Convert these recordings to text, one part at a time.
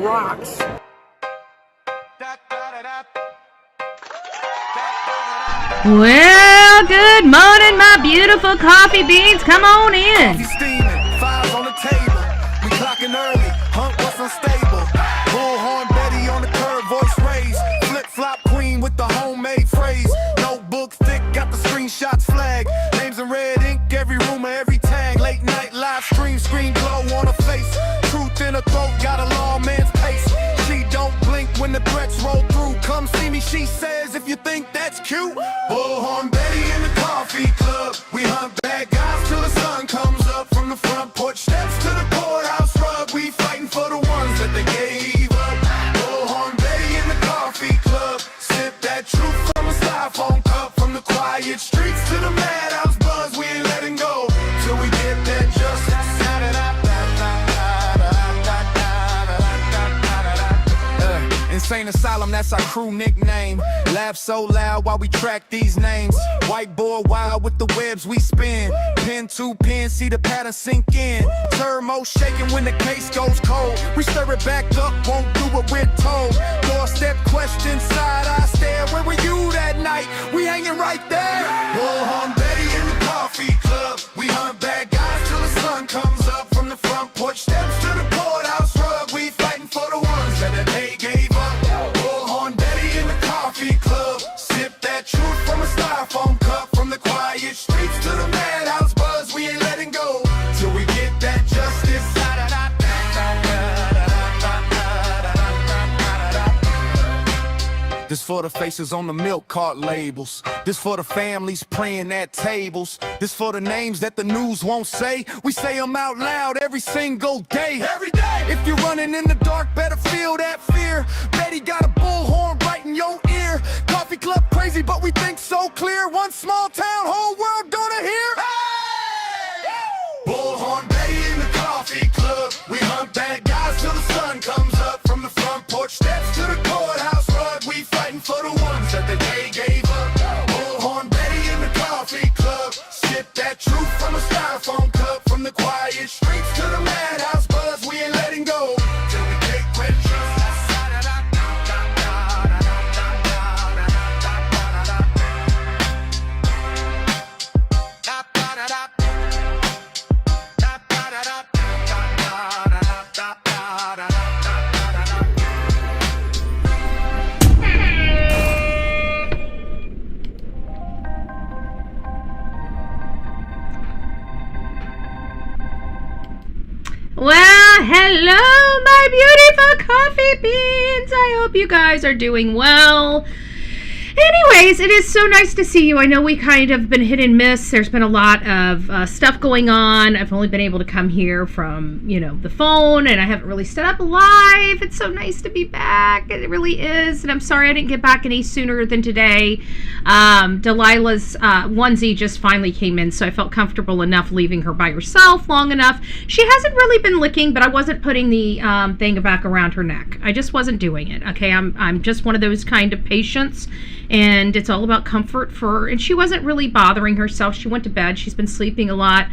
rocks. Well, good morning, my beautiful coffee beans. Come on in. Coffee steaming, fives on the table. We clocking early, hunt what's unstable. Bullhorn Betty on the curb, voice raised. Flip-flop queen with the homemade phrase. Notebook thick, got the screenshots flag. Names in red ink, every rumor, every tag. Late night live stream, screen glow on her face. Truth in her throat, got a lawman's pace. She don't blink when the threats roll through. Come see me, she says, if you think that's cute. Bullhorn Betty in the coffee club. We hunt bad guys till the sun comes up. From the front porch steps to the courthouse rug. We fighting for the ones that they gave up. Bullhorn Betty in the coffee club. Sip that truth from a styrofoam cup. From the quiet streets to the madhouse buzz. We ain't letting go till we get that justice. Insane Asylum, that's our crew nickname. Laugh so loud while we track these names. Whiteboard wild with the webs we spin. Pen to pen, see the pattern sink in. Turmo shaking when the case goes cold. We stir it back up, won't do what we're told. Doorstep question, side eye stare. Where were you that night? We hanging right there. Bullhorn Betty in the coffee club. We hunt bad guys till the sun comes up. From the front porch steps to the courthouse rug. We fighting for the ones that they gave up. Bullhorn Betty in the coffee club. Sip that truth from a styrofoam cup. From the quiet streets to the madhouse buzz. We ain't letting go till we get that justice. This for the faces on the milk cart labels. This for the families praying at tables. This for the names that the news won't say. We say them out loud every single day. Every day. If you're running in the dark, better feel that fear. Betty got a bullhorn right in your ear. Coffee club crazy, but we think so clear. One small town, whole world gonna hear. Hey! Bullhorn Betty in the coffee club. We hunt bad guys till the sun comes up. From the front porch steps to the courthouse rug. We fighting for the ones that the day gave up. Bullhorn Betty in the coffee club. Sip that truth from a styrofoam cup. From the quiet streets to the madhouse buzz. We ain't letting go till we take vengeance. Well, hello, my beautiful coffee beans. I hope you guys are doing well. Anyways, it is so nice to see you. I know we kind of been hit and miss. There's been a lot of stuff going on. I've only been able to come here from, the phone, and I haven't really set up live. It's so nice to be back. It really is. And I'm sorry I didn't get back any sooner than today. Delilah's onesie just finally came in, so I felt comfortable enough leaving her by herself long enough. She hasn't really been licking, but I wasn't putting the thing back around her neck. I just wasn't doing it. Okay, I'm just one of those kind of patients. And it's all about comfort for her. And she wasn't really bothering herself. She went to bed. She's been sleeping a lot.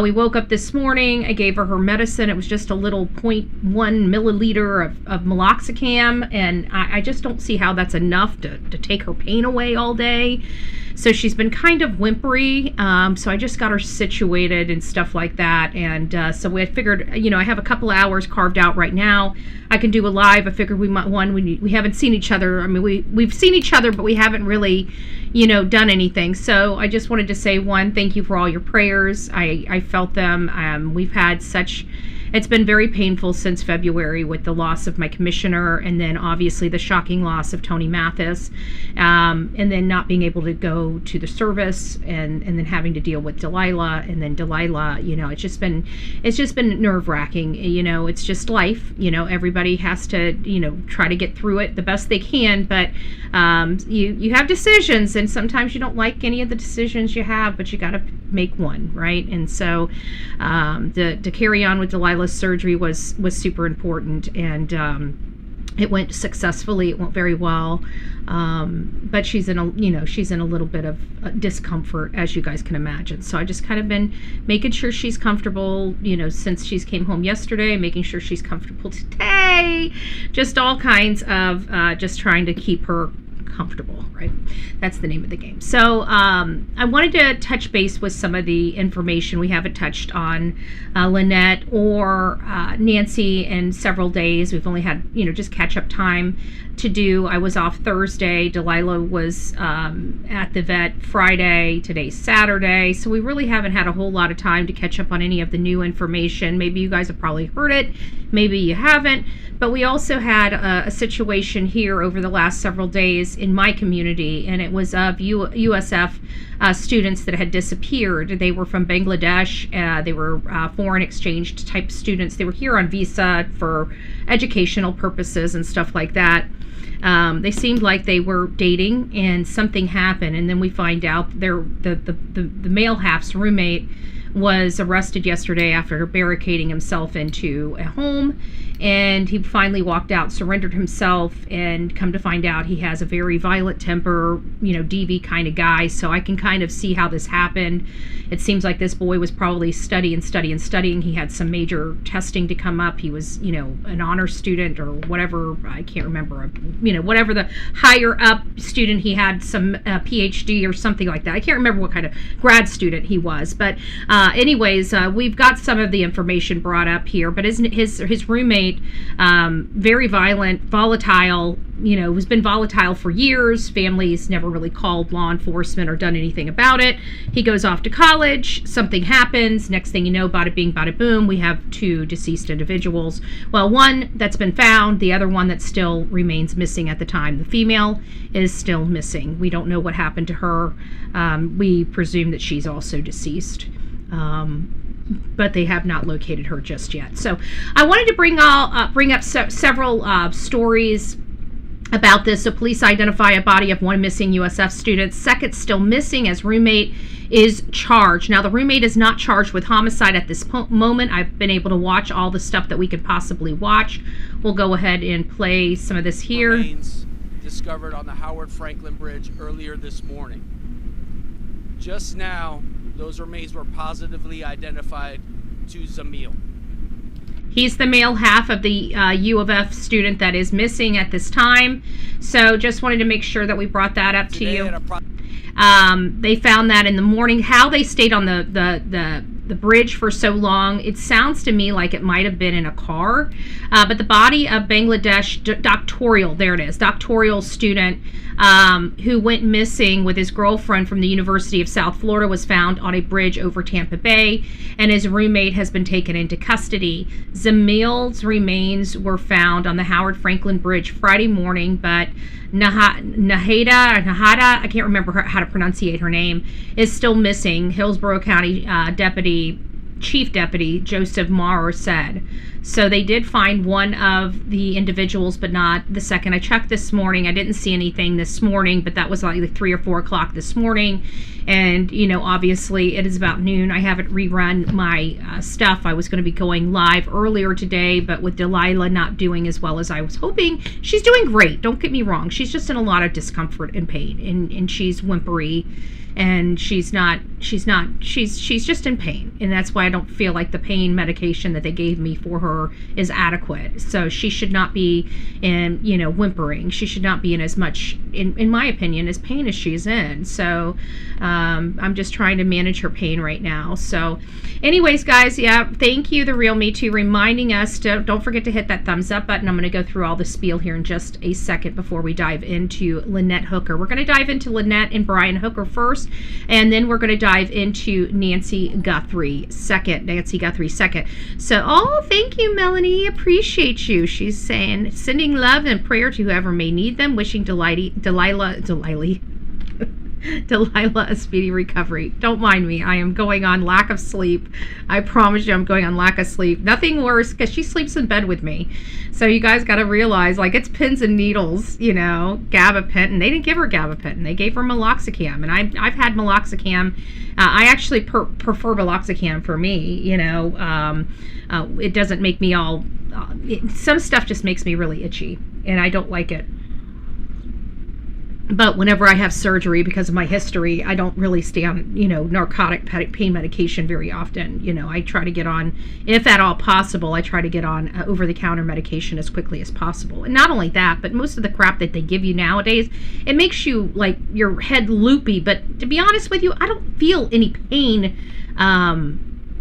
We woke up this morning. I gave her medicine. It was just a little 0.1 milliliter of meloxicam. And I just don't see how that's enough to take her pain away all day. So she's been kind of whimpery. So I just got her situated and stuff like that. And so we figured, I have a couple of hours carved out right now. I can do a live. I figured we might, we haven't seen each other. I mean, we've seen each other, but we haven't really, done anything. So I just wanted to say, thank you for all your prayers. I felt them. We've had it's been very painful since February with the loss of my commissioner, and then obviously the shocking loss of Tony Mathis, and then not being able to go to the service, and then having to deal with Delilah, and then Delilah, it's just been nerve-wracking. It's just life. Everybody has to, try to get through it the best they can, but you have decisions, and sometimes you don't like any of the decisions you have, but you got to make one, right? And so to carry on with Delilah's surgery was super important, and It went successfully. It went very well, but she's in a little bit of discomfort, as you guys can imagine. So I just kind of been making sure she's comfortable, since she's came home yesterday, making sure she's comfortable today, just all kinds of just trying to keep her comfortable, right? That's the name of the game. So I wanted to touch base with some of the information we haven't touched on Lynette or Nancy in several days. We've only had, just catch up time to do. I was off Thursday. Delilah was at the vet Friday. Today's Saturday. So we really haven't had a whole lot of time to catch up on any of the new information. Maybe you guys have probably heard it. Maybe you haven't. But we also had a situation here over the last several days in my community, and it was of USF students that had disappeared. They were from Bangladesh. They were foreign exchange type students. They were here on visa for educational purposes and stuff like that. They seemed like they were dating, and something happened, and then we find out the male half's roommate was arrested yesterday after barricading himself into a home, and he finally walked out, surrendered himself, and come to find out he has a very violent temper, DV kind of guy. So I can kind of see how this happened. It seems like this boy was probably studying. He had some major testing to come up. He was, an honor student or whatever. I can't remember, whatever the higher up student. He had some PhD or something like that. I can't remember what kind of grad student he was. But anyways, we've got some of the information brought up here. But his roommate, very violent, volatile, has been volatile for years. Family's never really called law enforcement or done anything about it. He goes off to college. Something happens. Next thing you know, bada bing, bada boom, we have 2 deceased individuals. Well, one that's been found, the other one that still remains missing at the time. The female is still missing. We don't know what happened to her. We presume that she's also deceased. But they have not located her just yet. So I wanted to bring up several stories about this. So police identify a body of one missing USF student. Second still missing, as roommate is charged. Now the roommate is not charged with homicide at this moment. I've been able to watch all the stuff that we could possibly watch. We'll go ahead and play some of this here. Remains discovered on the Howard Franklin Bridge earlier this morning. Just now, those remains were positively identified to Zamil. He's the male half of the U of F student that is missing at this time. So just wanted to make sure that we brought that up to you. They found that in the morning. How they stayed on the bridge for so long, it sounds to me like it might have been in a car. But the body of Bangladesh doctoral student who went missing with his girlfriend from the University of South Florida was found on a bridge over Tampa Bay, and his roommate has been taken into custody. Zamil's remains were found on the Howard Franklin Bridge Friday morning, but Nahada, I can't remember how to pronunciate her name, is still missing, Hillsborough County Chief Deputy Joseph Maurer said. So they did find one of the individuals, but not the second. I checked this morning. I didn't see anything this morning, but that was like 3 or 4 o'clock this morning. And, obviously it is about noon. I haven't rerun my stuff. I was going to be going live earlier today, but with Delilah not doing as well as I was hoping. She's doing great. Don't get me wrong. She's just in a lot of discomfort and pain, and she's whimpery. And she's just in pain, and that's why I don't feel like the pain medication that they gave me for her is adequate. So she should not be in, whimpering. She should not be in as much, in my opinion, as pain as she's in. So I'm just trying to manage her pain right now. So anyways, guys, yeah, thank you, The Real Me Too, reminding us to don't forget to hit that thumbs up button. I'm going to go through all the spiel here in just a second before we dive into Lynette Hooker. We're going to dive into Lynette and Brian Hooker first, and then we're going to dive into Nancy Guthrie second. So, thank you, Melanie. Appreciate you. She's saying, sending love and prayer to whoever may need them. Wishing Delilah Delilah, a speedy recovery. Don't mind me. I am going on lack of sleep. I promise you I'm going on lack of sleep. Nothing worse, because she sleeps in bed with me. So you guys got to realize, like, it's pins and needles, you know, gabapentin. They didn't give her gabapentin. They gave her meloxicam. And I've had meloxicam. I actually prefer meloxicam for me, you know. It doesn't make me all... some stuff just makes me really itchy, and I don't like it. But whenever I have surgery, because of my history, I don't really stay on, you know, narcotic pain medication very often. You know, I try to get on, if at all possible, I try to get on over-the-counter medication as quickly as possible. And not only that, but most of the crap that they give you nowadays, it makes you, like, your head loopy. But to be honest with you, I don't feel any pain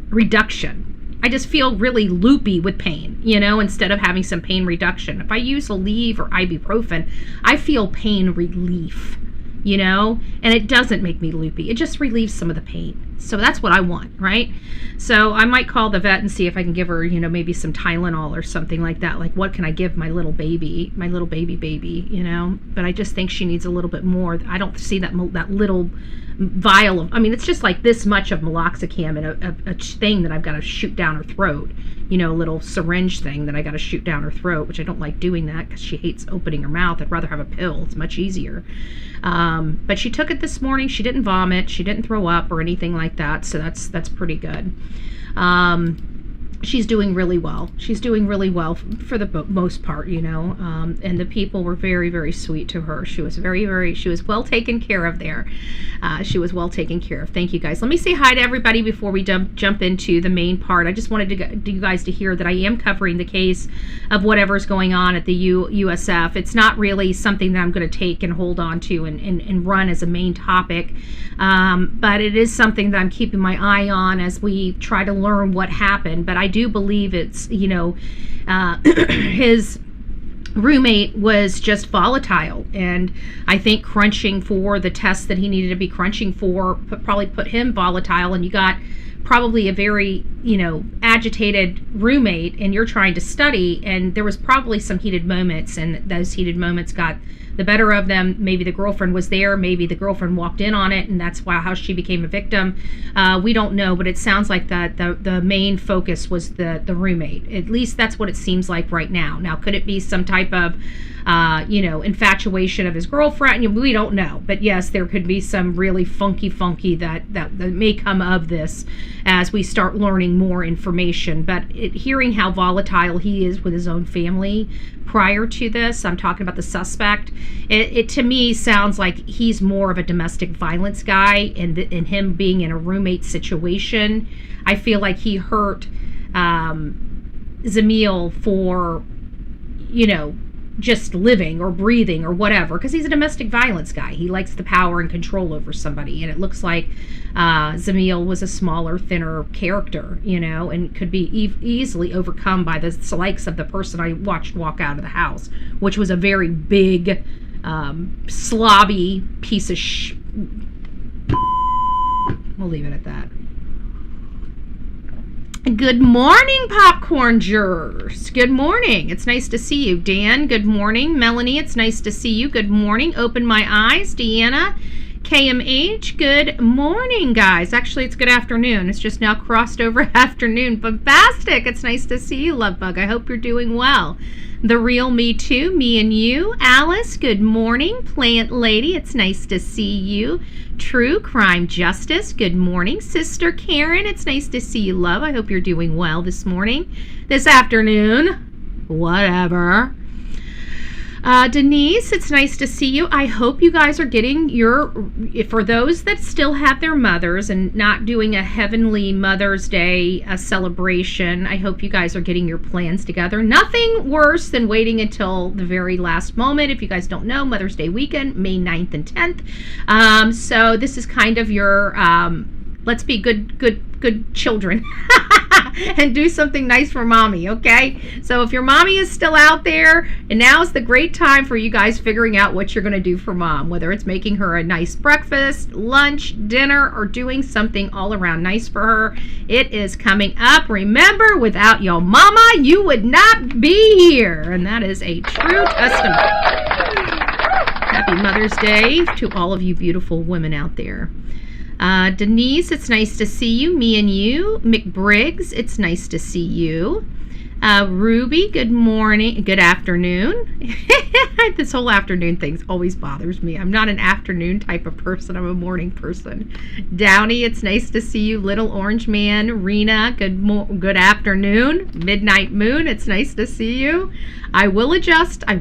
reduction. I just feel really loopy with pain, you know, instead of having some pain reduction. If I use Aleve or ibuprofen, I feel pain relief, you know, and it doesn't make me loopy. It just relieves some of the pain. So that's what I want, right? So I might call the vet and see if I can give her, you know, maybe some Tylenol or something like that. Like, what can I give my little baby, baby, you know? But I just think she needs a little bit more. I don't see that little vial of, I mean, it's just like this much of meloxicam and a thing that I've got to shoot down her throat, you know, a little syringe thing that I got to shoot down her throat, which I don't like doing that because she hates opening her mouth. I'd rather have a pill. It's much easier. But she took it this morning. She didn't vomit. She didn't throw up or anything like that. So that's pretty good. She's doing really well. She's doing really well for the most part, you know, and the people were very, very sweet to her. She was she was well taken care of there. She was well taken care of. Thank you, guys. Let me say hi to everybody before we jump into the main part. I just wanted you guys to hear that I am covering the case of whatever's going on at the USF. It's not really something that I'm going to take and hold on to and run as a main topic, but it is something that I'm keeping my eye on as we try to learn what happened. But I do believe it's, you know, his roommate was just volatile, and I think crunching for the tests that he needed to be crunching for probably put him volatile, and you got probably a very, you know, agitated roommate, and you're trying to study, and there was probably some heated moments, and those heated moments got the better of them. Maybe the girlfriend was there, maybe the girlfriend walked in on it, and that's how she became a victim. We don't know, but it sounds like that the main focus was the roommate. At least that's what it seems like right now. Now, could it be some type of you know, infatuation of his girlfriend? We don't know, but yes, there could be some really funky that may come of this as we start learning more information. But hearing how volatile he is with his own family prior to this, I'm talking about the suspect, it to me sounds like he's more of a domestic violence guy, and him being in a roommate situation, I feel like he hurt Zamil for, you know, just living or breathing or whatever, because he's a domestic violence guy. He likes the power and control over somebody, and it looks like Zamil was a smaller, thinner character, you know, and could be easily overcome by the likes of the person I watched walk out of the house, which was a very big, slobby piece of we'll leave it at that. Good morning, popcorn jurors. Good morning. It's nice to see you. Dan, good morning. Melanie, it's nice to see you. Good morning. Open my eyes. Deanna, KMH, good morning, guys. Actually, it's good afternoon. It's just now crossed over afternoon. Bombastic. It's nice to see you, Lovebug. I hope you're doing well. The Real Me Too, me and you. Alice, good morning. Plant Lady, it's nice to see you. True Crime Justice, good morning. Sister Karen, it's nice to see you, love. I hope you're doing well this morning, this afternoon, whatever. Denise, it's nice to see you. I hope you guys are getting for those that still have their mothers and not doing a Heavenly Mother's Day celebration, I hope you guys are getting your plans together. Nothing worse than waiting until the very last moment. If you guys don't know, Mother's Day weekend, May 9th and 10th. So this is kind of your, let's be good children. And do something nice for mommy, okay? So if your mommy is still out there, and now is the great time for you guys figuring out what you're going to do for mom, whether it's making her a nice breakfast, lunch, dinner, or doing something all around nice for her. It is coming up. Remember, without your mama, you would not be here. And that is a true testament. Happy Mother's Day to all of you beautiful women out there. Denise, it's nice to see you. Me and you. McBriggs, it's nice to see you. Ruby, good morning, good afternoon. This whole afternoon thing always bothers me. I'm not an afternoon type of person. I'm a morning person. Downey, it's nice to see you. Little Orange Man, Rena, good afternoon. Midnight Moon, it's nice to see you. I will adjust. I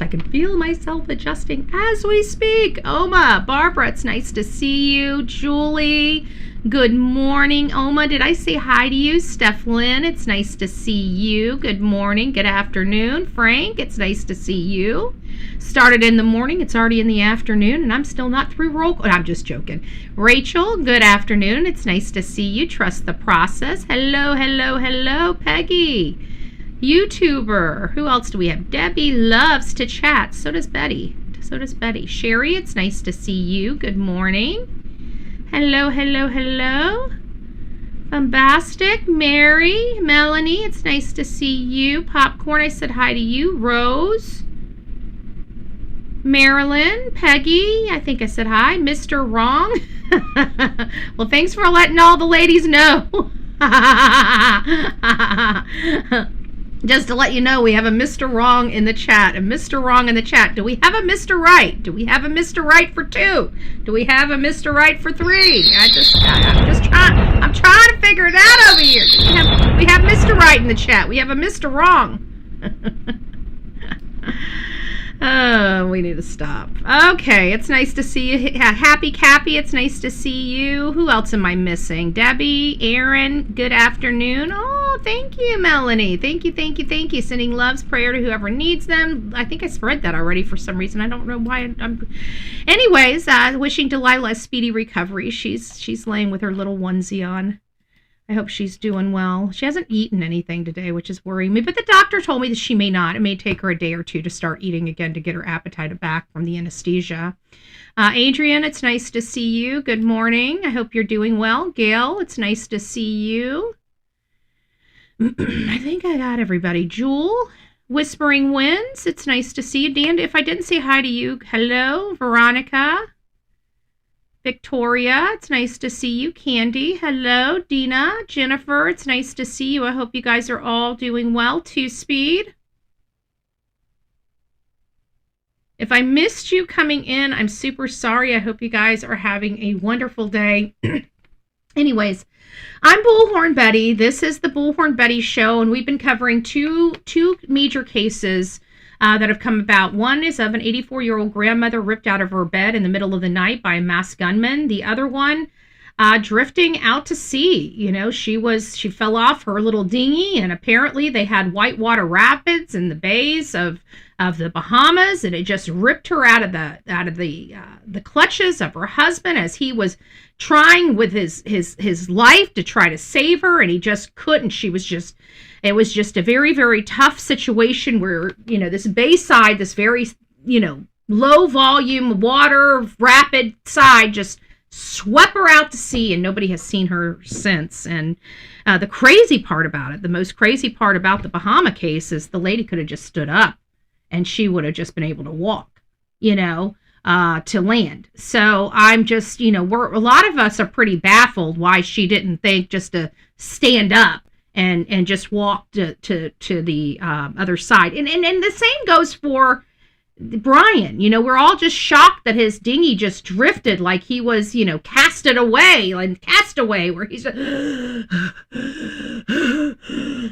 can feel myself adjusting as we speak. Oma, Barbara, it's nice to see you. Julie, good morning. Oma, did I say hi to you? Steph Lynn, it's nice to see you. Good morning, good afternoon. Frank, it's nice to see you. Started in the morning, it's already in the afternoon, and I'm still not through roll. I'm just joking. Rachel, good afternoon. It's nice to see you. Trust the process. Hello, hello, hello. Peggy, YouTuber. Who else do we have? Debbie loves to chat. So does Betty. Sherry, it's nice to see you. Good morning. Hello, hello, hello. Bombastic, Mary, Melanie, it's nice to see you. Popcorn, I said hi to you. Rose, Marilyn, Peggy, I think I said hi. Mr. Wrong. Well, thanks for letting all the ladies know. Just to let you know, we have a Mr. Wrong in the chat. A Mr. Wrong in the chat. Do we have a Mr. Right? Do we have a Mr. Right for 2? Do we have a Mr. Right for 3? I'm trying to figure it out over here. We have Mr. Right in the chat. We have a Mr. Wrong. Oh, we need to stop. Okay, it's nice to see you. Happy Cappy, it's nice to see you. Who else am I missing? Debbie, Aaron, good afternoon. Oh, thank you, Melanie. Thank you. Sending loves, prayer to whoever needs them. I think I spread that already for some reason. I don't know why. Anyways, wishing Delilah a speedy recovery. She's laying with her little onesie on. I hope she's doing well. She hasn't eaten anything today, which is worrying me, but the doctor told me that she may not. It may take her a day or two to start eating again to get her appetite back from the anesthesia. Adrian, it's nice to see you. Good morning. I hope you're doing well. Gail, it's nice to see you. I think I got everybody. Jewel, Whispering Winds, it's nice to see you. Dan, if I didn't say hi to you, hello. Veronica. Victoria, it's nice to see you. Candy, hello. Dina, Jennifer, it's nice to see you. I hope you guys are all doing well. 2Speed. If I missed you coming in, I'm super sorry. I hope you guys are having a wonderful day. Anyways, I'm Bullhorn Betty. This is the Bullhorn Betty Show, and we've been covering two major cases that have come about. One is of an 84-year-old grandmother ripped out of her bed in the middle of the night by a masked gunman. The other one, drifting out to sea. You know, she fell off her little dinghy, and apparently they had whitewater rapids in the bays of the Bahamas, and it just ripped her out of the clutches of her husband as he was trying with his life to try to save her, and he just couldn't. It was just a very, very tough situation where, you know, this bayside, this very, you know, low volume water rapid side just swept her out to sea, and nobody has seen her since. And the crazy part about it, the most crazy part about the Bahama case is the lady could have just stood up and she would have just been able to walk, you know, to land. So I'm just, you know, a lot of us are pretty baffled why she didn't think just to stand up and just walk to the other side. And the same goes for Brian. You know, we're all just shocked that his dinghy just drifted like he was, you know, casted away, like Castaway, where he's,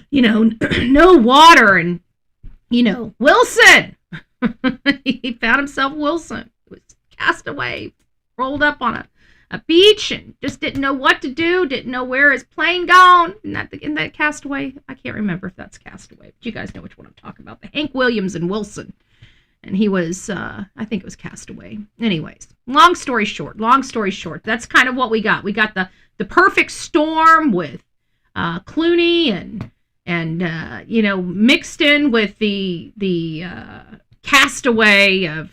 you know, no water. And, you know, Wilson, he found himself Wilson. He was cast away, rolled up on a beach and just didn't know what to do, didn't know where his plane gone. In that Castaway, I can't remember if that's Castaway, but you guys know which one I'm talking about. The Hank Williams and Wilson. And he was, I think it was Castaway. Anyways, long story short, that's kind of what we got. We got the perfect storm with Clooney and you know, mixed in with the Castaway of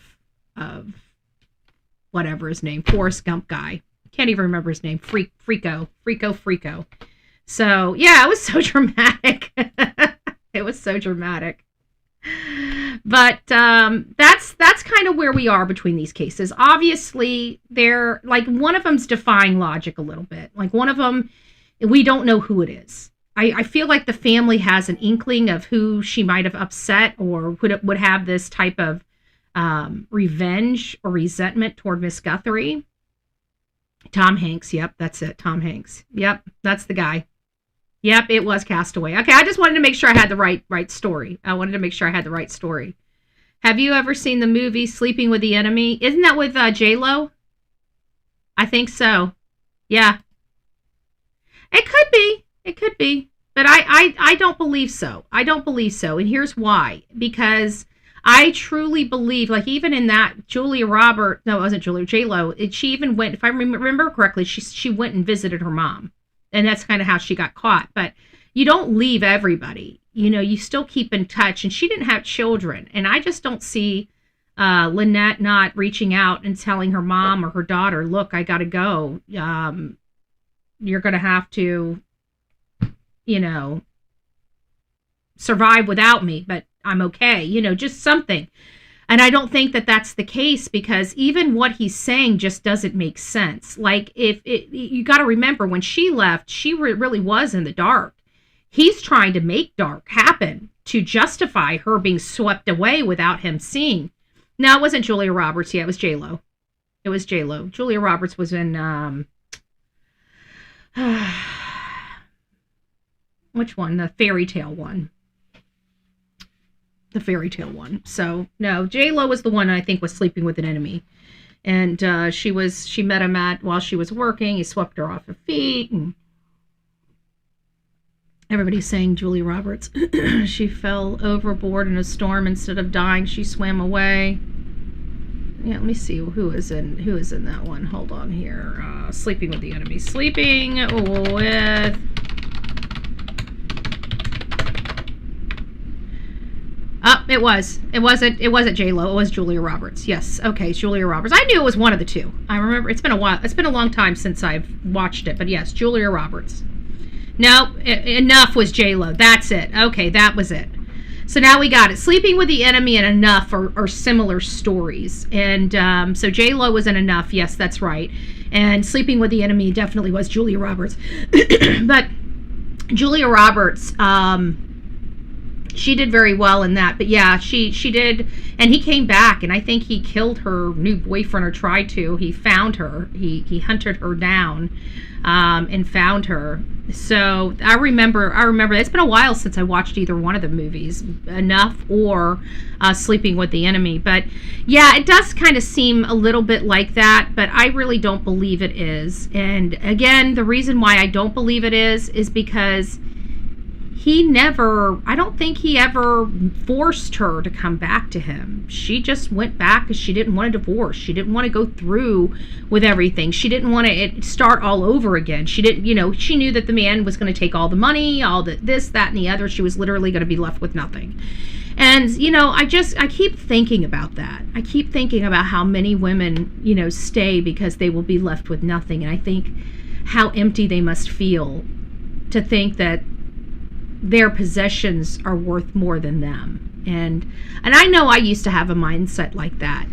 whatever his name, Forrest Gump guy. Can't even remember his name. Frico. So, yeah, it was so dramatic. It was so dramatic. But that's kind of where we are between these cases. Obviously, they're like, one of them's defying logic a little bit. Like, one of them, we don't know who it is. I feel like the family has an inkling of who she might have upset or would have this type of revenge or resentment toward Miss Guthrie. Tom Hanks. Yep, that's it. Tom Hanks. Yep, that's the guy. Yep, it was Castaway. Okay, I just wanted to make sure I had the right story. I wanted to make sure I had the right story. Have you ever seen the movie Sleeping with the Enemy? Isn't that with J-Lo? I think so. Yeah. It could be. It could be. But I don't believe so. I don't believe so. And here's why. Because I truly believe, like, even in that, Julia Roberts, no, it wasn't Julia, J-Lo, she even went, if I remember correctly, she went and visited her mom. And that's kind of how she got caught. But you don't leave everybody. You know, you still keep in touch. And she didn't have children. And I just don't see Lynette not reaching out and telling her mom or her daughter, look, I got to go. You're going to have to, you know, survive without me, but I'm okay. You know, just something. And I don't think that that's the case, because even what he's saying just doesn't make sense. Like, you got to remember, when she left, she really was in the dark. He's trying to make dark happen to justify her being swept away without him seeing. No, it wasn't Julia Roberts. Yeah, it was J-Lo. It was J-Lo. Julia Roberts was in, which one? The fairy tale one. The fairy tale one. So no, J-Lo was the one I think was Sleeping with an Enemy, and she met him while she was working. He swept her off her feet, and everybody's saying Julia Roberts. She fell overboard in a storm. Instead of dying, she swam away. Yeah, let me see who is in that one. Hold on here. Sleeping with the Enemy. Sleeping with. Oh, it wasn't J-Lo. It was Julia Roberts. Yes. Okay, Julia Roberts. I knew it was one of the two. I remember. It's been a while. It's been a long time since I've watched it, but yes, Julia Roberts. No, Enough was J-Lo. That's it. Okay, that was it. So now we got it. Sleeping with the Enemy and Enough are similar stories. And so J-Lo was in Enough. Yes, that's right. And Sleeping with the Enemy definitely was Julia Roberts. But Julia Roberts, she did very well in that. But yeah, she did. And he came back, and I think he killed her new boyfriend, or tried to. He found her. He hunted her down and found her. So I remember it's been a while since I watched either one of the movies, Enough or Sleeping with the Enemy. But yeah, it does kind of seem a little bit like that, but I really don't believe it is. And again, the reason why I don't believe it is because I don't think he ever forced her to come back to him. She just went back because she didn't want a divorce. She didn't want to go through with everything. She didn't want to start all over again. She didn't, she knew that the man was going to take all the money, all the this, that, and the other. She was literally going to be left with nothing. And, I keep thinking about that. I keep thinking about how many women, stay because they will be left with nothing. And I think how empty they must feel to think that their possessions are worth more than them. And I know I used to have a mindset like that,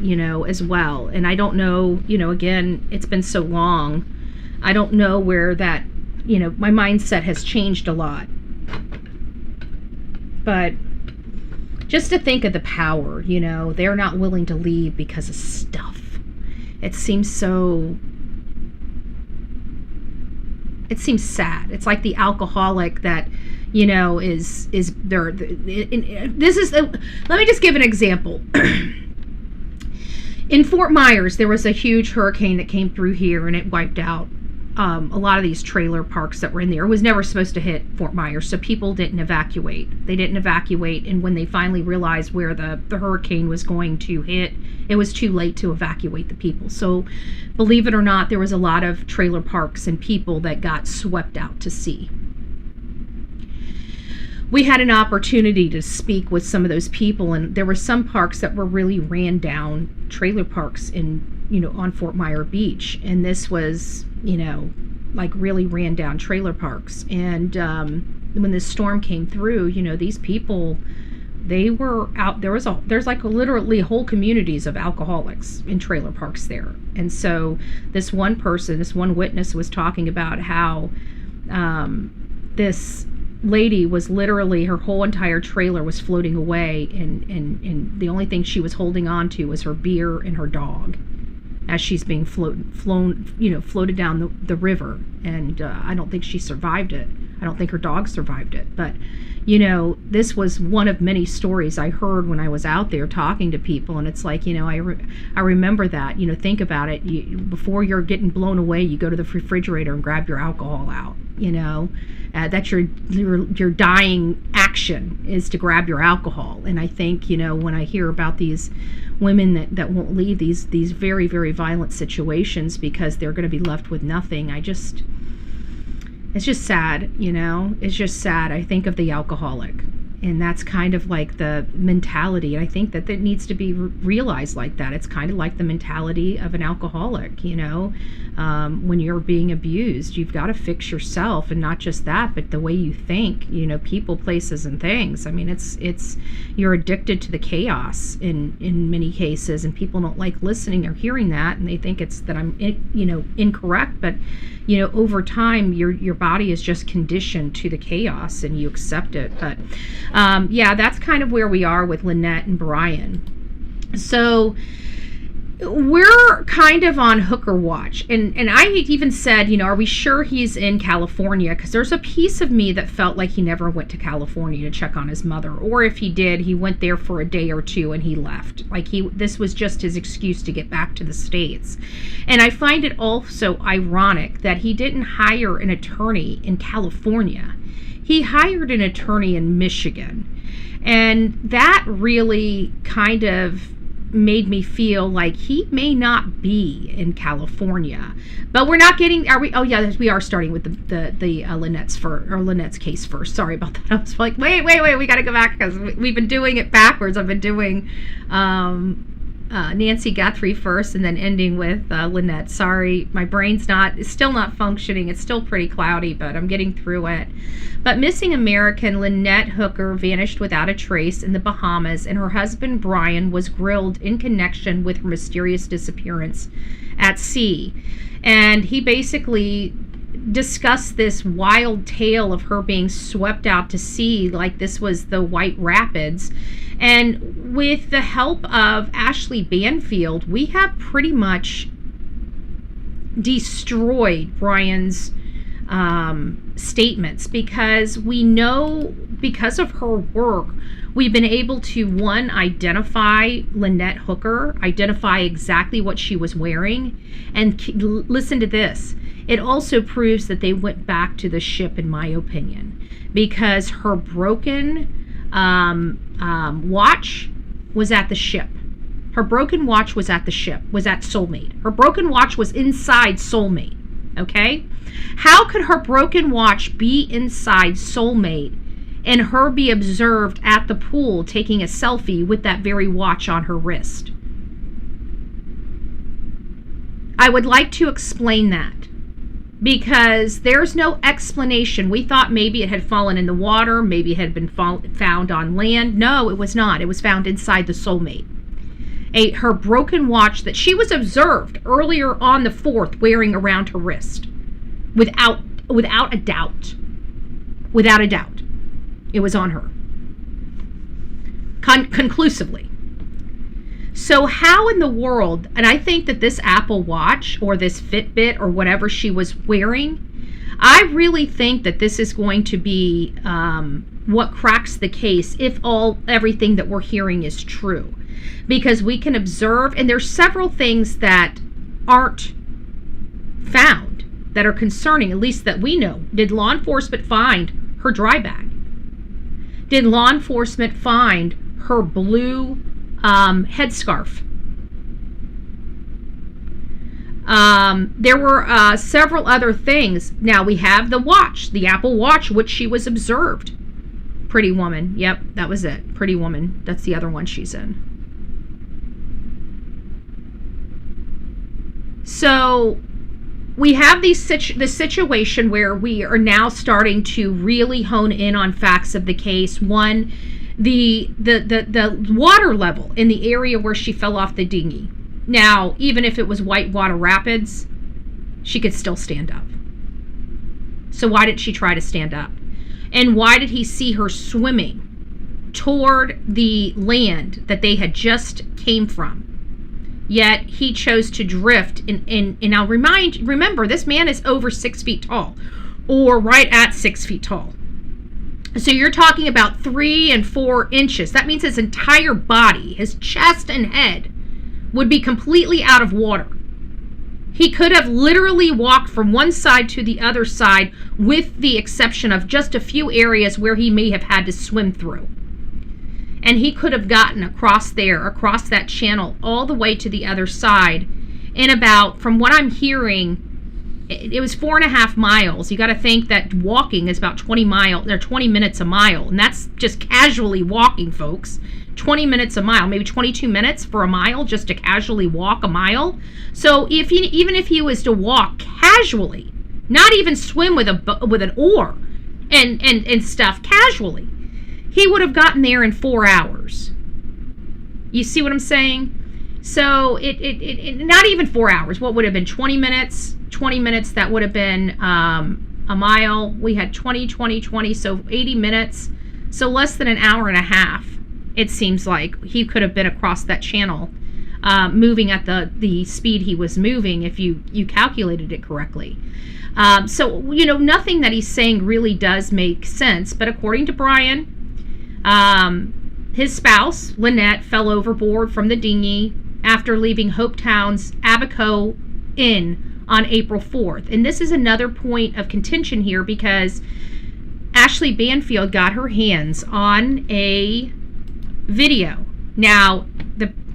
as well. And I don't know, again, it's been so long. I don't know where that, my mindset has changed a lot. But just to think of the power, they're not willing to leave because of stuff. It seems sad. It's like the alcoholic that, is there. Let me just give an example. In Fort Myers, there was a huge hurricane that came through here, and it wiped out a lot of these trailer parks that were in there. It was never supposed to hit Fort Myers, so people didn't evacuate. They didn't evacuate, and when they finally realized where the hurricane was going to hit, it was too late to evacuate the people. So, believe it or not, there was a lot of trailer parks and people that got swept out to sea. We had an opportunity to speak with some of those people, and there were some parks that were really ran down trailer parks on Fort Myers Beach. And this was, like really ran down trailer parks. And when this storm came through, these people They were out. There's like literally whole communities of alcoholics in trailer parks there. And so this one witness was talking about how this lady was literally, her whole entire trailer was floating away, and the only thing she was holding on to was her beer and her dog as she's being floated down the river. And I don't think she survived it. I don't think her dog survived it. But this was one of many stories I heard when I was out there talking to people. And it's like, I remember that. Think about it. Before you're getting blown away, you go to the refrigerator and grab your alcohol out. That's your dying action, is to grab your alcohol. And I think, when I hear about these women that won't leave these very, very violent situations because they're going to be left with nothing, it's just sad. It's just sad. I think of the alcoholic, and that's kind of like the mentality. And I think that needs to be realized like that. It's kind of like the mentality of an alcoholic. When you're being abused, you've got to fix yourself, and not just that, but the way you think. People, places, and things. I mean, it's you're addicted to the chaos in many cases, and people don't like listening or hearing that, and they think it's that I'm incorrect. But over time, your body is just conditioned to the chaos, and you accept it. But that's kind of where we are with Lynette and Brian. So we're kind of on hooker watch, and I even said, are we sure he's in California? Because there's a piece of me that felt like he never went to California to check on his mother, or if he did, he went there for a day or two and he left. Like this was just his excuse to get back to the States. And I find it also ironic that he didn't hire an attorney in California. He hired an attorney in Michigan, and that really kind of made me feel like he may not be in California. But we're not getting, are we? Oh yeah, we are starting with the Lynette's case first. Sorry about that. I was like, wait, we got to go back because we've been doing it backwards. I've been doing Nancy Guthrie first and then ending with Lynette. Sorry, my brain's still not functioning. It's still pretty cloudy, but I'm getting through it. But missing American Lynette Hooker vanished without a trace in the Bahamas, and her husband Brian was grilled in connection with her mysterious disappearance at sea. And he basically discussed this wild tale of her being swept out to sea like this was the White Rapids. And with the help of Ashley Banfield, we have pretty much destroyed Brian's statements, because we know, because of her work, we've been able to, one, identify Lynette Hooker, identify exactly what she was wearing, and listen to this. It also proves that they went back to the ship, in my opinion, because her broken watch was at the ship. Her broken watch was at the ship, was at Soulmate. Her broken watch was inside Soulmate, okay? How could her broken watch be inside Soulmate and her be observed at the pool taking a selfie with that very watch on her wrist? I would like to explain that, because there's no explanation. We thought maybe it had fallen in the water, maybe it had been found on land. No, it was not. It was found inside the Soulmate. Her broken watch that she was observed earlier on the 4th wearing around her wrist. Without a doubt. Without a doubt. It was on her. Conclusively. So how in the world, and I think that this Apple Watch or this Fitbit or whatever she was wearing, I really think that this is going to be what cracks the case if everything that we're hearing is true. Because we can observe, and there's several things that aren't found that are concerning, at least that we know. Did law enforcement find her dry bag? Did law enforcement find her blue headscarf? There were several other things. Now we have the watch, the Apple Watch, which she was observed. Pretty Woman. Yep, that was it. Pretty Woman. That's the other one she's in. So we have this situation where we are now starting to really hone in on facts of the case. One, the water level in the area where she fell off the dinghy. Now, even if it was whitewater rapids, she could still stand up. So why did she try to stand up? And why did he see her swimming toward the land that they had just came from? Yet he chose to drift. And now remember, this man is over 6 feet tall, or right at 6 feet tall. So you're talking about 3 and 4 inches. That means his entire body, his chest and head, would be completely out of water. He could have literally walked from one side to the other side, with the exception of just a few areas where he may have had to swim through. And he could have gotten across that channel, all the way to the other side in about, from what I'm hearing, it was 4.5 miles. You got to think that walking is about 20 minutes a mile. And that's just casually walking, folks. 20 minutes a mile, maybe 22 minutes for a mile, just to casually walk a mile. So even if he was to walk casually, not even swim with an oar and stuff, casually, he would have gotten there in 4 hours. You see what I'm saying? So it not even 4 hours. What would have been 20 minutes? 20 minutes, that would have been a mile. We had 20, so 80 minutes. So less than an hour and a half, it seems like he could have been across that channel, moving at the speed he was moving, if you calculated it correctly. So, nothing that he's saying really does make sense. But according to Brian, his spouse, Lynette, fell overboard from the dinghy after leaving Hopetown's Abaco Inn on April 4th. And this is another point of contention here, because Ashley Banfield got her hands on a video. Now,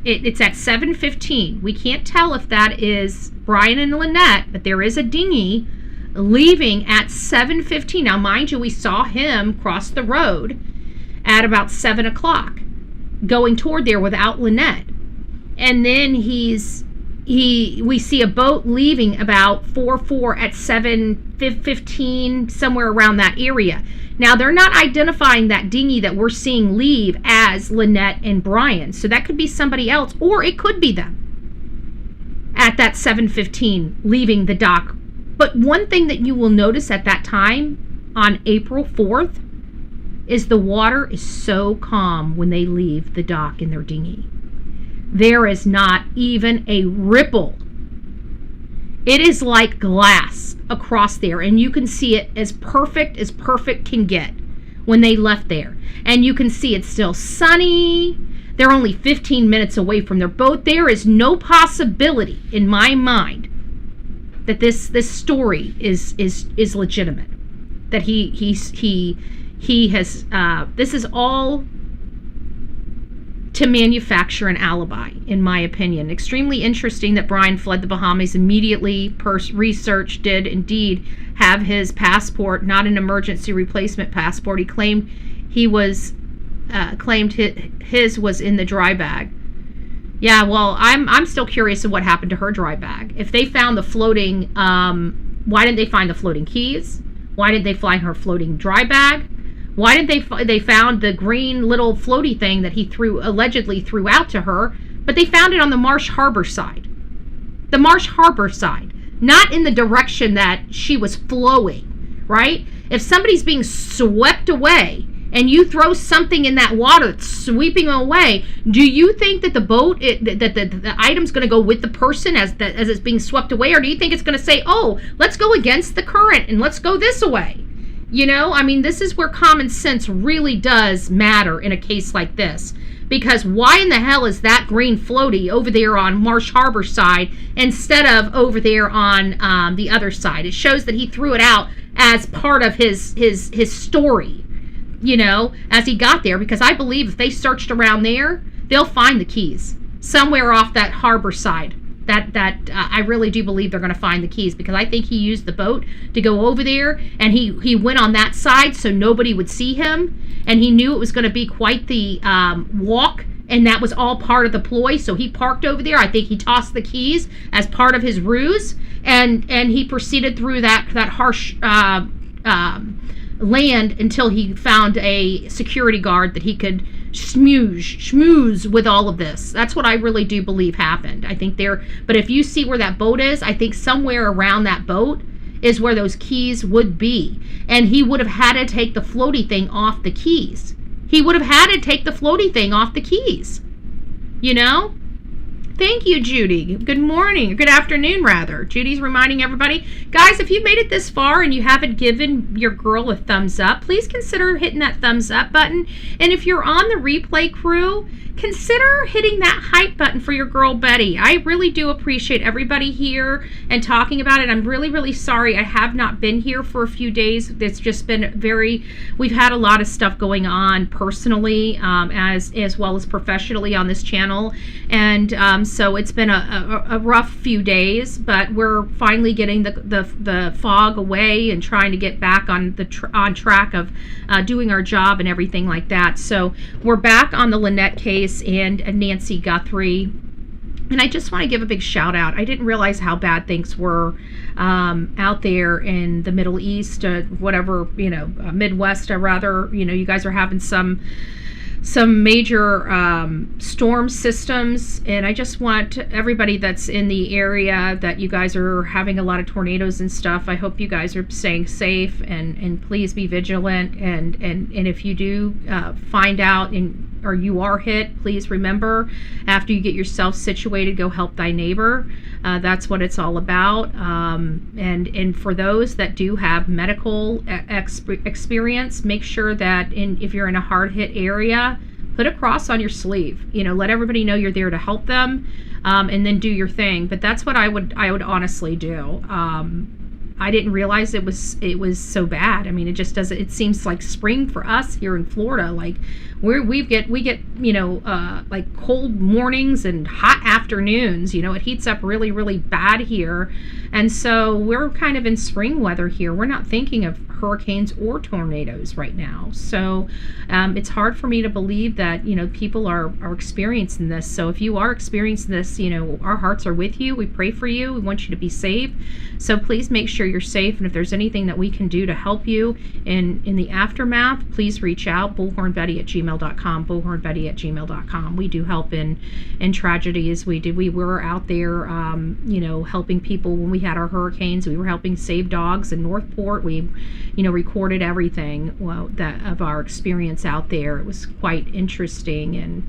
it's at 7:15. We can't tell if that is Brian and Lynette, but there is a dinghy leaving at 7:15. Now, mind you, we saw him cross the road at about 7 o'clock, going toward there without Lynette. And then we see a boat leaving about 4 at 7:15, somewhere around that area. Now, they're not identifying that dinghy that we're seeing leave as Lynette and Brian. So that could be somebody else, or it could be them at that 7:15 leaving the dock. But one thing that you will notice at that time on April 4th is the water is so calm when they leave the dock in their dinghy. There is not even a ripple. It is like glass across there, and you can see it as perfect can get when they left there. And you can see it's still sunny. They're only 15 minutes away from their boat. There is no possibility in my mind that this story is legitimate. That he has this is all to manufacture an alibi, in my opinion. Extremely interesting that Brian fled the Bahamas immediately. Research did indeed have his passport, not an emergency replacement passport. He claimed his was in the dry bag. Yeah, well, I'm still curious of what happened to her dry bag. If they found the floating, why didn't they find the floating keys? Why didn't they find her floating dry bag? Why did they found the green little floaty thing that he allegedly threw out to her, but they found it on the Marsh Harbor side. The Marsh Harbor side, not in the direction that she was flowing, right? If somebody's being swept away and you throw something in that water that's sweeping away, do you think that the boat, that the item's going to go with the person as it's being swept away, or do you think it's going to say, oh, let's go against the current and let's go this way? I mean, this is where common sense really does matter in a case like this. Because why in the hell is that green floaty over there on Marsh Harbor side instead of over there on the other side? It shows that he threw it out as part of his story, as he got there. Because I believe if they searched around there, they'll find the keys somewhere off that harbor side. I really do believe they're going to find the keys, because I think he used the boat to go over there, and he went on that side so nobody would see him, and he knew it was going to be quite the walk, and that was all part of the ploy. So he parked over there. I think he tossed the keys as part of his ruse, and he proceeded through that harsh land until he found a security guard that he could schmooze with all of this. That's what I really do believe happened. I think but if you see where that boat is, I think somewhere around that boat is where those keys would be. And he would have had to take the floaty thing off the keys. He would have had to take the floaty thing off the keys. You know? Thank you, Judy. Good morning, or good afternoon, rather. Judy's reminding everybody. Guys, if you made it this far and you haven't given your girl a thumbs up, please consider hitting that thumbs up button. And if you're on the replay crew, consider hitting that hype button for your girl, Betty. I really do appreciate everybody here and talking about it. I'm really, really sorry I have not been here for a few days. It's just been we've had a lot of stuff going on personally, as well as professionally on this channel. And so it's been a rough few days, but we're finally getting the fog away and trying to get back on on track of doing our job and everything like that. So we're back on the Lynette case and Nancy Guthrie. And I just want to give a big shout out. I didn't realize how bad things were out there in the Middle East, whatever, Midwest, rather. You guys are having some major storm systems, and I just want everybody that's in the area that you guys are having a lot of tornadoes and stuff. I hope you guys are staying safe, and please be vigilant. And if you do find out or you are hit, please remember, after you get yourself situated, go help thy neighbor. That's what it's all about. And for those that do have medical experience, make sure that if you're in a hard hit area, put a cross on your sleeve. Let everybody know you're there to help them, and then do your thing. But that's what I would honestly do. I didn't realize it was so bad. I mean, it just doesn't. It seems like spring for us here in Florida. Like we get like cold mornings and hot afternoons. It heats up really, really bad here, and so we're kind of in spring weather here. We're not thinking of hurricanes or tornadoes right now. So it's hard for me to believe that people are experiencing this. So if you are experiencing this, our hearts are with you. We pray for you. We want you to be safe. So please make sure you're safe, and if there's anything that we can do to help you in the aftermath, please reach out. bullhornbetty@gmail.com, bullhornbetty@gmail.com. We do help in tragedies. We were out there helping people when we had our hurricanes. We were helping save dogs in Northport. We recorded everything of our experience out there. It was quite interesting, and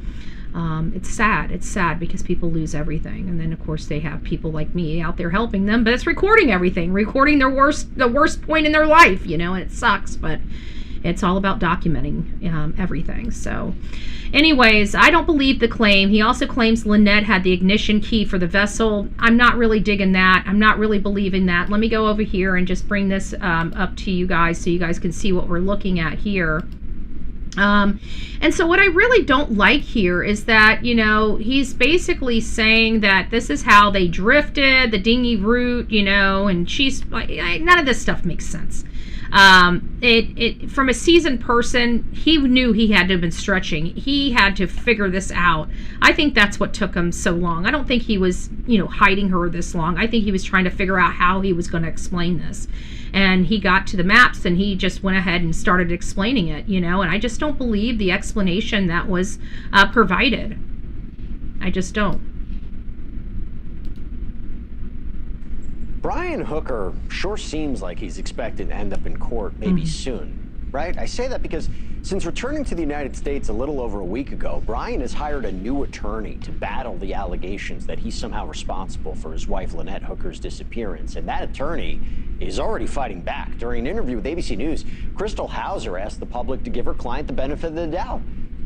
it's sad. It's sad because people lose everything, and then of course they have people like me out there helping them, but it's recording everything, recording the worst point in their life, and it sucks, but it's all about documenting everything. So anyways, I don't believe the claim. He also claims Lynette had the ignition key for the vessel. I'm not really digging that. I'm not really believing that. Let me go over here and just bring this up to you guys so you guys can see what we're looking at here. And so what I really don't like here is that, he's basically saying that this is how they drifted, the dinghy route, and she's like, none of this stuff makes sense. From a seasoned person, he knew he had to have been stretching. He had to figure this out. I think that's what took him so long. I don't think he was, hiding her this long. I think he was trying to figure out how he was going to explain this. And he got to the maps and he just went ahead and started explaining it, and I just don't believe the explanation that was provided. I just don't. Brian Hooker sure seems like he's expected to end up in court maybe soon, right? I say that because since returning to the United States a little over a week ago, Brian has hired a new attorney to battle the allegations that he's somehow responsible for his wife Lynette Hooker's disappearance. And that attorney is already fighting back. During an interview with ABC News, Crystal Hauser asked the public to give her client the benefit of the doubt.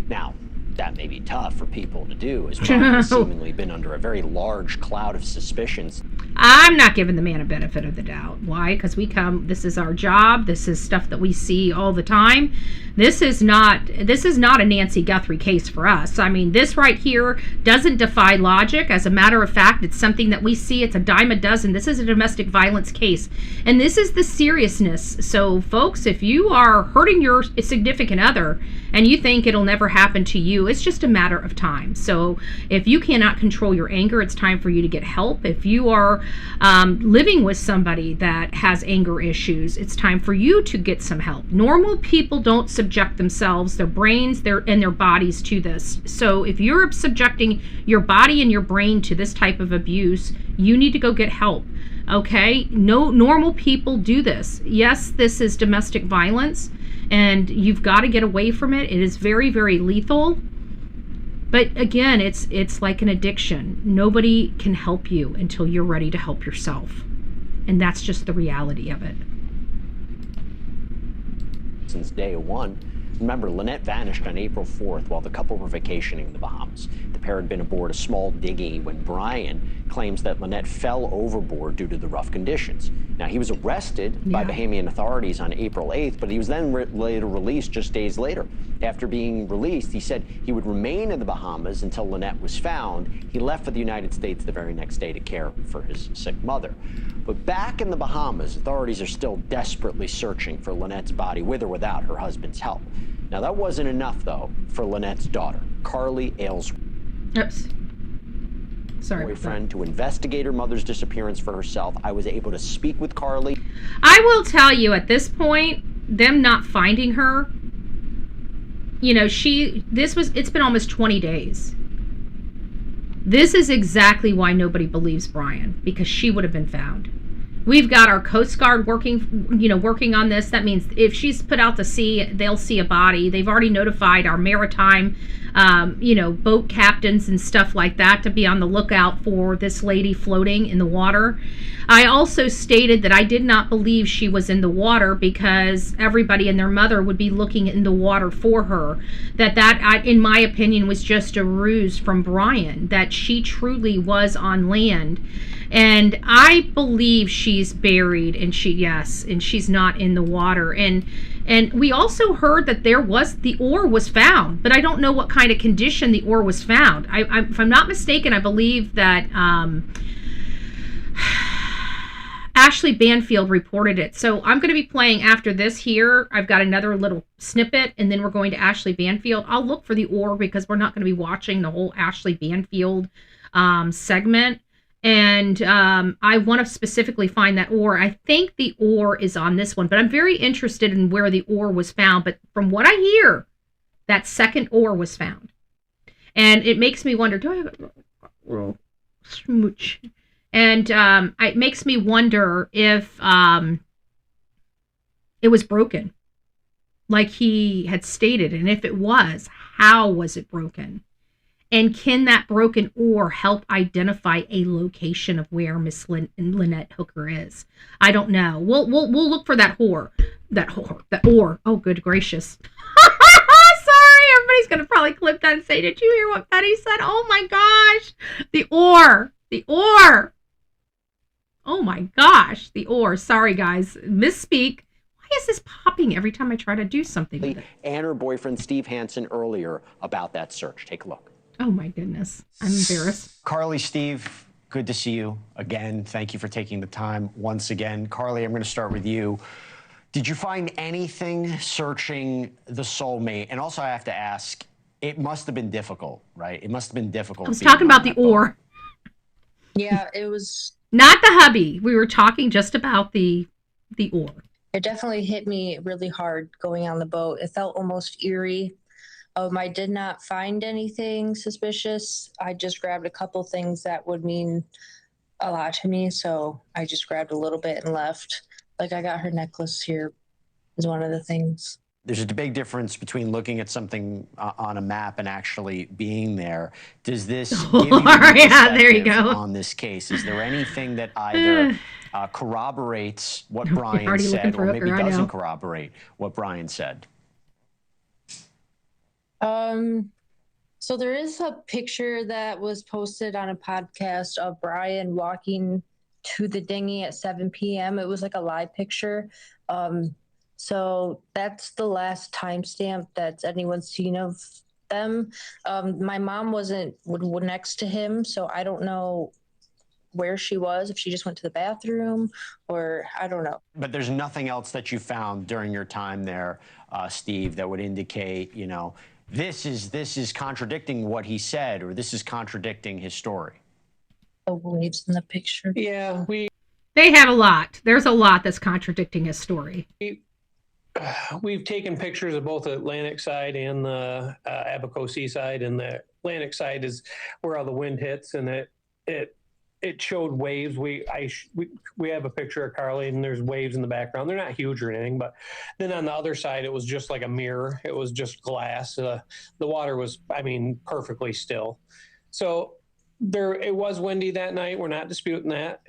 Now, that may be tough for people to do, as Brian has seemingly been under a very large cloud of suspicions. I'm not giving the man a benefit of the doubt. Why? Because this is our job. This is stuff that we see all the time. This is not a Nancy Guthrie case for us. I mean, this right here doesn't defy logic. As a matter of fact, it's something that we see. It's a dime a dozen. This is a domestic violence case. And this is the seriousness. So, folks, if you are hurting your significant other and you think it'll never happen to you, it's just a matter of time. So if you cannot control your anger, it's time for you to get help. If you are living with somebody that has anger issues, it's time for you to get some help. Normal people don't subject themselves, their brains, and their bodies to this. So if you're subjecting your body and your brain to this type of abuse, you need to go get help. Okay? No normal people do this. Yes, this is domestic violence, and you've got to get away from it. It is very, very lethal. But again, it's like an addiction. Nobody can help you until you're ready to help yourself. And that's just the reality of it. Since day one. Remember, Lynette vanished on April 4th while the couple were vacationing in the Bahamas. The pair had been aboard a small dinghy when Brian claims that Lynette fell overboard due to the rough conditions. Now, he was arrested by Bahamian authorities on April 8th, but he was then later released just days later. After being released, he said he would remain in the Bahamas until Lynette was found. He left for the United States the very next day to care for his sick mother. But back in the Bahamas, authorities are still desperately searching for Lynette's body with or without her husband's help. Now, that wasn't enough, though, for Lynette's daughter, Carly Ailes. Oops. Sorry. Boyfriend to investigate her mother's disappearance for herself. I was able to speak with Carly. I will tell you, at this point, them not finding her, you know, it's been almost 20 days. This is exactly why nobody believes Brian, because she would have been found. We've got our Coast Guard working on this. That means if she's put out to sea, they'll see a body. They've already notified our maritime, boat captains and stuff like that to be on the lookout for this lady floating in the water. I also stated that I did not believe she was in the water because everybody and their mother would be looking in the water for her. That in my opinion, was just a ruse from Brian, that she truly was on land. And I believe she's buried, and she's not in the water. And we also heard that the ore was found, but I don't know what kind of condition the ore was found. If I'm not mistaken, I believe that Ashley Banfield reported it. So I'm going to be playing after this here. I've got another little snippet, and then we're going to Ashley Banfield. I'll look for the ore because we're not going to be watching the whole Ashley Banfield segment. And I want to specifically find that ore. I think the ore is on this one, but I'm very interested in where the ore was found. But from what I hear, that second ore was found. And it makes me wonder, do I have a smooch? And it makes me wonder if it was broken, like he had stated. And if it was, how was it broken? And can that broken ore help identify a location of where Miss Lynette Hooker is? I don't know. We'll look for that ore. Oh, good gracious. Sorry, everybody's going to probably clip that and say, did you hear what Betty said? Oh my gosh. The ore. Oh my gosh, the ore. Sorry, guys. Misspeak. Why is this popping every time I try to do something with it? And her boyfriend, Steve Hansen, earlier about that search. Take a look. Oh my goodness. I'm embarrassed. Carly, Steve, good to see you again. Thank you for taking the time once again. Carly, I'm going to start with you. Did you find anything searching the soulmate? And also I have to ask, it must have been difficult, right? It must have been difficult. I was talking about the ore. Yeah, it was. Not the hubby. We were talking just about the ore. It definitely hit me really hard going on the boat. It felt almost eerie. I did not find anything suspicious. I just grabbed a couple things that would mean a lot to me. So I just grabbed a little bit and left. Like I got her necklace here is one of the things. There's a big difference between looking at something on a map and actually being there. Does this give you there you go. on this case? Is there anything that either corroborates what Brian said or maybe doesn't corroborate what Brian said? So there is a picture that was posted on a podcast of Brian walking to the dinghy at 7 p.m. It was like a live picture. So that's the last timestamp that anyone's seen of them. My mom wasn't next to him, so I don't know where she was, if she just went to the bathroom, or I don't know. But there's nothing else that you found during your time there, Steve, that would indicate, you know, this is contradicting what he said, or this is contradicting his story. The waves in the picture. Yeah, They had a lot. There's a lot that's contradicting his story. we've taken pictures of both the Atlantic side and the Abaco side, and the Atlantic side is where all the wind hits, and it showed waves. We have a picture of Carly, and there's waves in the background. They're not huge or anything, but then on the other side, it was just like a mirror. It was just glass. The water was, I mean, perfectly still. So it was windy that night. We're not disputing that.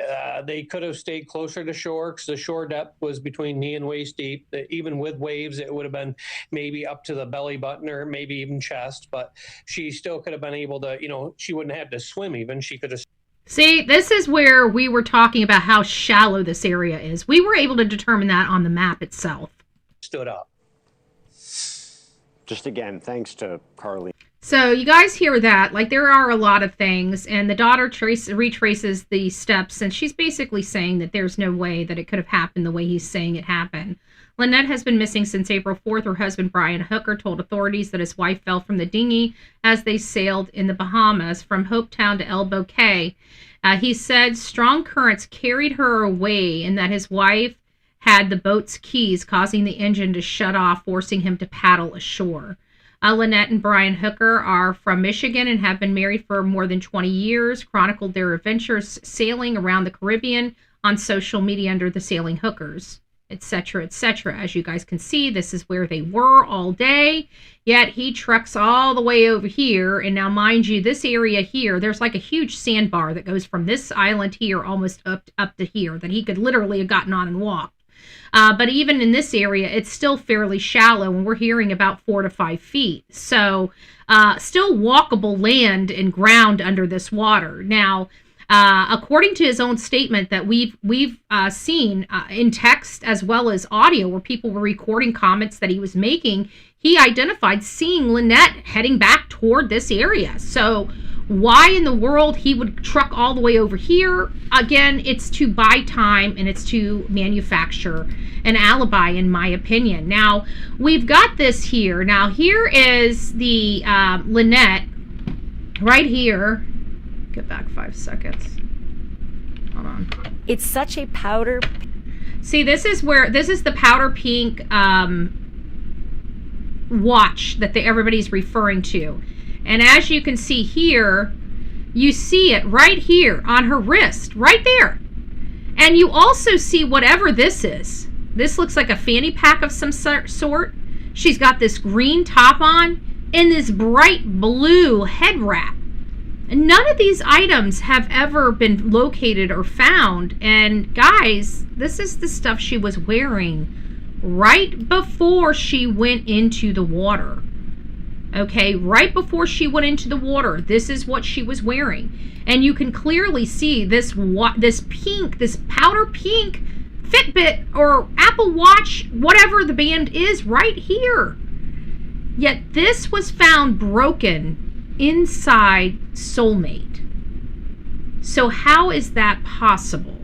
They could have stayed closer to shore because the shore depth was between knee and waist deep. Even with waves, it would have been maybe up to the belly button or maybe even chest, but she still could have been able to, you know, she wouldn't have to swim even. She could have. See, this is where we were talking about how shallow this area is. We were able to determine that on the map itself. Stood up. Just again, thanks to Carly. So you guys hear that, like there are a lot of things, and the daughter retraces the steps, and she's basically saying that there's no way that it could have happened the way he's saying it happened. Lynette has been missing since April 4th. Her husband, Brian Hooker, told authorities that his wife fell from the dinghy as they sailed in the Bahamas from Hopetown to Elbow Cay. He said strong currents carried her away and that his wife had the boat's keys, causing the engine to shut off, forcing him to paddle ashore. Lynette and Brian Hooker are from Michigan and have been married for more than 20 years, chronicled their adventures sailing around the Caribbean on social media under the Sailing Hookers, etc., etc. As you guys can see, this is where they were all day, yet he trucks all the way over here. And now, mind you, this area here, there's like a huge sandbar that goes from this island here almost up to here that he could literally have gotten on and walked. But even in this area, it's still fairly shallow, and we're hearing about 4 to 5 feet. So still walkable land and ground under this water. Now, according to his own statement that we've seen in text as well as audio where people were recording comments that he was making, he identified seeing Lynette heading back toward this area. So why in the world he would truck all the way over here? Again, it's to buy time and it's to manufacture an alibi, in my opinion. Now, we've got this here. Now, here is the Lynette right here. Get back 5 seconds. Hold on. It's such a powder. See, this is the powder pink watch that everybody's referring to. And as you can see here, you see it right here on her wrist, right there. And you also see whatever this is. This looks like a fanny pack of some sort. She's got this green top on and this bright blue head wrap. And none of these items have ever been located or found. And guys, this is the stuff she was wearing right before she went into the water. Okay, right before she went into the water, this is what she was wearing. And you can clearly see this powder pink Fitbit or Apple Watch, whatever the band is, right here. Yet this was found broken inside Soulmate. So how is that possible?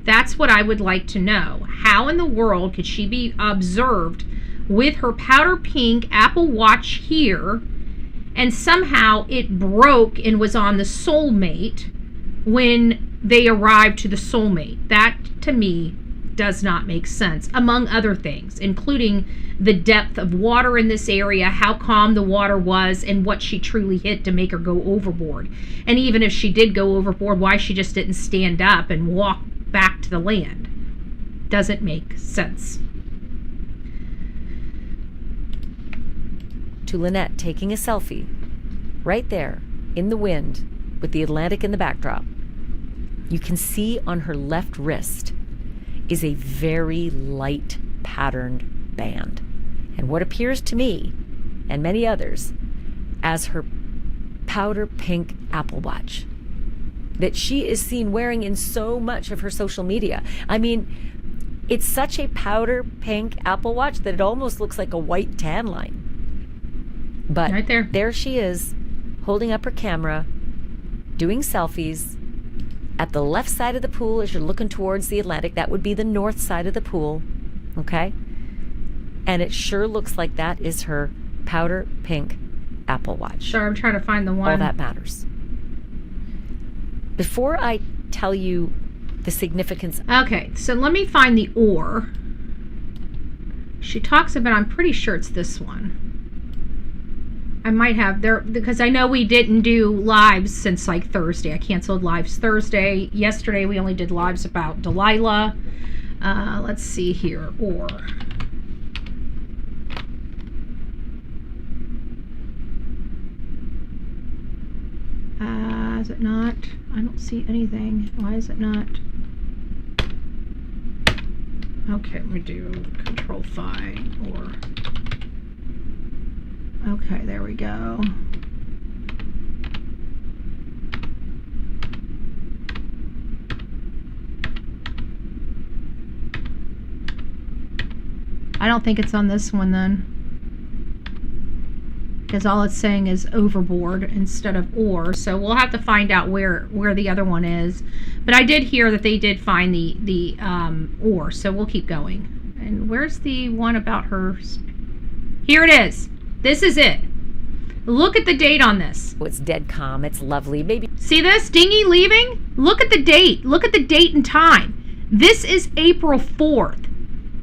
That's what I would like to know. How in the world could she be observed with her powder pink Apple Watch here, and somehow it broke and was on the Soulmate when they arrived to the Soulmate? That, to me, does not make sense, among other things, including the depth of water in this area, how calm the water was, and what she truly hit to make her go overboard. And even if she did go overboard, why she just didn't stand up and walk back to the land. Doesn't make sense. To Lynette taking a selfie right there in the wind with the Atlantic in the backdrop. You can see on her left wrist is a very light patterned band, and what appears to me and many others as her powder pink Apple Watch that she is seen wearing in so much of her social media. I mean, it's such a powder pink Apple Watch that it almost looks like a white tan line. But right there she is, holding up her camera, doing selfies at the left side of the pool as you're looking towards the Atlantic. That would be the north side of the pool, okay? And it sure looks like that is her powder pink Apple Watch. Sorry, I'm trying to find the one. All that matters. Before I tell you the significance. Okay, so let me find the or. She talks about, I'm pretty sure it's this one. I might have there, because I know we didn't do lives since like Thursday. I canceled lives Thursday. Yesterday we only did lives about Delilah. Let's see here, or. Is it not? I don't see anything. Why is it not? Okay, let me do Control Find or. Okay, there we go. I don't think it's on this one then, because all it's saying is overboard instead of or, so we'll have to find out where the other one is. But I did hear that they did find the or, so we'll keep going. And where's the one about her? Here it is. This is it. Look at the date on this. Oh, it's dead calm. It's lovely. Maybe. See this dinghy leaving? Look at the date. Look at the date and time. This is April 4th.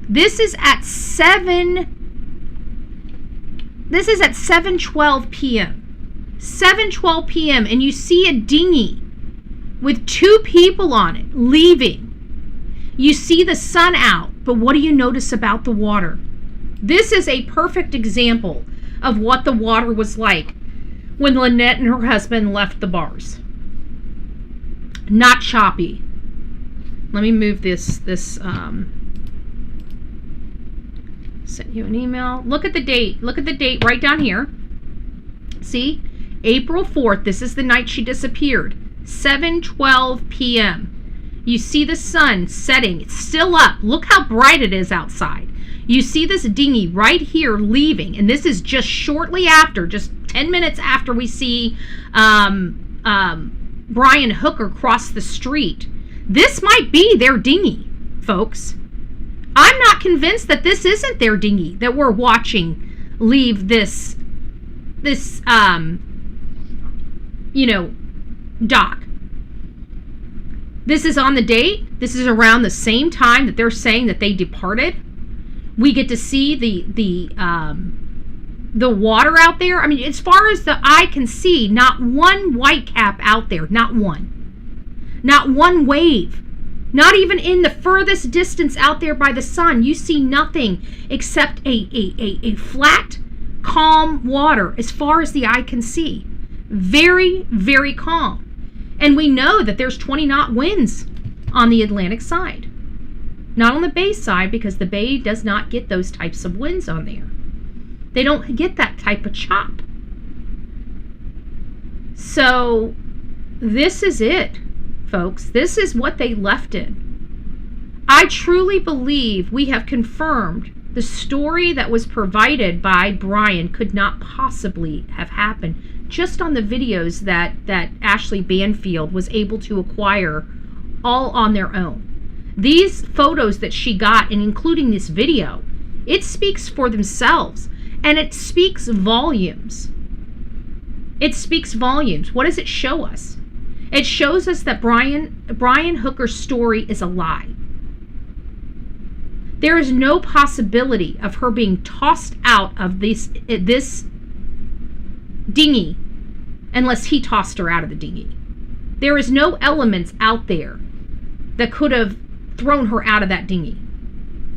This is at 7:12 p.m. 7:12 p.m. and you see a dinghy with 2 people on it leaving. You see the sun out, but what do you notice about the water? This is a perfect example of what the water was like when Lynette and her husband left the bars. Not choppy. Let me move this sent you an email. Look at the date. Look at the date right down here. See? April 4th. This is the night she disappeared. 7:12 p.m. You see the sun setting. It's still up. Look how bright it is outside. You see this dinghy right here leaving, and this is just shortly after, just 10 minutes after we see Brian Hooker cross the street. This might be their dinghy, folks. I'm not convinced that this isn't their dinghy that we're watching leave this dock. This is on the date. This is around the same time that they're saying that they departed. We get to see the water out there. I mean, as far as the eye can see, not one whitecap out there. Not one. Not one wave. Not even in the furthest distance out there by the sun. You see nothing except a flat, calm water as far as the eye can see. Very, very calm. And we know that there's 20-knot winds on the Atlantic side. Not on the bay side, because the bay does not get those types of winds on there. They don't get that type of chop. So this is it, folks. This is what they left in. I truly believe we have confirmed the story that was provided by Brian could not possibly have happened just on the videos that Ashley Banfield was able to acquire all on their own. These photos that she got, and including this video, it speaks for themselves, and it speaks volumes. It speaks volumes. What does it show us? It shows us that Brian Hooker's story is a lie. There is no possibility of her being tossed out of this dinghy unless he tossed her out of the dinghy. There is no elements out there that could have thrown her out of that dinghy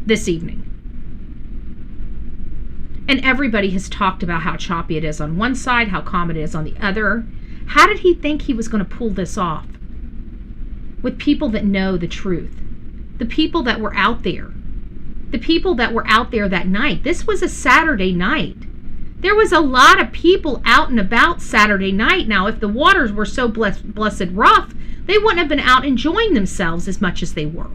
this evening. And everybody has talked about how choppy it is on one side, how calm it is on the other. How did he think he was going to pull this off? With people that know the truth. The people that were out there. The people that were out there that night. This was a Saturday night. There was a lot of people out and about Saturday night. Now, if the waters were so blessed rough, they wouldn't have been out enjoying themselves as much as they were.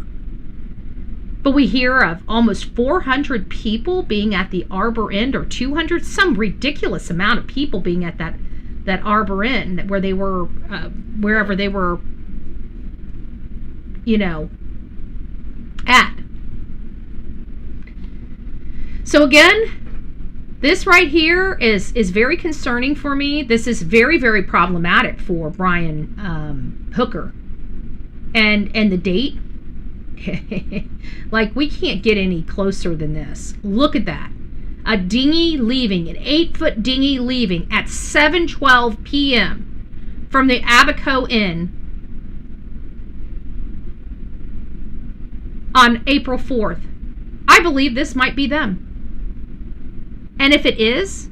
But we hear of almost 400 people being at the Arbor End, or 200, some ridiculous amount of people being at that Arbor End, where they were, wherever they were at. So again, this right here is very concerning for me. This is very, very problematic for Brian Hooker. And the date, like, we can't get any closer than this. Look at that. A dinghy leaving, an 8-foot dinghy leaving at 7:12 p.m. from the Abaco Inn on April 4th. I believe this might be them. And if it is,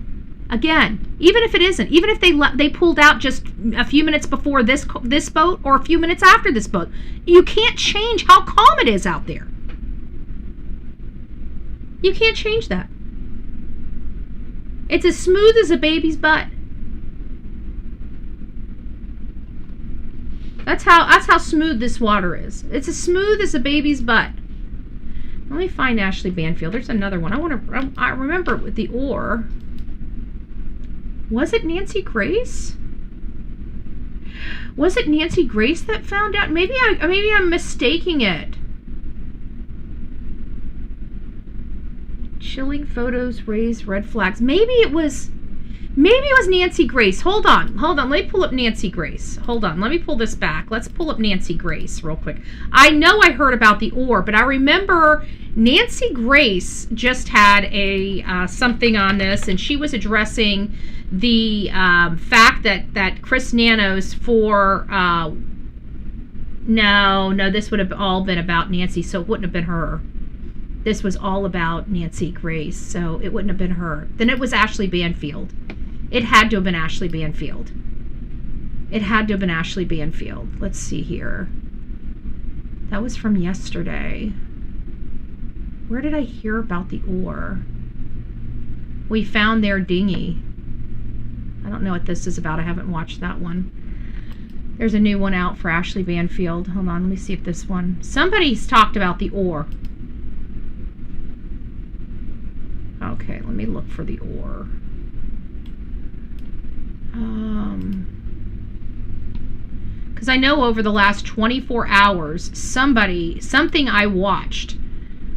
again, even if it isn't, even if they pulled out just a few minutes before this boat or a few minutes after this boat, you can't change how calm it is out there. You can't change that. It's as smooth as a baby's butt. That's how smooth this water is. It's as smooth as a baby's butt. Let me find Ashley Banfield. There's another one. I remember with the oar. Was it Nancy Grace? Was it Nancy Grace that found out? Maybe I'm mistaking it. Chilling photos raise red flags. Maybe it was Nancy Grace. Hold on. Let me pull up Nancy Grace. Hold on. Let me pull this back. Let's pull up Nancy Grace real quick. I know I heard about the oar, but I remember Nancy Grace just had a something on this, and she was addressing the fact that Chris Nanos for no, this would have all been about Nancy, so it wouldn't have been her. This was all about Nancy Grace, so it wouldn't have been her. Then it was Ashley Banfield. It had to have been Ashley Banfield. It had to have been Ashley Banfield. Let's see here. That was from yesterday. Where did I hear about the oar? We found their dinghy. I don't know what this is about. I haven't watched that one. There's a new one out for Ashley Banfield. Hold on, let me see if this one. Somebody's talked about the oar. Okay, let me look for the oar. Because I know over the last 24 hours, something I watched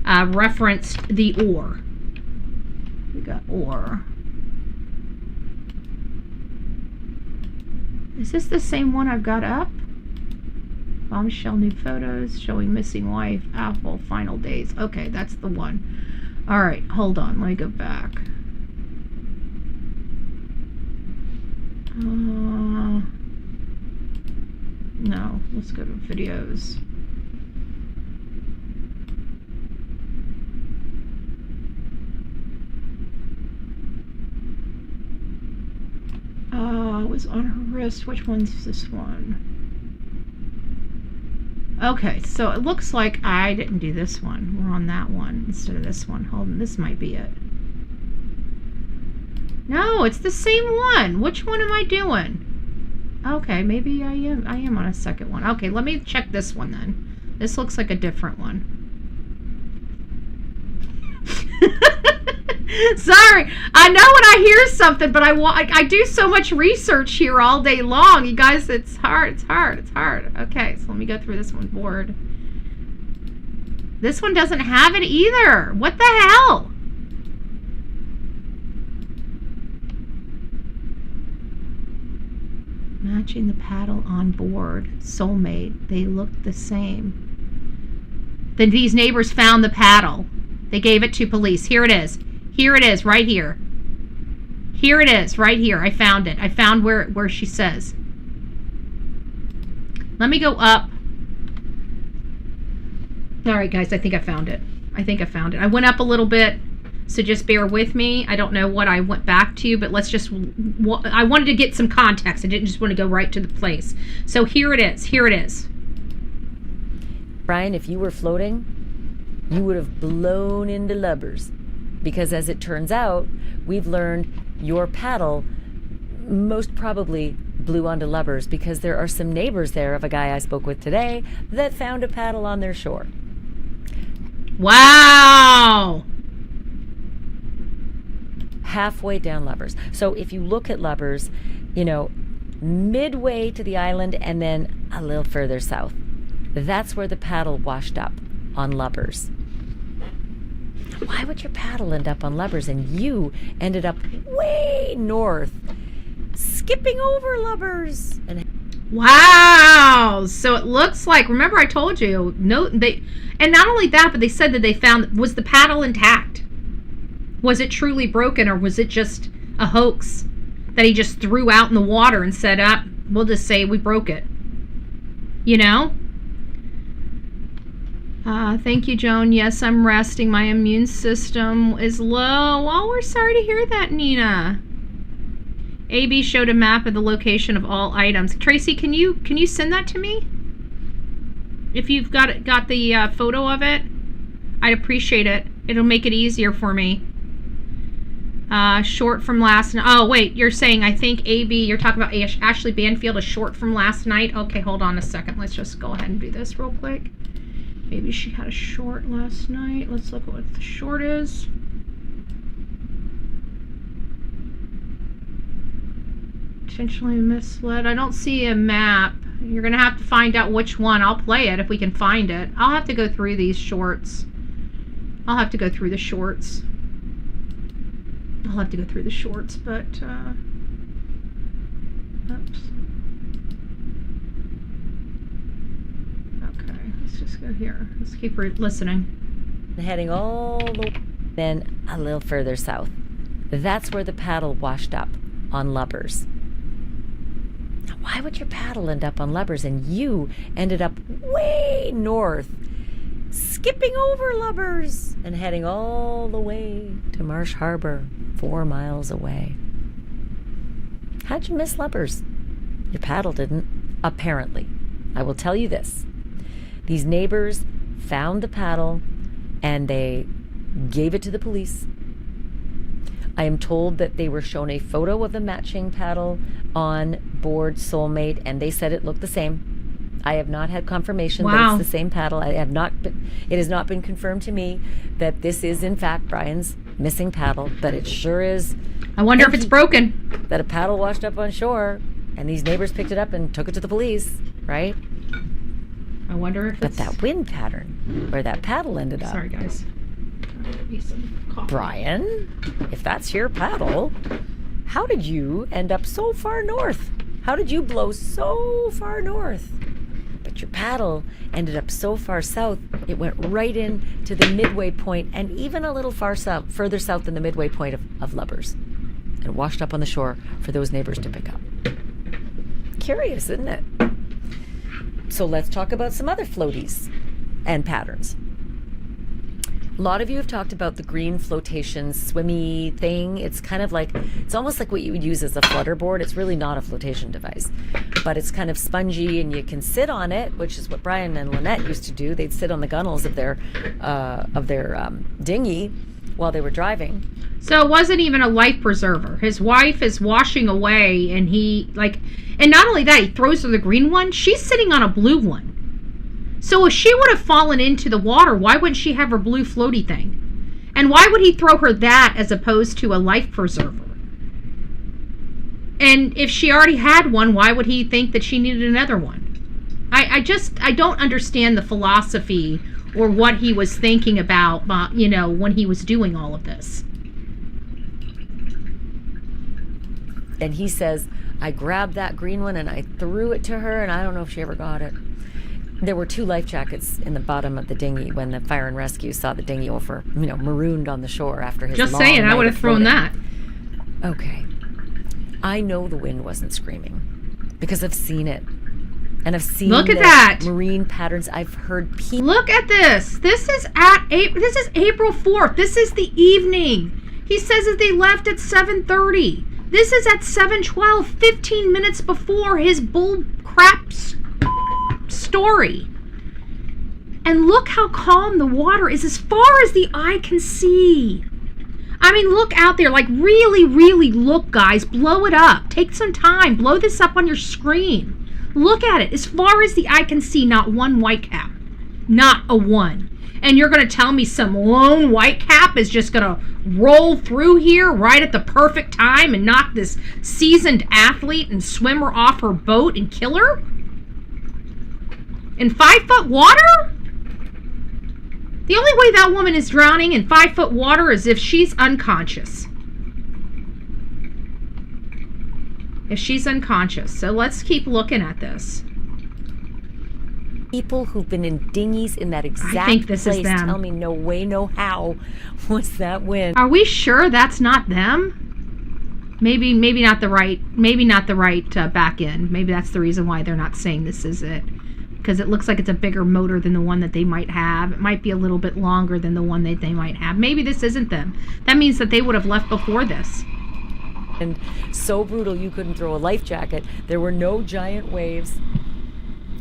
referenced the oar. We got oar. Is this the same one I've got up? Bombshell new photos showing missing wife, Apple, final days. Okay, that's the one. All right, hold on. Let me go back. No, let's go to videos. It was on her wrist. Which one's this one? Okay, so it looks like I didn't do this one. We're on that one instead of this one. Hold on, this might be it. No, it's the same one. Which one am I doing? Okay, maybe I am on a second one. Okay, let me check this one then. This looks like a different one. Sorry, I know when I hear something, but I do so much research here all day long. You guys, it's hard. Okay, so let me go through this one. Board. This one doesn't have it either. What the hell? Matching the paddle on board. Soulmate. They look the same. Then these neighbors found the paddle. They gave it to police. Here it is. Here it is, right here. Here it is, right here. I found it. I found where she says. Let me go up. All right, guys, I think I found it. I went up a little bit, so just bear with me. I don't know what I went back to, but let's just... I wanted to get some context. I didn't just want to go right to the place. So here it is. Here it is. Brian, if you were floating, you would have blown into lubbers. Because as it turns out, we've learned your paddle most probably blew onto lubbers because there are some neighbors there of a guy I spoke with today that found a paddle on their shore. Wow! Halfway down lubbers. So if you look at lubbers, midway to the island and then a little further south. That's where the paddle washed up on Lubbers. Why would your paddle end up on Lubbers and you ended up way north, skipping over Lubbers? Wow. So it looks like, remember I told you, and not only that, but they said that they found, was the paddle intact? Was it truly broken, or was it just a hoax that he just threw out in the water and said, we'll just say we broke it? You know? Thank you, Joan. Yes, I'm resting. My immune system is low. Oh, we're sorry to hear that, Nina. AB showed a map of the location of all items. Tracy, can you send that to me? If you've got the photo of it, I'd appreciate it. It'll make it easier for me. Short from last night. Oh, wait, you're saying, I think AB, you're talking about Ashley Banfield, a short from last night. Okay, hold on a second. Let's just go ahead and do this real quick. Maybe she had a short last night. Let's look at what the short is. Potentially misled. I don't see a map. You're going to have to find out which one. I'll play it if we can find it. I'll have to go through these shorts. I'll have to go through the shorts. But, oops. Okay, let's just go here. Let's keep listening. Heading all the way, then a little further south. That's where the paddle washed up on Lubbers. Why would your paddle end up on Lubbers and you ended up way north, skipping over Lubbers and heading all the way to Marsh Harbor, 4 miles away? How'd you miss Lubbers? Your paddle didn't, apparently. I will tell you this. These neighbors found the paddle and they gave it to the police. I am told that they were shown a photo of the matching paddle on board Soulmate, and they said it looked the same. I have not had confirmation that it's the same paddle. It has not been confirmed to me that this is in fact Brian's missing paddle, but it sure is. I wonder if it's broken. That a paddle washed up on shore, and these neighbors picked it up and took it to the police, right? I wonder if But that wind pattern, where that paddle ended up. Sorry, guys. Brian, if that's your paddle, how did you end up so far north? How did you blow so far north? But your paddle ended up so far south, it went right in to the midway point and even a little further south than the midway point of Lubbers, and washed up on the shore for those neighbors to pick up. Curious, isn't it? So let's talk about some other floaties and patterns. A lot of you have talked about the green flotation swimmy thing. It's kind of like, it's almost like what you would use as a flutter board. It's really not a flotation device, but it's kind of spongy and you can sit on it, which is what Brian and Lynette used to do. They'd sit on the gunnels of their dinghy while they were driving. So it wasn't even a life preserver. His wife is washing away and and not only that, he throws her the green one. She's sitting on a blue one. So if she would have fallen into the water, why wouldn't she have her blue floaty thing? And why would he throw her that as opposed to a life preserver? And if she already had one, why would he think that she needed another one? I don't understand the philosophy or what he was thinking about, when he was doing all of this. And he says, I grabbed that green one and I threw it to her, and I don't know if she ever got it. There were 2 life jackets in the bottom of the dinghy when the fire and rescue saw the dinghy over, marooned on the shore after his Just long saying, I night would of have thrown floating. that. Okay. I know the wind wasn't screaming because I've seen it. And I've seen Look at that marine patterns. I've heard people. Look at this. This is April 4th. This is the evening. He says that they left at 7:30. This is at 7:12, 15 minutes before his bull crap story. And look how calm the water is as far as the eye can see. I mean, look out there. Like, really, really look, guys. Blow it up. Take some time. Blow this up on your screen. Look at it. As far as the eye can see, not one whitecap. Not a one. And you're going to tell me some lone whitecap is just going to roll through here right at the perfect time and knock this seasoned athlete and swimmer off her boat and kill her? In 5-foot water? The only way that woman is drowning in 5-foot water is if she's unconscious. If she's unconscious. So let's keep looking at this. People who've been in dinghies in that exact I think this place is them. tell me no way, no how was that wind. Are we sure that's not them? Maybe not the right back end. Maybe that's the reason why they're not saying this is it. Because it looks like it's a bigger motor than the one that they might have. It might be a little bit longer than the one that they might have. Maybe this isn't them. That means that they would have left before this. And so brutal you couldn't throw a life jacket. There were no giant waves.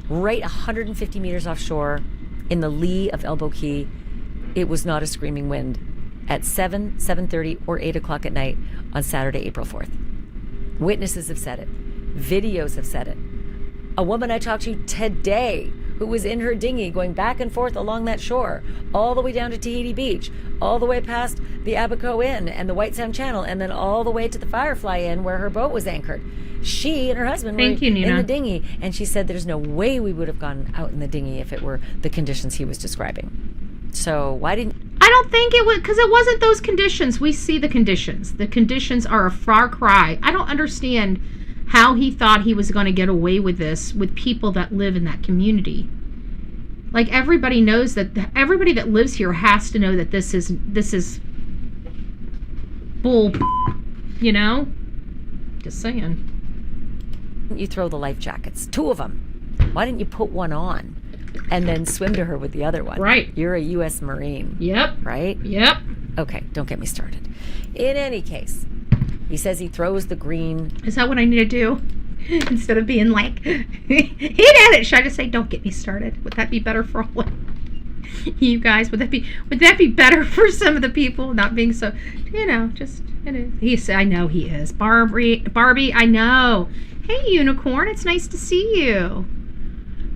Right 150 meters offshore in the lee of Elbow Key, it was not a screaming wind at 7, 7:30, or 8 o'clock at night on Saturday, April 4th. Witnesses have said it. Videos have said it. A woman I talked to today who was in her dinghy going back and forth along that shore, all the way down to Tahiti Beach, all the way past the Abaco Inn and the White Sound Channel, and then all the way to the Firefly Inn where her boat was anchored. She and her husband were in the dinghy, and she said there's no way we would have gone out in the dinghy if it were the conditions he was describing. So why didn't... I don't think it was, because it wasn't those conditions. We see the conditions. The conditions are a far cry. I don't understand how he thought he was going to get away with this with people that live in that community. Like, everybody knows that, everybody that lives here has to know that this is bull, you know? Just saying. You throw the life jackets, 2 of them. Why didn't you put one on and then swim to her with the other one? Right. You're a U.S. Marine. Yep. Right? Yep. Okay, don't get me started. In any case, he says he throws the green... Is that what I need to do? Instead of being like, hit at it. Should I just say, don't get me started? Would that be better for all of you guys? Would that be better for some of the people not being so, just, it is. I know he is. Barbie, I know. Hey, Unicorn, it's nice to see you.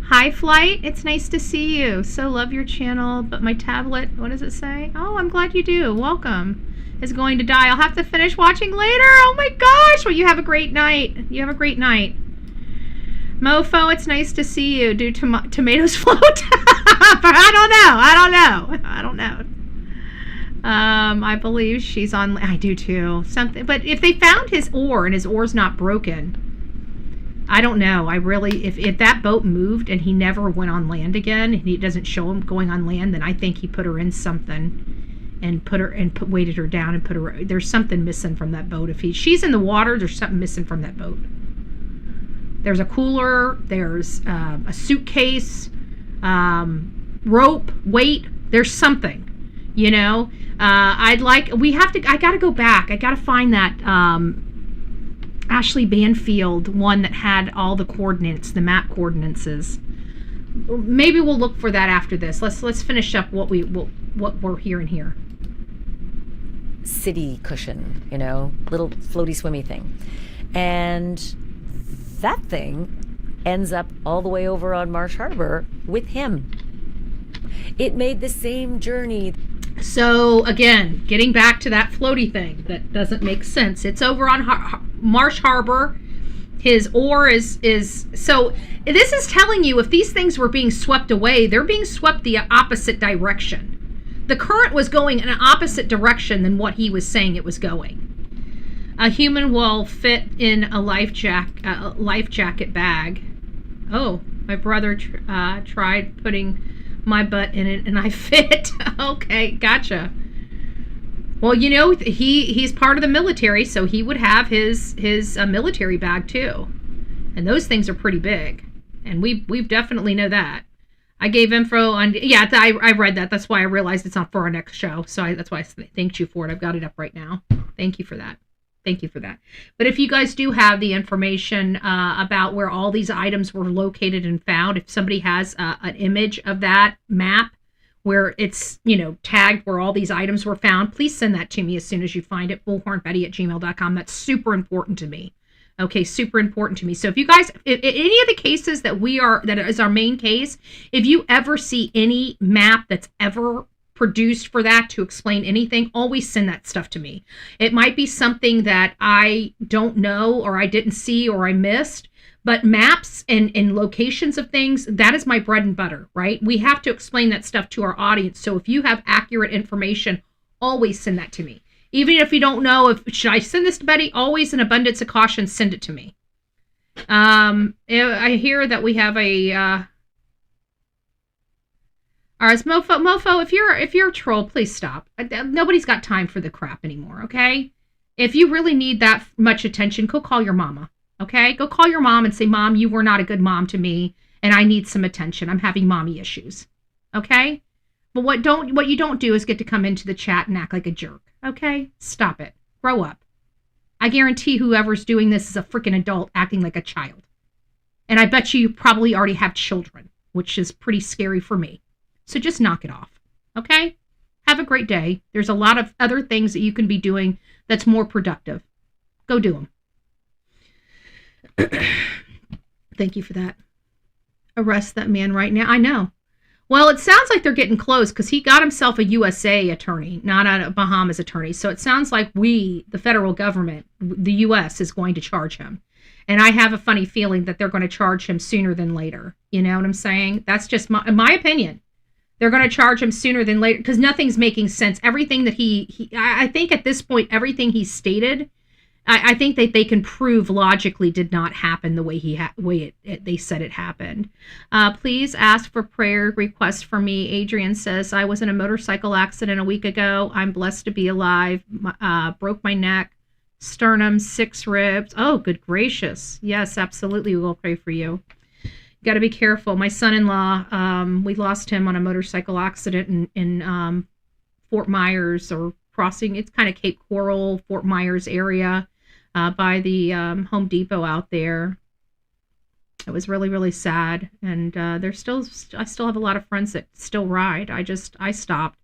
Hi, Flight, it's nice to see you. So love your channel, but my tablet, what does it say? Oh, I'm glad you do. Welcome. Is going to die. I'll have to finish watching later. Oh my gosh. Well, you have a great night. You have a great night. Mofo, it's nice to see you. Do tomatoes float? I don't know. I believe she's on. I do too. Something. But if they found his oar and his oar's not broken, I don't know. I really, if that boat moved and he never went on land again, and he doesn't show him going on land, then I think he put her in something. And weighted her down and put her. There's something missing from that boat. If she's in the water, there's something missing from that boat. There's a cooler. There's a suitcase, rope, weight. There's something. I gotta go back. I gotta find that Ashley Banfield one that had all the coordinates, the map coordinates. Maybe we'll look for that after this. Let's finish up what we're hearing here. City cushion, little floaty swimmy thing. And that thing ends up all the way over on Marsh Harbor with him. It made the same journey. So again, getting back to that floaty thing that doesn't make sense. It's over on Marsh Harbor. His oar is so this is telling you if these things were being swept away, they're being swept the opposite direction. The current was going in an opposite direction than what he was saying it was going. A human will fit in a life jacket bag. Oh, my brother tried putting my butt in it and I fit. Okay, gotcha. Well, he's part of the military, so he would have his military bag too, and those things are pretty big, and we definitely know that. I gave info on I read that. That's why I realized it's not for our next show. So that's why I thanked you for it. I've got it up right now. Thank you for that. But if you guys do have the information about where all these items were located and found, if somebody has an image of that map where it's, tagged where all these items were found, please send that to me as soon as you find it. bullhornbetty@gmail.com. That's super important to me. Okay, super important to me. So if you guys, any of the cases that is our main case, if you ever see any map that's ever produced for that to explain anything, always send that stuff to me. It might be something that I don't know or I didn't see or I missed, But maps and locations of things, that is my bread and butter, right? We have to explain that stuff to our audience. So if you have accurate information, always send that to me. Even if you don't know should I send this to Betty, always in abundance of caution, send it to me. I hear that we have a Ariz, mofo, if you're a troll, please stop. Nobody's got time for the crap anymore, okay? If you really need that much attention, go call your mama, okay? Go call your mom and say, Mom, you were not a good mom to me, and I need some attention. I'm having mommy issues, okay? But what you don't do is get to come into the chat and act like a jerk, okay? Stop it. Grow up. I guarantee whoever's doing this is a freaking adult acting like a child. And I bet you probably already have children, which is pretty scary for me. So just knock it off, okay? Have a great day. There's a lot of other things that you can be doing that's more productive. Go do them. Thank you for that. Arrest that man right now. I know. Well, it sounds like they're getting close because he got himself a USA attorney, not a Bahamas attorney. So it sounds like the federal government, the U.S., is going to charge him. And I have a funny feeling that they're going to charge him sooner than later. You know what I'm saying? That's just my opinion. They're going to charge him sooner than later because nothing's making sense. Everything that I think at this point, everything he stated, I think that they can prove logically did not happen the way they said it happened. Please ask for prayer request for me. Adrian says, I was in a motorcycle accident a week ago. I'm blessed to be alive. Broke my neck, sternum, 6 ribs. Oh, good gracious. Yes, absolutely. We will pray for you. Got to be careful. My son-in-law, we lost him on a motorcycle accident in Fort Myers, or crossing. It's kind of Cape Coral, Fort Myers area, by the Home Depot out there. It was really, really sad. And I still have a lot of friends that still ride. I stopped.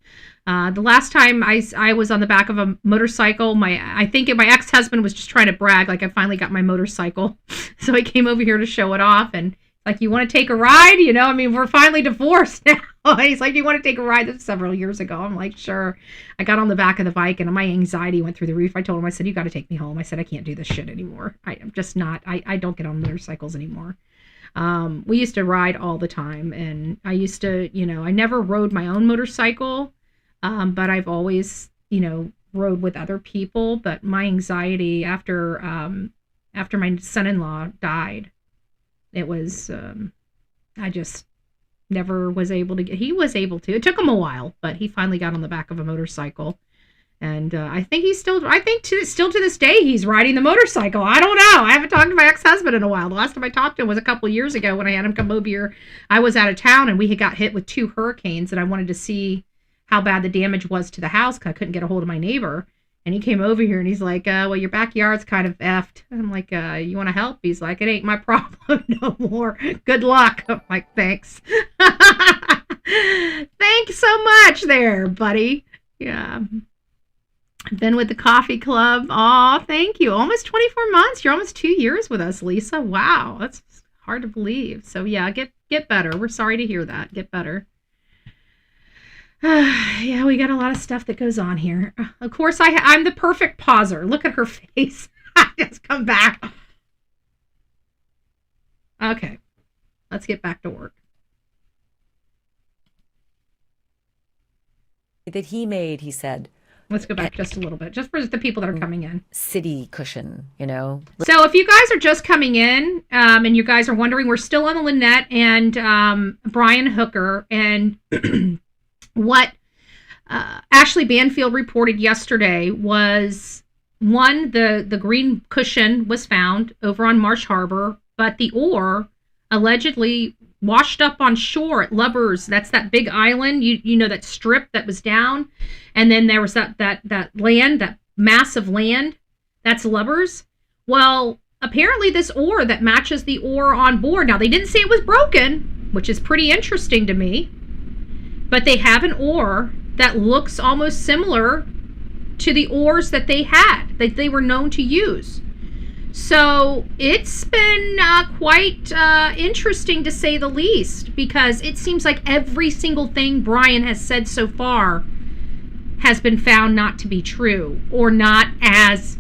The last time I was on the back of a motorcycle, I think my ex-husband was just trying to brag, like I finally got my motorcycle. So he came over here to show it off, and like, you want to take a ride? You know, I mean, we're finally divorced now. He's like, do you want to take a ride? This was several years ago. I'm like, sure. I got on the back of the bike and my anxiety went through the roof. I told him, I said, you got to take me home. I said, I can't do this shit anymore. I'm just not, I don't get on motorcycles anymore. We used to ride all the time, and I used to, I never rode my own motorcycle, but I've always, rode with other people. But my anxiety after my son-in-law died, it was, I just never was able to he was able to. It took him a while, but he finally got on the back of a motorcycle. And I think still to this day, he's riding the motorcycle. I don't know. I haven't talked to my ex-husband in a while. The last time I talked to him was a couple of years ago when I had him come over here. I was out of town, and we had got hit with 2 hurricanes, and I wanted to see how bad the damage was to the house because I couldn't get a hold of my neighbor. And he came over here and he's like, well, your backyard's kind of effed. And I'm like, you want to help? He's like, it ain't my problem no more. Good luck. I'm like, thanks. Thanks so much there, buddy. Yeah. Been with the coffee club. Oh, thank you. Almost 24 months. You're almost 2 years with us, Lisa. Wow. That's hard to believe. So yeah, get better. We're sorry to hear that. Get better. Yeah, we got a lot of stuff that goes on here. Of course, I'm the perfect pauser. Look at her face. Just come back. Okay, let's get back to work. That he made, he said. Let's go back just a little bit, just for the people that are coming in. City cushion, So if you guys are just coming in, and you guys are wondering, we're still on the Lynette and Brian Hooker, and what Ashley Banfield reported yesterday was, one, the green cushion was found over on Marsh Harbor, but the oar allegedly washed up on shore at Lubbers. That's that big island, you know, that strip that was down. And then there was that land, that massive land, that's Lubbers. Well, apparently this oar that matches the oar on board, now they didn't say it was broken, which is pretty interesting to me, but they have an oar that looks almost similar to the oars that they had, that they were known to use. So it's been quite interesting, to say the least, because it seems like every single thing Brian has said so far has been found not to be true, or not as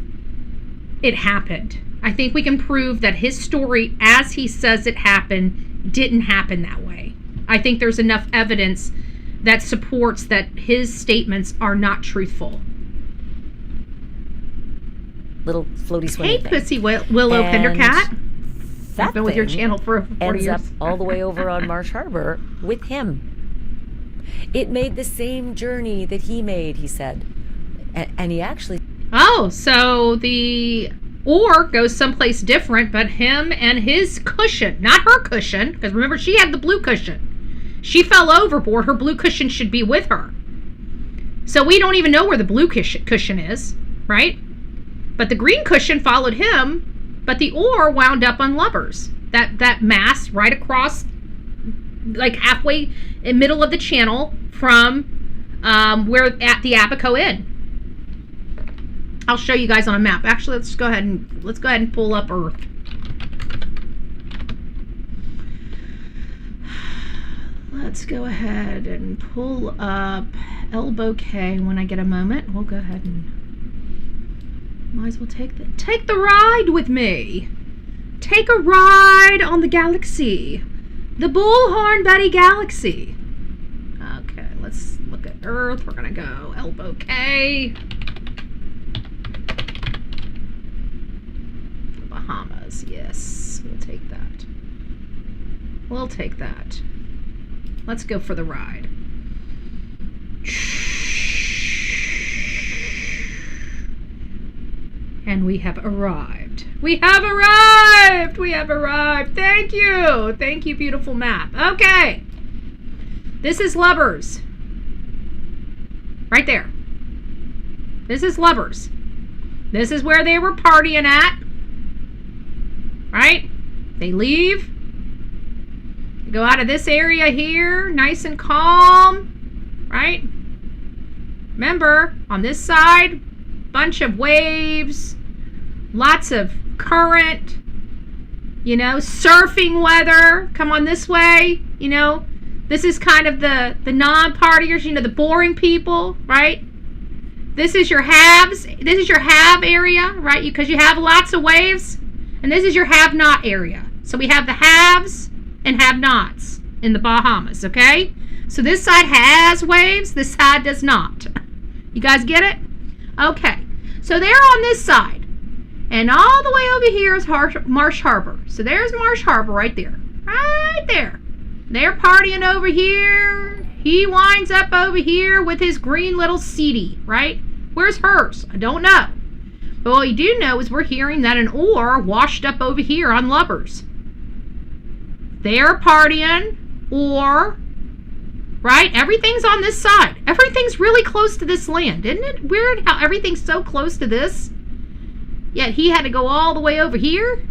it happened. I think we can prove that his story, as he says it happened, didn't happen that way. I think there's enough evidence that supports that his statements are not truthful. Little floaty swimming Hey, thing. Pussy Willow And Pendercat. that I've been with your thing channel for 40 ends years. up all the way over on Marsh Harbor with him. It made the same journey that he made, he said. And he actually... Oh, so the oar goes someplace different, but him and his cushion, not her cushion, because remember, she had the blue cushion. She fell overboard. Her blue cushion should be with her. So we don't even know where the blue cushion is, right? But the green cushion followed him, but the oar wound up on Lubbers. That mast right across, like halfway in middle of the channel from where at the Abaco Inn. I'll show you guys on a map. Actually, let's go ahead and pull up Earth. Let's go ahead and pull up El Bouquet when I get a moment. We'll go ahead and might as well take the ride with me. Take a ride on the galaxy. The Bullhorn Betty Galaxy. Okay, let's look at Earth. We're gonna go El Bouquet. The Bahamas, yes. We'll take that. We'll take that. Let's go for the ride. And we have arrived. We have arrived! We have arrived! Thank you! Thank you, beautiful map. Okay. This is Lubbers. Right there. This is Lubbers. This is where they were partying at. Right? They leave. Go out of this area here, nice and calm. Right? Remember, on this side, bunch of waves, lots of current, you know, surfing weather. Come on this way, you know. This is kind of the non-partiers, you know, the boring people, right? This is your haves. This is your have area, right? Because you have lots of waves. And this is your have-not area. So we have the haves and have-nots in the Bahamas, okay? So this side has waves. This side does not. You guys get it? Okay. So they're on this side. And all the way over here is Marsh Harbor. So there's Marsh Harbor right there. Right there. They're partying over here. He winds up over here with his green little seedy, right? Where's hers? I don't know. But what we do know is we're hearing that an oar washed up over here on Lubbers. They're partying, or, right? Everything's on this side. Everything's really close to this land. Isn't it weird how everything's so close to this? Yet he had to go all the way over here?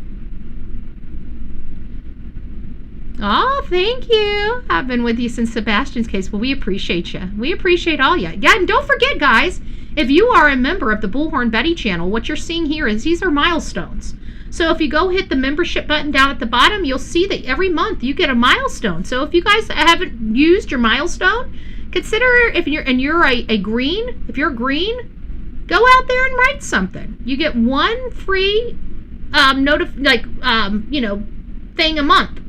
Oh, thank you. I've been with you since Sebastian's case. Well, we appreciate you. We appreciate all you. Yeah, and don't forget, guys, if you are a member of the Bullhorn Betty channel, what you're seeing here is these are milestones. So if you go hit the membership button down at the bottom, you'll see that every month you get a milestone. So if you guys haven't used your milestone, consider if you're a green, if you're green, go out there and write something. You get one free thing a month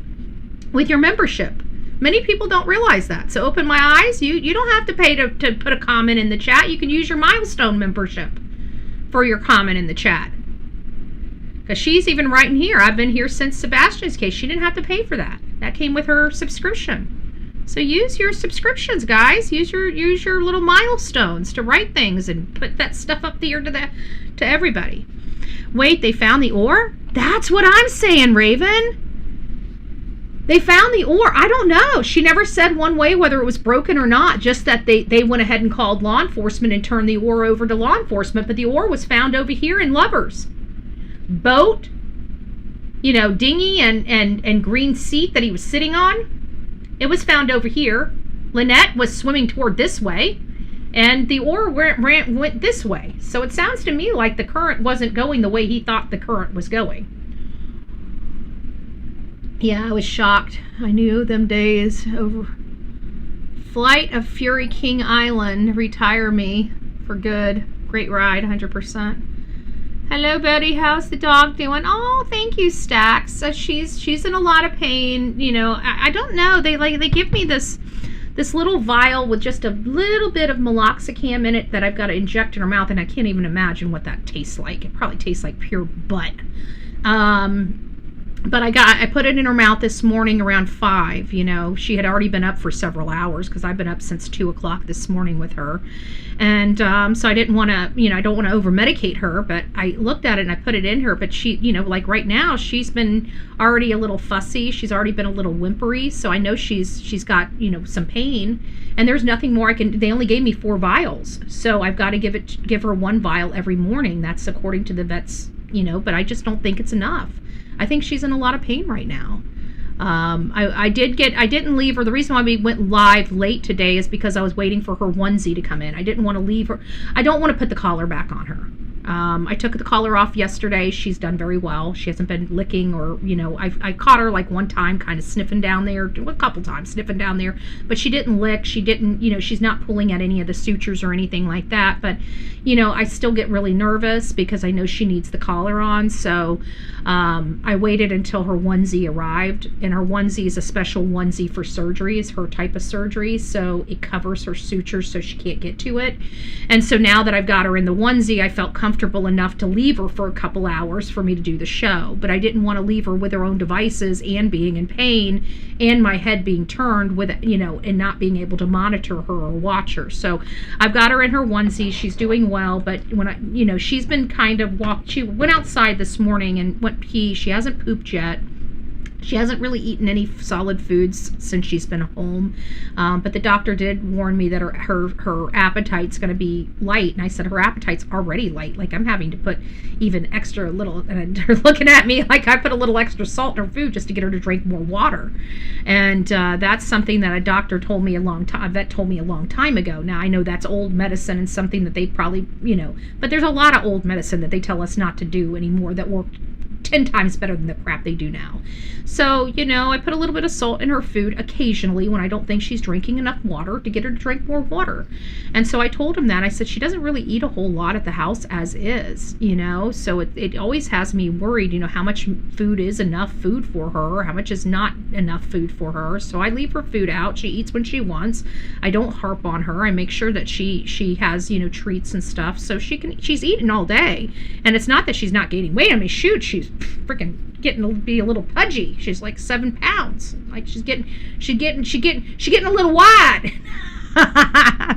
with your membership. Many people don't realize that. So open my eyes. You don't have to pay to put a comment in the chat. You can use your milestone membership for your comment in the chat. Because she's even writing here, I've been here since Sebastian's case. She didn't have to pay for that. That came with her subscription. So use your subscriptions, guys. Use your little milestones to write things and put that stuff up there to everybody. Wait, they found the oar? That's what I'm saying, Raven. They found the oar. I don't know. She never said one way whether it was broken or not, just that they went ahead and called law enforcement and turned the oar over to law enforcement. But the oar was found over here in Lubbers. Boat, dinghy and green seat that he was sitting on. It was found over here. Lynette was swimming toward this way, and the oar went this way. So it sounds to me like the current wasn't going the way he thought the current was going. Yeah, I was shocked. I knew them days over. Flight of Fury King Island, retire me for good. Great ride, 100%. Hello, Betty. How's the dog doing? Oh, thank you, Stax. So she's in a lot of pain. You know, I don't know. They give me this little vial with just a little bit of meloxicam in it that I've got to inject in her mouth, and I can't even imagine what that tastes like. It probably tastes like pure butt. But I put it in her mouth this morning around 5. You know, she had already been up for several hours because I've been up since 2 o'clock this morning with her. And so I didn't want to, you know, I don't want to over medicate her, but I looked at it and I put it in her. But she, you know, like right now, she's been already a little fussy. She's already been a little whimpery. So I know she's got, you know, some pain, and there's nothing more I can, they only gave me 4 vials. So I've got to give her 1 vial every morning. That's according to the vets, you know, but I just don't think it's enough. I think she's in a lot of pain right now. I didn't leave her. The reason why we went live late today is because I was waiting for her onesie to come in. I didn't want to leave her. I don't want to put the collar back on her. I took the collar off yesterday. She's done very well. She hasn't been licking or, you know, I caught her like one time kind of sniffing down there, a couple times sniffing down there, but she didn't lick. She didn't, you know, she's not pulling at any of the sutures or anything like that. But, you know, I still get really nervous because I know she needs the collar on. So I waited until her onesie arrived, and her onesie is a special onesie for surgeries, her type of surgery. So it covers her sutures so she can't get to it. And so now that I've got her in the onesie, I felt comfortable enough to leave her for a couple hours for me to do the show, but I didn't want to leave her with her own devices and being in pain and my head being turned with, you know, and not being able to monitor her or watch her. So I've got her in her onesie. She's doing well, but when I, you know, she's been kind of she went outside this morning and went pee. She hasn't pooped yet. She hasn't really eaten any solid foods since she's been home, but the doctor did warn me that her appetite's going to be light, and I said her appetite's already light. Like, I'm having to put even extra little, and they're looking at me like I put a little extra salt in her food just to get her to drink more water, and that's something that a vet told me a long time ago. Now I know that's old medicine and something that they probably, you know, but there's a lot of old medicine that they tell us not to do anymore that worked 10 times better than the crap they do now. So, you know, I put a little bit of salt in her food occasionally when I don't think she's drinking enough water to get her to drink more water. And so I told him that. I said, she doesn't really eat a whole lot at the house as is, you know, so it always has me worried, you know, how much food is enough food for her, how much is not enough food for her. So I leave her food out. She eats when she wants. I don't harp on her. I make sure that she has, you know, treats and stuff so she's eating all day. And it's not that she's not gaining weight. I mean, shoot, she's freaking getting to be a little pudgy. She's like 7 pounds. Like she's getting a little wide.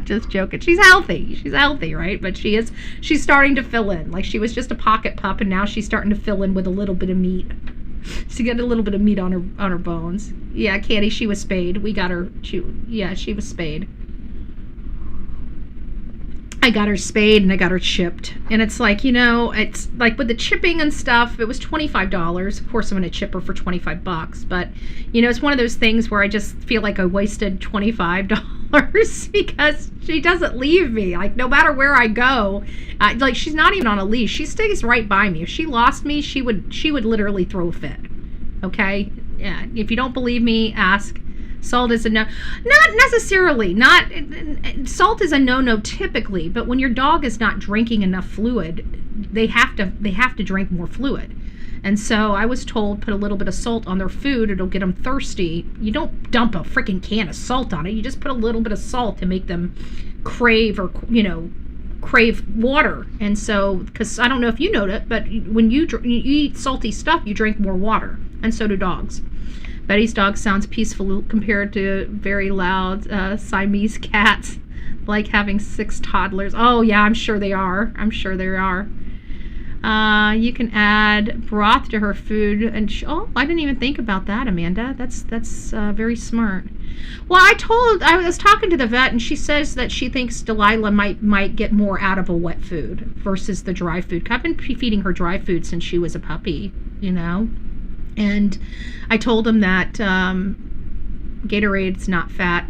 Just joking. She's healthy, right? But she's starting to fill in. Like, she was just a pocket pup, and now she's starting to fill in with a little bit of meat. She got a little bit of meat on her bones. Yeah, Candy, she was spayed. We got her. She was spayed. I got her spayed and I got her chipped. And it's like, you know, it's like with the chipping and stuff, it was $25. Of course, I'm going to chip her for $25. But, you know, it's one of those things where I just feel like I wasted $25 because she doesn't leave me. Like, no matter where I go, like, she's not even on a leash. She stays right by me. If she lost me, she would literally throw a fit. Okay? Yeah. If you don't believe me, ask. Salt is a no, not necessarily, salt is a no-no typically, but when your dog is not drinking enough fluid, they have to drink more fluid. And so I was told, put a little bit of salt on their food, it'll get them thirsty. You don't dump a freaking can of salt on it. You just put a little bit of salt to make them crave or, you know, crave water. And so, because I don't know if you know it, but when you eat salty stuff, you drink more water, and so do dogs. Betty's dog sounds peaceful compared to very loud Siamese cats, like having 6 toddlers. Oh yeah, I'm sure they are. You can add broth to her food, and I didn't even think about that, Amanda. That's very smart. Well, I was talking to the vet, and she says that she thinks Delilah might get more out of a wet food versus the dry food. I've been feeding her dry food since she was a puppy, you know. And I told him that Gatorade's not fat.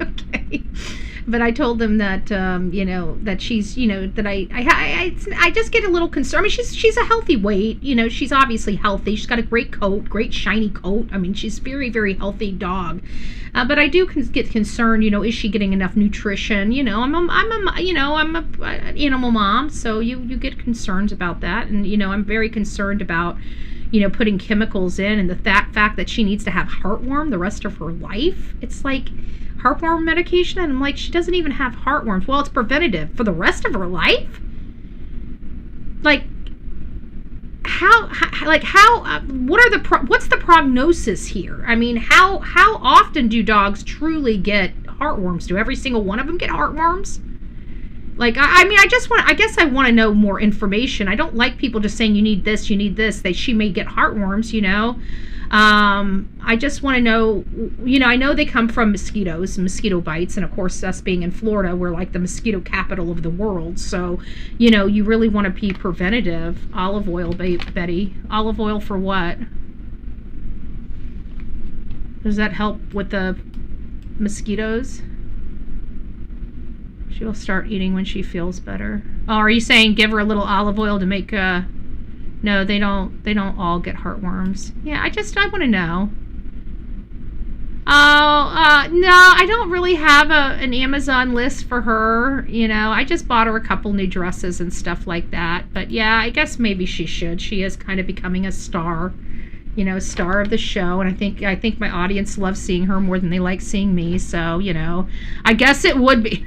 Okay. But I told them that, that she's, that I just get a little concerned. I mean, she's a healthy weight. She's obviously healthy. She's got a great coat, great shiny coat. I mean, she's very, very healthy dog. But I do get concerned, is she getting enough nutrition? I'm a animal mom, so you get concerns about that. And, I'm very concerned about, putting chemicals in, and the fact that she needs to have heartworm the rest of her life. It's like heartworm medication, and I'm like, she doesn't even have heartworms. Well, it's preventative for the rest of her life. Like, what's the prognosis here? I mean, how often do dogs truly get heartworms? Do every single one of them get heartworms? Like, I guess I want to know more information. I don't like people just saying you need this, that she may get heartworms, I just want to know, I know they come from mosquitoes, mosquito bites, and of course us being in Florida, we're like the mosquito capital of the world, so, you really want to be preventative. Olive oil, Betty. Olive oil for what? Does that help with the mosquitoes? She'll start eating when she feels better. Oh, are you saying give her a little olive oil to make No, they don't all get heartworms. Yeah, I want to know. Oh, no, I don't really have an Amazon list for her. I just bought her a couple new dresses and stuff like that. But yeah, I guess maybe she should. She is kind of becoming a star. Star of the show, and I think my audience loves seeing her more than they like seeing me, so, I guess it would be,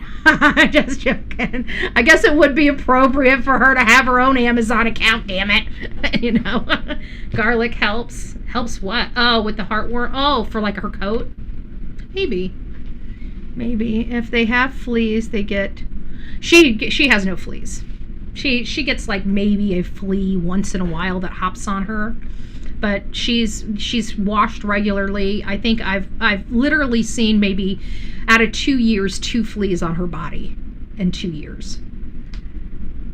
just joking, I guess it would be appropriate for her to have her own Amazon account, damn it, Garlic helps what? Oh, with the heartworm, oh, for like her coat? Maybe, if they have fleas, they get, she has no fleas, she gets like maybe a flea once in a while that hops on her. But she's washed regularly. I think I've literally seen maybe out of 2 years 2 fleas on her body in 2 years.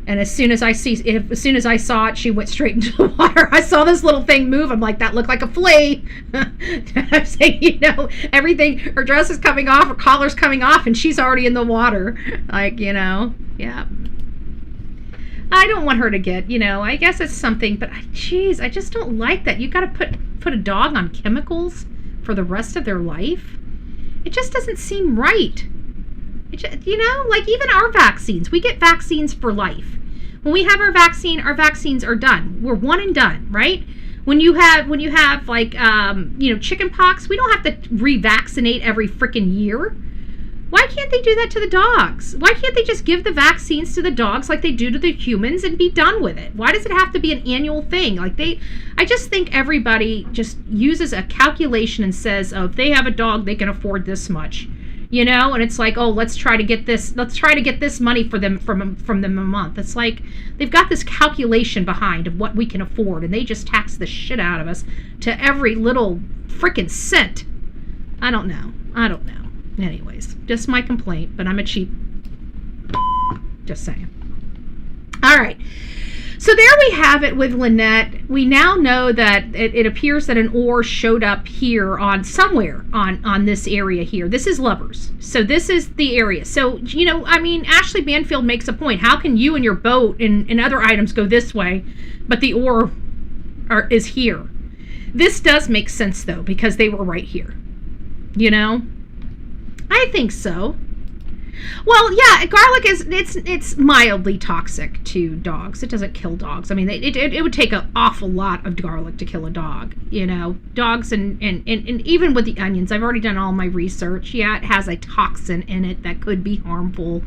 And as soon as I saw it, she went straight into the water. I saw this little thing move. I'm like, that looked like a flea. I'm saying, everything, her dress is coming off, her collar's coming off, and she's already in the water. Like, yeah. I don't want her to get, I guess it's something, but geez, I just don't like that. You got to put a dog on chemicals for the rest of their life. It just doesn't seem right. It just, like even our vaccines, we get vaccines for life. When we have our vaccines are done. We're one and done, right? When you have like, chicken pox, we don't have to revaccinate every freaking year. Why can't they do that to the dogs? Why can't they just give the vaccines to the dogs like they do to the humans and be done with it? Why does it have to be an annual thing? I just think everybody just uses a calculation and says, oh, if they have a dog, they can afford this much. And it's like, oh, let's try to get this money for them from them a month. It's like they've got this calculation behind of what we can afford, and they just tax the shit out of us to every little freaking cent. I don't know. Anyways, just my complaint, but I'm a cheap. Just saying. All right. So there we have it with Lynette. We now know that it appears that an oar showed up here on somewhere on this area here. This is Lovers. So this is the area. So, Ashley Banfield makes a point. How can you and your boat and other items go this way, but the oar is here? This does make sense, though, because they were right here. I think so. Well, yeah, garlic it's mildly toxic to dogs. It doesn't kill dogs. I mean, it would take an awful lot of garlic to kill a dog. Dogs and even with the onions, I've already done all my research. Yeah, it has a toxin in it that could be harmful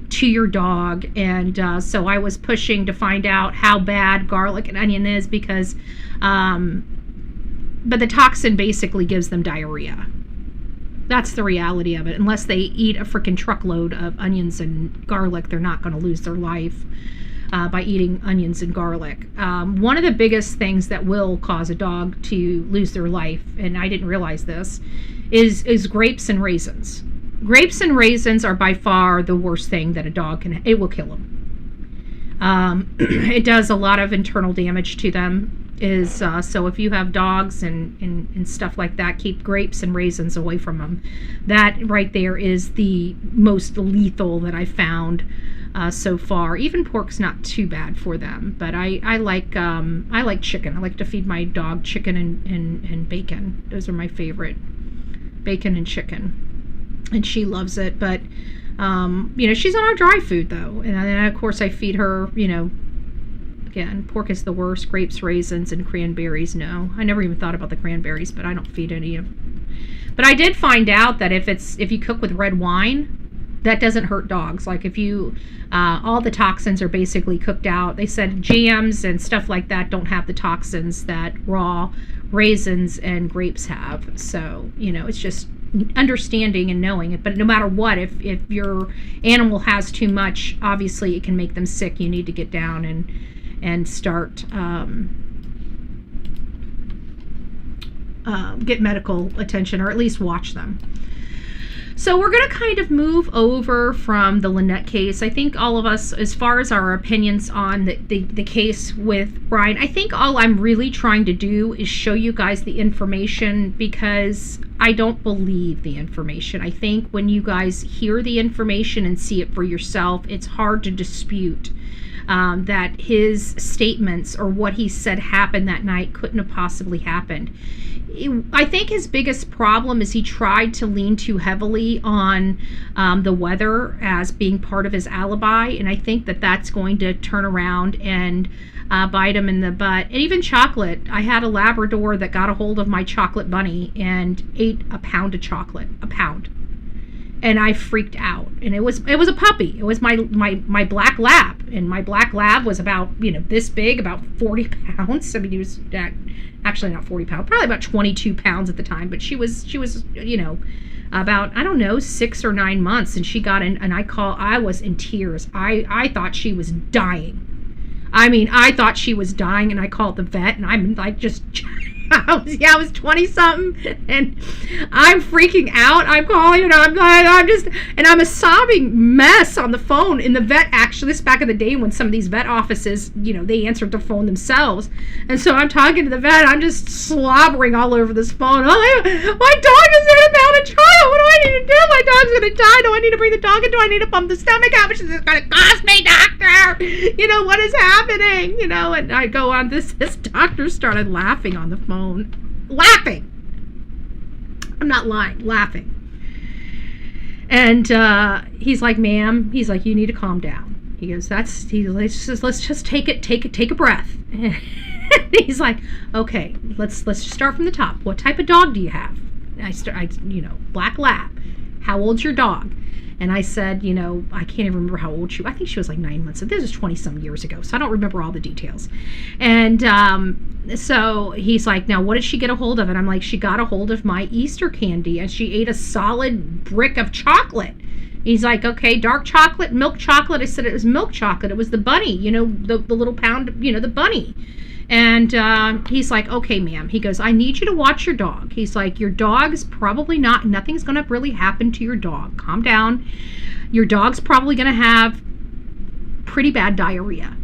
to your dog, and so I was pushing to find out how bad garlic and onion is because, but the toxin basically gives them diarrhea. That's the reality of it. Unless they eat a freaking truckload of onions and garlic, they're not going to lose their life by eating onions and garlic. One of the biggest things that will cause a dog to lose their life, and I didn't realize this, is grapes and raisins. Grapes and raisins are by far the worst thing that a dog can. It will kill them. It does a lot of internal damage to them. is so if you have dogs and stuff like that, keep grapes and raisins away from them. That right there is the most lethal that I found so far. Even pork's not too bad for them, but I like chicken. I like to feed my dog chicken and bacon. Those are my favorite, bacon and chicken, and she loves it. But you know, she's on our dry food though, and then of course I feed her, you know, again, pork is the worst. Grapes, raisins, and cranberries. No, I never even thought about the cranberries, but I don't feed any of. But I did find out that if you cook with red wine, that doesn't hurt dogs. Like if you, all the toxins are basically cooked out. They said jams and stuff like that don't have the toxins that raw raisins and grapes have. So, you know, it's just understanding and knowing it. But no matter what, if your animal has too much, obviously it can make them sick. You need to get down and start get medical attention, or at least watch them. So we're going to kind of move over from the Lynette case. I think all of us, as far as our opinions on the case with Brian, I think all I'm really trying to do is show you guys the information, because I don't believe the information. I think when you guys hear the information and see it for yourself, it's hard to dispute that his statements or what he said happened that night couldn't have possibly happened. I think his biggest problem is he tried to lean too heavily on the weather as being part of his alibi, and I think that that's going to turn around and bite him in the butt. And even chocolate. I had a Labrador that got a hold of my chocolate bunny and ate a pound of chocolate, a pound. And I freaked out. And it was a puppy. It was my black lab, and my black lab was about, you know, this big, about 40 pounds. I mean, he was actually not 40 pounds, probably about 22 pounds at the time, but she was, you know, about, I don't know, 6 or 9 months, and she got in, and I was in tears. I thought she was dying. I mean, I thought she was dying, and I called the vet, and I'm like, just, I was 20 something, and I'm freaking out. I'm calling, and I'm a sobbing mess on the phone. And the vet, actually, this back in the day when some of these vet offices, you know, they answered the phone themselves. And so I'm talking to the vet, I'm just slobbering all over this phone. Oh, my dog is in a pound of chocolate. What do I need to do? My dog's going to die. Do I need to bring the dog in? Do I need to pump the stomach? How much is this going to cost me, doctor? You know, what is happening? You know, and I go on, this doctor started laughing on the phone. Laughing. I'm not lying, laughing. And he's like, ma'am, he's like, you need to calm down. He goes, let's just take a breath. And he's like, okay, let's just start from the top. What type of dog do you have? And black lab. How old's your dog? And I said, you know, I can't even remember how old she was. I think she was like 9 months. So this was 20 some years ago. So I don't remember all the details. And so he's like, now what did she get a hold of? And I'm like, she got a hold of my Easter candy, and she ate a solid brick of chocolate. He's like, okay, dark chocolate, milk chocolate. I said it was milk chocolate. It was the bunny, you know, the little pound, you know, the bunny. And he's like, okay, ma'am. He goes, I need you to watch your dog. He's like, your dog's probably nothing's going to really happen to your dog. Calm down. Your dog's probably going to have pretty bad diarrhea.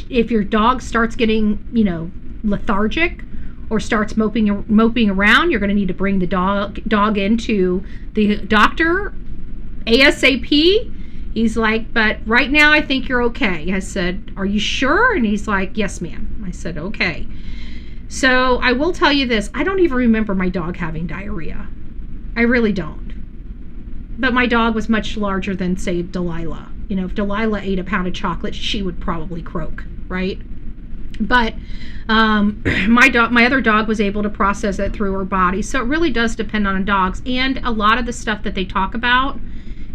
If your dog starts getting, you know, lethargic or starts moping around, you're going to need to bring the dog into the doctor ASAP. He's like, but right now I think you're okay. I said, are you sure? And he's like, yes, ma'am. I said, okay. So I will tell you this. I don't even remember my dog having diarrhea. I really don't. But my dog was much larger than, say, Delilah. You know, if Delilah ate a pound of chocolate, she would probably croak, right? But my other dog was able to process it through her body. So it really does depend on dogs. And a lot of the stuff that they talk about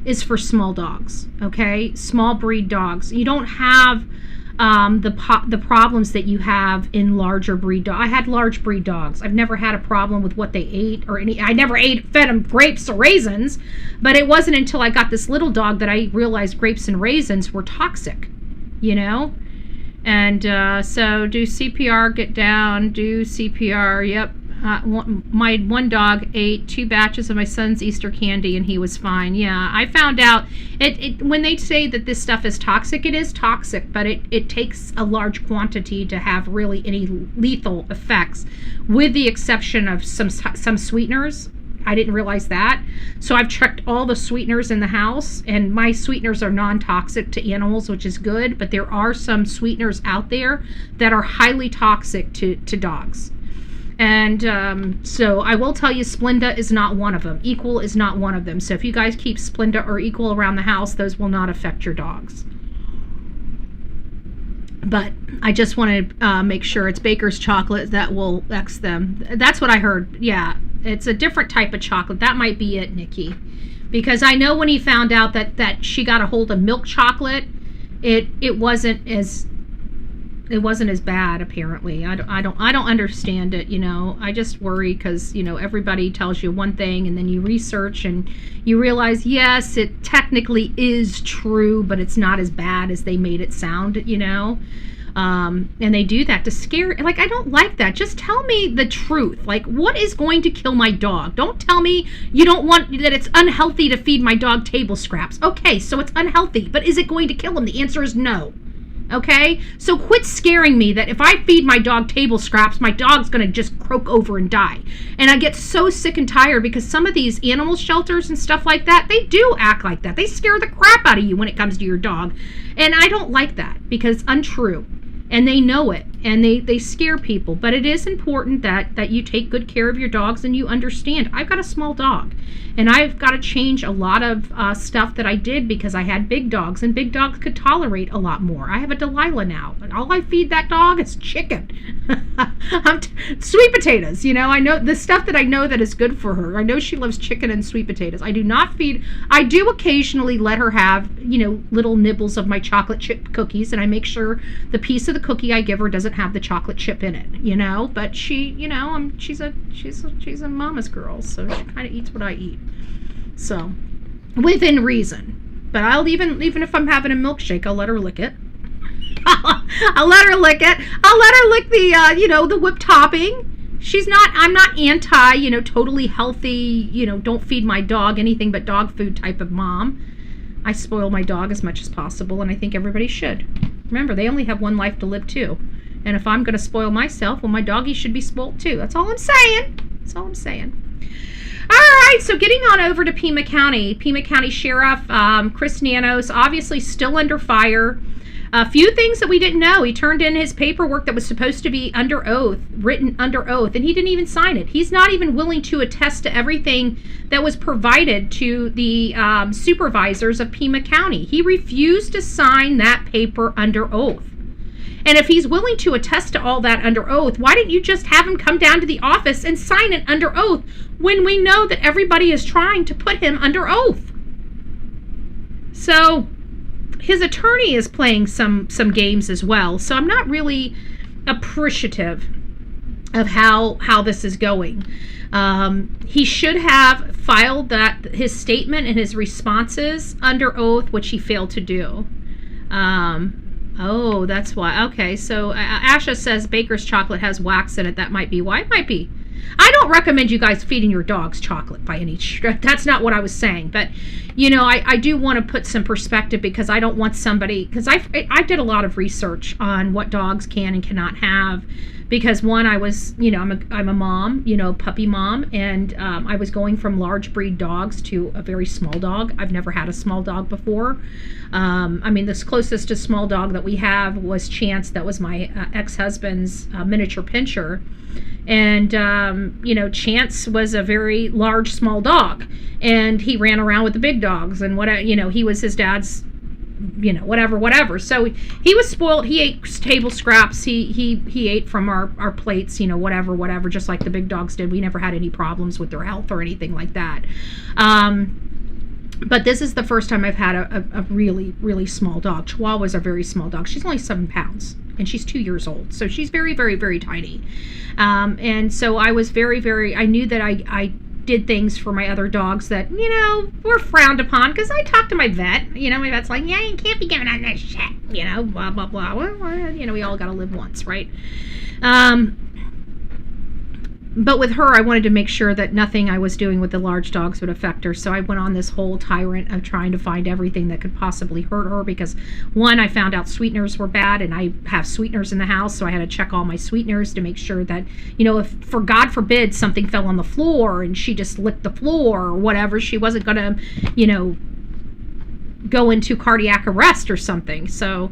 is for small dogs, okay? Small breed dogs. You don't have the problems that you have in larger breed dogs. I had large breed dogs. I've never had a problem with what they ate or I never fed them grapes or raisins, but it wasn't until I got this little dog that I realized grapes and raisins were toxic, you know? And so do CPR, get down, do CPR, yep. my one dog ate 2 batches of my son's Easter candy and he was fine. Yeah, I found out when they say that this stuff is toxic, it is toxic, but it takes a large quantity to have really any lethal effects, with the exception of some sweeteners. I didn't realize that. So I've checked all the sweeteners in the house, and my sweeteners are non-toxic to animals, which is good, but there are some sweeteners out there that are highly toxic to dogs. And so I will tell you, Splenda is not one of them. Equal is not one of them. So if you guys keep Splenda or Equal around the house, those will not affect your dogs. But I just want to make sure it's Baker's chocolate that will X them. That's what I heard. Yeah, it's a different type of chocolate. That might be it, Nikki. Because I know when he found out that she got a hold of milk chocolate, it wasn't as bad, apparently. I don't understand it, you know. I just worry because, you know, everybody tells you one thing and then you research and you realize, yes, it technically is true, but it's not as bad as they made it sound, you know. And they do that to scare, like, I don't like that. Just tell me the truth. Like, what is going to kill my dog? Don't tell me you don't want, that it's unhealthy to feed my dog table scraps. Okay, so it's unhealthy, but is it going to kill him? The answer is no. Okay, so quit scaring me that if I feed my dog table scraps, my dog's gonna just croak over and die. And I get so sick and tired because some of these animal shelters and stuff like that, they do act like that. They scare the crap out of you when it comes to your dog. And I don't like that because it's untrue. And they know it, and they scare people. But it is important that you take good care of your dogs and you understand. I've got a small dog, and I've got to change a lot of stuff that I did because I had big dogs, and big dogs could tolerate a lot more. I have a Delilah now, and all I feed that dog is chicken. Sweet potatoes, you know. I know the stuff that I know that is good for her. I know she loves chicken and sweet potatoes. I do not feed, I do occasionally let her have, you know, little nibbles of my chocolate chip cookies, and I make sure the piece of the cookie I give her doesn't have the chocolate chip in it, you know. But she, you know, she's a mama's girl, so she kind of eats what I eat, so within reason. But I'll even if I'm having a milkshake, I'll let her lick it. I'll let her lick it. I'll let her lick the you know, the whipped topping. I'm not anti, you know, totally healthy, you know, don't feed my dog anything but dog food type of mom. I spoil my dog as much as possible, and I think everybody should. Remember, they only have one life to live too. And if I'm going to spoil myself, well, my doggy should be spoiled too. That's all I'm saying. That's all I'm saying. All right, so getting on over to Pima County. Pima County Sheriff Chris Nanos, obviously still under fire. A few things that we didn't know. He turned in his paperwork that was supposed to be under oath, written under oath, and he didn't even sign it. He's not even willing to attest to everything that was provided to the supervisors of Pima County. He refused to sign that paper under oath. And if he's willing to attest to all that under oath, why didn't you just have him come down to the office and sign it under oath when we know that everybody is trying to put him under oath? So his attorney is playing some games as well. So I'm not really appreciative of how this is going. He should have filed his statement and his responses under oath, which he failed to do. Oh, that's why. Okay, so Asha says Baker's chocolate has wax in it. That might be why. It might be. I don't recommend you guys feeding your dogs chocolate by any stretch. That's not what I was saying. But, you know, I do want to put some perspective because I don't want somebody, because I did a lot of research on what dogs can and cannot have. Because one, I was, you know, I'm a mom, you know, puppy mom, and I was going from large breed dogs to a very small dog. I've never had a small dog before. I mean, this closest to small dog that we have was Chance. That was my ex-husband's miniature pinscher. And, you know, Chance was a very large, small dog, and he ran around with the big dogs, and what, you know, he was his dad's, you know, whatever. So he was spoiled. He ate table scraps. He ate from our plates, you know, whatever, just like the big dogs did. We never had any problems with their health or anything like that. But this is the first time I've had a really, really small dog. Chihuahuas are very small dogs. She's only 7 pounds, and she's 2 years old. So she's very, very, very tiny. And so I was very, very, I knew that I did things for my other dogs that, you know, were frowned upon, because I talked to my vet. You know, my vet's like, yeah, you can't be giving on this shit, you know, blah, blah, blah. Well, you know, we all got to live once, right? But with her, I wanted to make sure that nothing I was doing with the large dogs would affect her. So I went on this whole tyrant of trying to find everything that could possibly hurt her because, one, I found out sweeteners were bad, and I have sweeteners in the house, so I had to check all my sweeteners to make sure that, you know, if, for God forbid, something fell on the floor and she just licked the floor or whatever, she wasn't going to, you know, go into cardiac arrest or something. So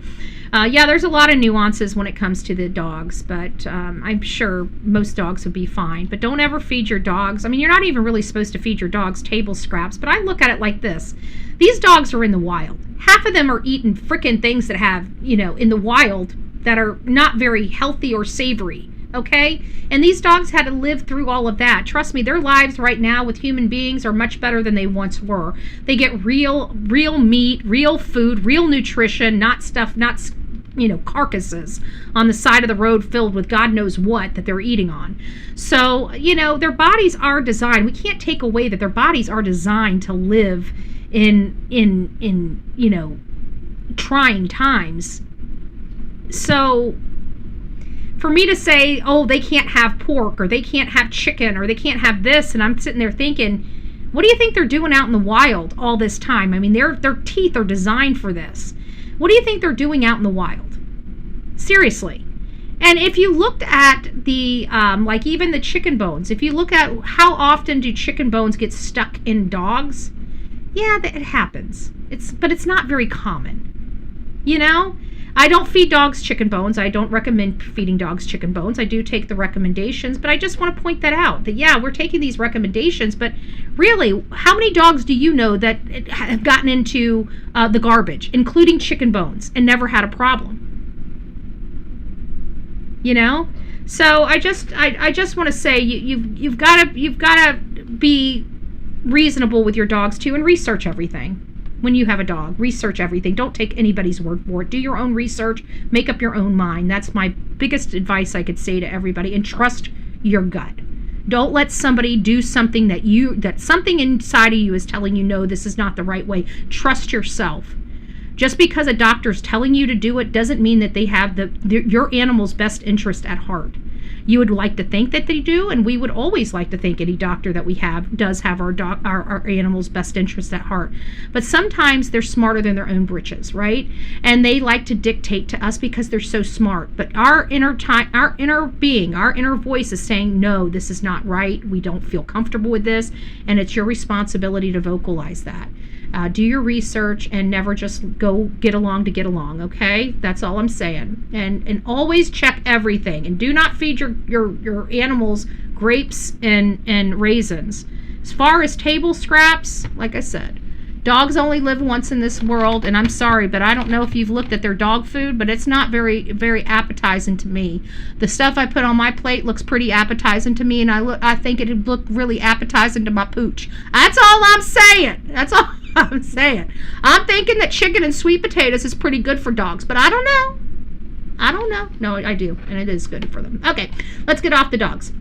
yeah, there's a lot of nuances when it comes to the dogs, but I'm sure most dogs would be fine. But don't ever feed your dogs. I mean, you're not even really supposed to feed your dogs table scraps, but I look at it like this. These dogs are in the wild. Half of them are eating frickin' things that have, you know, in the wild that are not very healthy or savory. Okay? And these dogs had to live through all of that. Trust me, their lives right now with human beings are much better than they once were. They get real meat, real food, real nutrition, not stuff, not, you know, carcasses on the side of the road filled with God knows what that they're eating on. So, you know, their bodies are designed. We can't take away that their bodies are designed to live in you know, trying times. So for me to say, oh, they can't have pork or they can't have chicken or they can't have this, and I'm sitting there thinking, what do you think they're doing out in the wild all this time? I mean, their teeth are designed for this. What do you think they're doing out in the wild? Seriously. And if you looked at the, like even the chicken bones, if you look at how often do chicken bones get stuck in dogs, yeah, it happens. But it's not very common. You know? I don't feed dogs chicken bones. I don't recommend feeding dogs chicken bones. I do take the recommendations, but I just want to point that out. That, yeah, we're taking these recommendations, but really, how many dogs do you know that have gotten into the garbage, including chicken bones, and never had a problem? You know? So I just want to say you've got to be reasonable with your dogs too, and research everything. When you have a dog, research everything. Don't take anybody's word for it. Do your own research. Make up your own mind. That's my biggest advice I could say to everybody. And trust your gut. Don't let somebody do something that something inside of you is telling you, no, this is not the right way. Trust yourself. Just because a doctor's telling you to do it doesn't mean that they have your animal's best interest at heart. You would like to think that they do, and we would always like to think any doctor that we have does have our animal's best interest at heart. But sometimes they're smarter than their own britches, right? And they like to dictate to us because they're so smart. But our inner being, our inner voice is saying, no, this is not right. We don't feel comfortable with this, and it's your responsibility to vocalize that. Do your research and never just go get along to get along, okay? That's all I'm saying. And always check everything. And do not feed your animals grapes and raisins. As far as table scraps, like I said, dogs only live once in this world, and I'm sorry, but I don't know if you've looked at their dog food, but it's not very, very appetizing to me. The stuff I put on my plate looks pretty appetizing to me, and I think it'd look really appetizing to my pooch. That's all I'm saying. That's all I'm saying. I'm thinking that chicken and sweet potatoes is pretty good for dogs, but I don't know. I don't know. No, I do, and it is good for them. Okay, let's get off the dogs.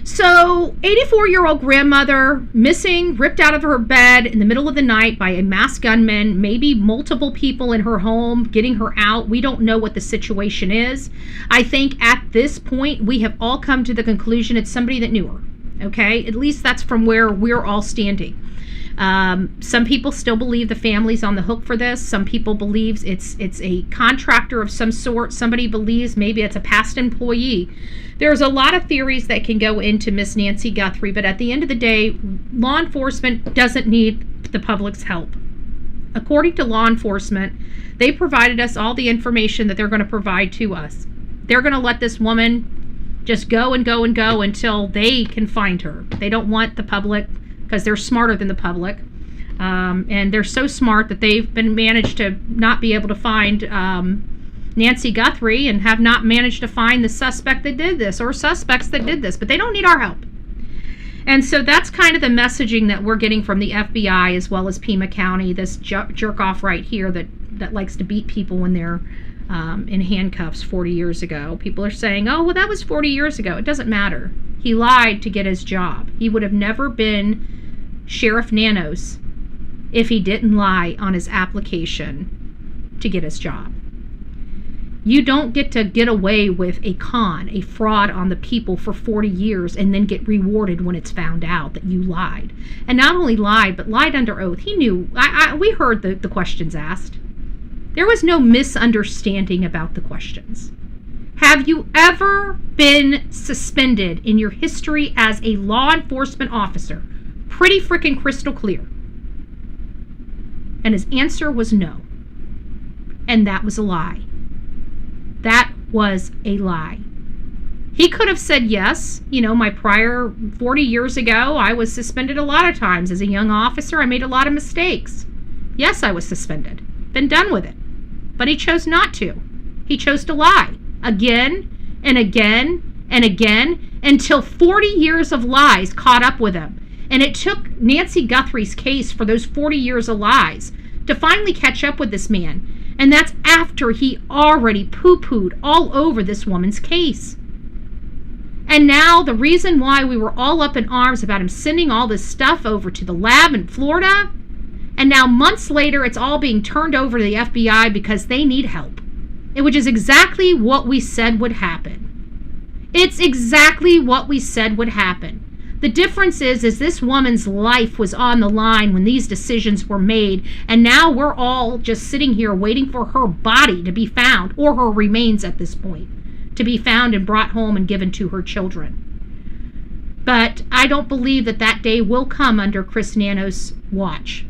So, 84-year-old grandmother missing, ripped out of her bed in the middle of the night by a masked gunman, maybe multiple people in her home getting her out. We don't know what the situation is. I think at this point, we have all come to the conclusion it's somebody that knew her. Okay? At least that's from where we're all standing. Some people still believe the family's on the hook for this. Some people believe it's a contractor of some sort. Somebody believes maybe it's a past employee. There's a lot of theories that can go into Miss Nancy Guthrie, but at the end of the day, law enforcement doesn't need the public's help. According to law enforcement, they provided us all the information that they're going to provide to us. They're going to let this woman just go and go and go until they can find her. They don't want the public, because they're smarter than the public. And they're so smart that they've been managed to not be able to find Nancy Guthrie and have not managed to find the suspect that did this or suspects that did this, but they don't need our help. And so that's kind of the messaging that we're getting from the FBI as well as Pima County, this jerk off right here that likes to beat people when they're in handcuffs 40 years ago. People are saying, oh, well, that was 40 years ago. It doesn't matter. He lied to get his job. He would have never been Sheriff Nanos if he didn't lie on his application to get his job. You don't get away with a con, a fraud on the people for 40 years and then get rewarded when it's found out that you lied. And not only lied, but lied under oath. He knew. We heard the questions asked. There was no misunderstanding about the questions. Have you ever been suspended in your history as a law enforcement officer? Pretty freaking crystal clear. And his answer was no. And that was a lie. That was a lie. He could have said yes. You know, my prior 40 years ago, I was suspended a lot of times. As a young officer, I made a lot of mistakes. Yes, I was suspended. Been done with it. But he chose not to. He chose to lie. Again and again and again until 40 years of lies caught up with him. And it took Nancy Guthrie's case for those 40 years of lies to finally catch up with this man. And that's after he already poo-pooed all over this woman's case. And now the reason why we were all up in arms about him sending all this stuff over to the lab in Florida, and now months later it's all being turned over to the FBI because they need help. Which is exactly what we said would happen. It's exactly what we said would happen. The difference is this woman's life was on the line when these decisions were made, and now we're all just sitting here waiting for her body to be found, or her remains at this point, to be found and brought home and given to her children. But I don't believe that day will come under Chris Nano's watch.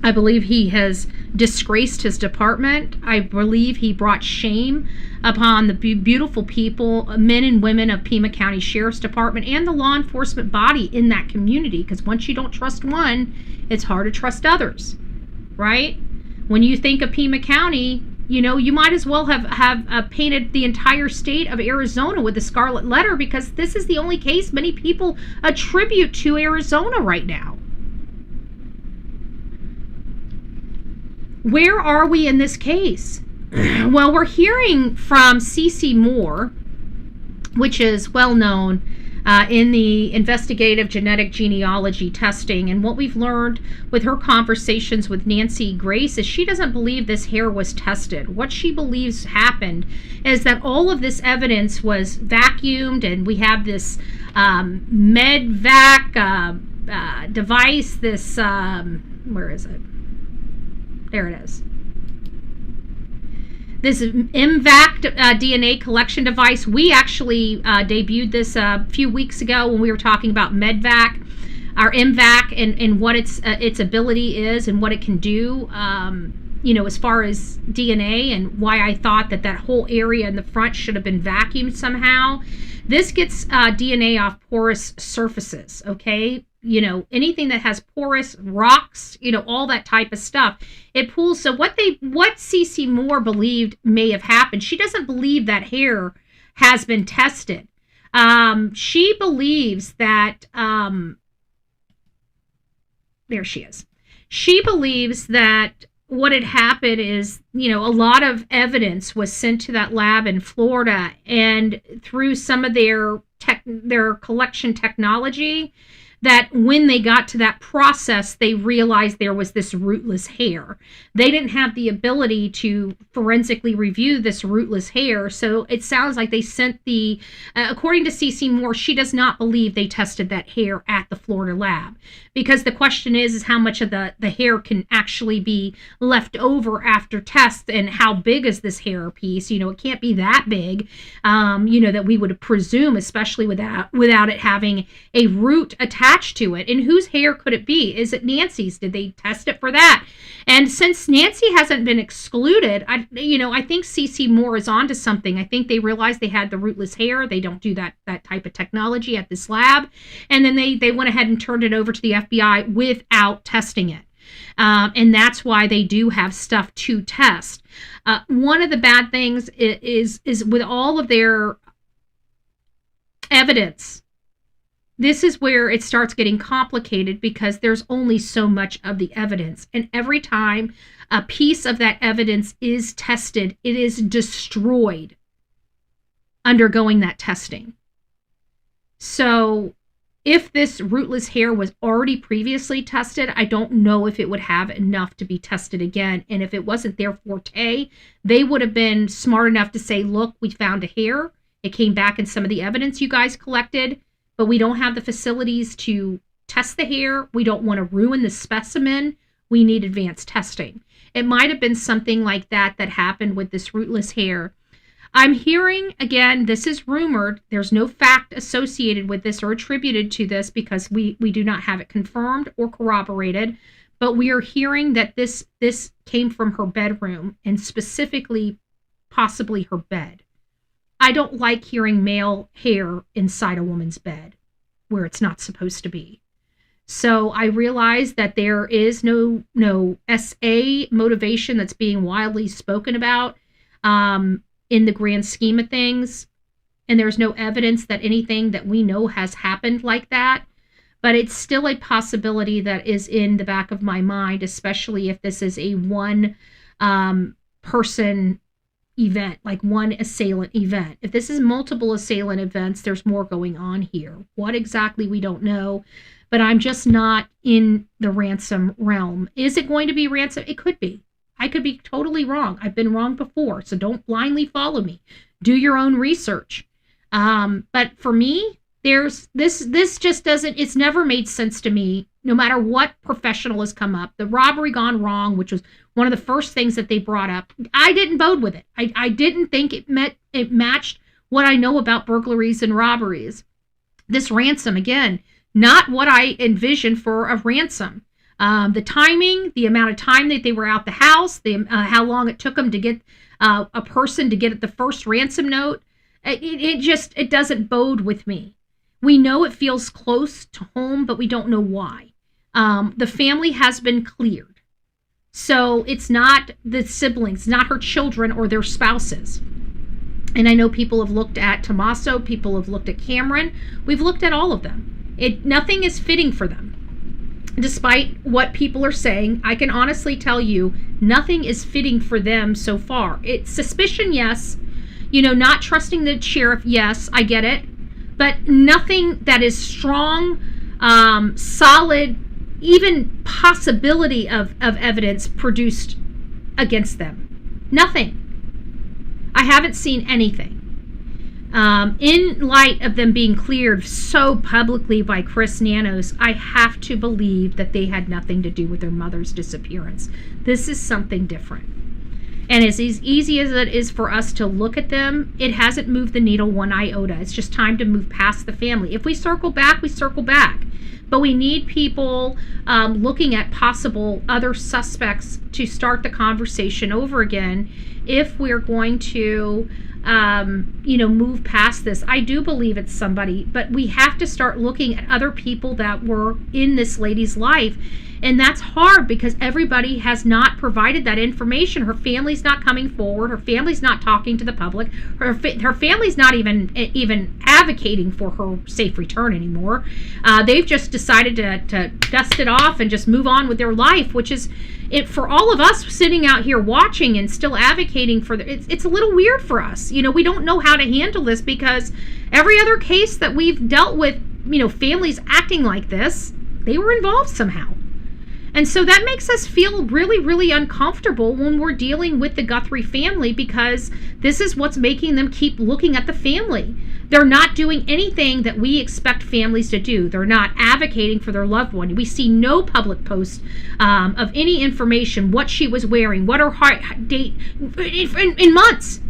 I believe he has disgraced his department. I believe he brought shame upon the beautiful people, men and women of Pima County Sheriff's Department and the law enforcement body in that community. Because once you don't trust one, it's hard to trust others, right? When you think of Pima County, you know, you might as well have painted the entire state of Arizona with the scarlet letter, because this is the only case many people attribute to Arizona right now. Where are we in this case? Well, we're hearing from CeCe Moore, which is well known in the investigative genetic genealogy testing. And what we've learned with her conversations with Nancy Grace is she doesn't believe this hair was tested. What she believes happened is that all of this evidence was vacuumed, and we have this MedVac device, this, where is it? There it is. This MVAC DNA collection device. We actually debuted this a few weeks ago when we were talking about MedVac, our MVAC, and what its ability is and what it can do. You know, as far as DNA, and why I thought that whole area in the front should have been vacuumed somehow. This gets DNA off porous surfaces. Okay. You know, anything that has porous rocks, you know, all that type of stuff, it pulls. So what CeCe Moore believed may have happened, she doesn't believe that hair has been tested. She believes that, there she is. She believes that what had happened is, you know, a lot of evidence was sent to that lab in Florida, and through some of their collection technology, that when they got to that process, they realized there was this rootless hair. They didn't have the ability to forensically review this rootless hair, so it sounds like they sent the, according to CeCe Moore, she does not believe they tested that hair at the Florida lab. Because the question is how much of the hair can actually be left over after tests, and how big is this hair piece? You know, it can't be that big, you know, that we would presume, especially without it having a root attached to it. And whose hair could it be? Is it Nancy's? Did they test it for that? And since Nancy hasn't been excluded, I think CeCe Moore is onto something. I think they realized they had the rootless hair. They don't do that type of technology at this lab. And then they went ahead and turned it over to the FBI without testing it. And that's why they do have stuff to test. One of the bad things is with all of their evidence, this is where it starts getting complicated, because there's only so much of the evidence. And every time a piece of that evidence is tested, it is destroyed undergoing that testing. So if this rootless hair was already previously tested, I don't know if it would have enough to be tested again. And if it wasn't their forte, they would have been smart enough to say, look, we found a hair. It came back in some of the evidence you guys collected, but we don't have the facilities to test the hair. We don't want to ruin the specimen. We need advanced testing. It might have been something like that that happened with this rootless hair. I'm hearing, again, this is rumored. There's no fact associated with this or attributed to this because we do not have it confirmed or corroborated. But we are hearing that this came from her bedroom and specifically possibly her bed. I don't like hearing male hair inside a woman's bed where it's not supposed to be. So I realize that there is no SA motivation that's being widely spoken about in the grand scheme of things. And there's no evidence that anything that we know has happened like that. But it's still a possibility that is in the back of my mind, especially if this is a one person event, like one assailant event. If this is multiple assailant events, there's more going on here. What exactly, we don't know. But I'm just not in the ransom realm. Is it going to be ransom? It could be. I could be totally wrong. I've been wrong before, so don't blindly follow me. Do your own research. But for me, there's this just doesn't, it's never made sense to me, no matter what professional has come up. The robbery gone wrong, which was one of the first things that they brought up. I didn't bode with it. I didn't think it matched what I know about burglaries and robberies. This ransom, again, not what I envisioned for a ransom. The timing, the amount of time that they were out the house, how long it took them to get a person to get at the first ransom note, it doesn't bode with me. We know it feels close to home, but we don't know why. The family has been cleared. So it's not the siblings, not her children or their spouses. And I know people have looked at Tommaso, people have looked at Cameron. We've looked at all of them. Nothing is fitting for them. Despite what people are saying, I can honestly tell you, nothing is fitting for them so far. It's suspicion, yes. Not trusting the sheriff, yes, I get it. But nothing that is strong, solid, even possibility of evidence produced against them. Nothing. I haven't seen anything. In light of them being cleared so publicly by Chris Nanos, I have to believe that they had nothing to do with their mother's disappearance. This is something different. And as easy as it is for us to look at them, it hasn't moved the needle one iota. It's just time to move past the family. If we circle back, we circle back. But we need people looking at possible other suspects to start the conversation over again if we're going to move past this. I do believe it's somebody, but we have to start looking at other people that were in this lady's life. And that's hard because everybody has not provided that information. Her family's not coming forward. Her family's not talking to the public. Her family's not even advocating for her safe return anymore. They've just decided to dust it off and just move on with their life, which is, for all of us sitting out here watching and still advocating for it's a little weird for us. We don't know how to handle this because every other case that we've dealt with, families acting like this, they were involved somehow. And so that makes us feel really, really uncomfortable when we're dealing with the Guthrie family because this is what's making them keep looking at the family. They're not doing anything that we expect families to do. They're not advocating for their loved one. We see no public post of any information, what she was wearing, what her heart date, in months.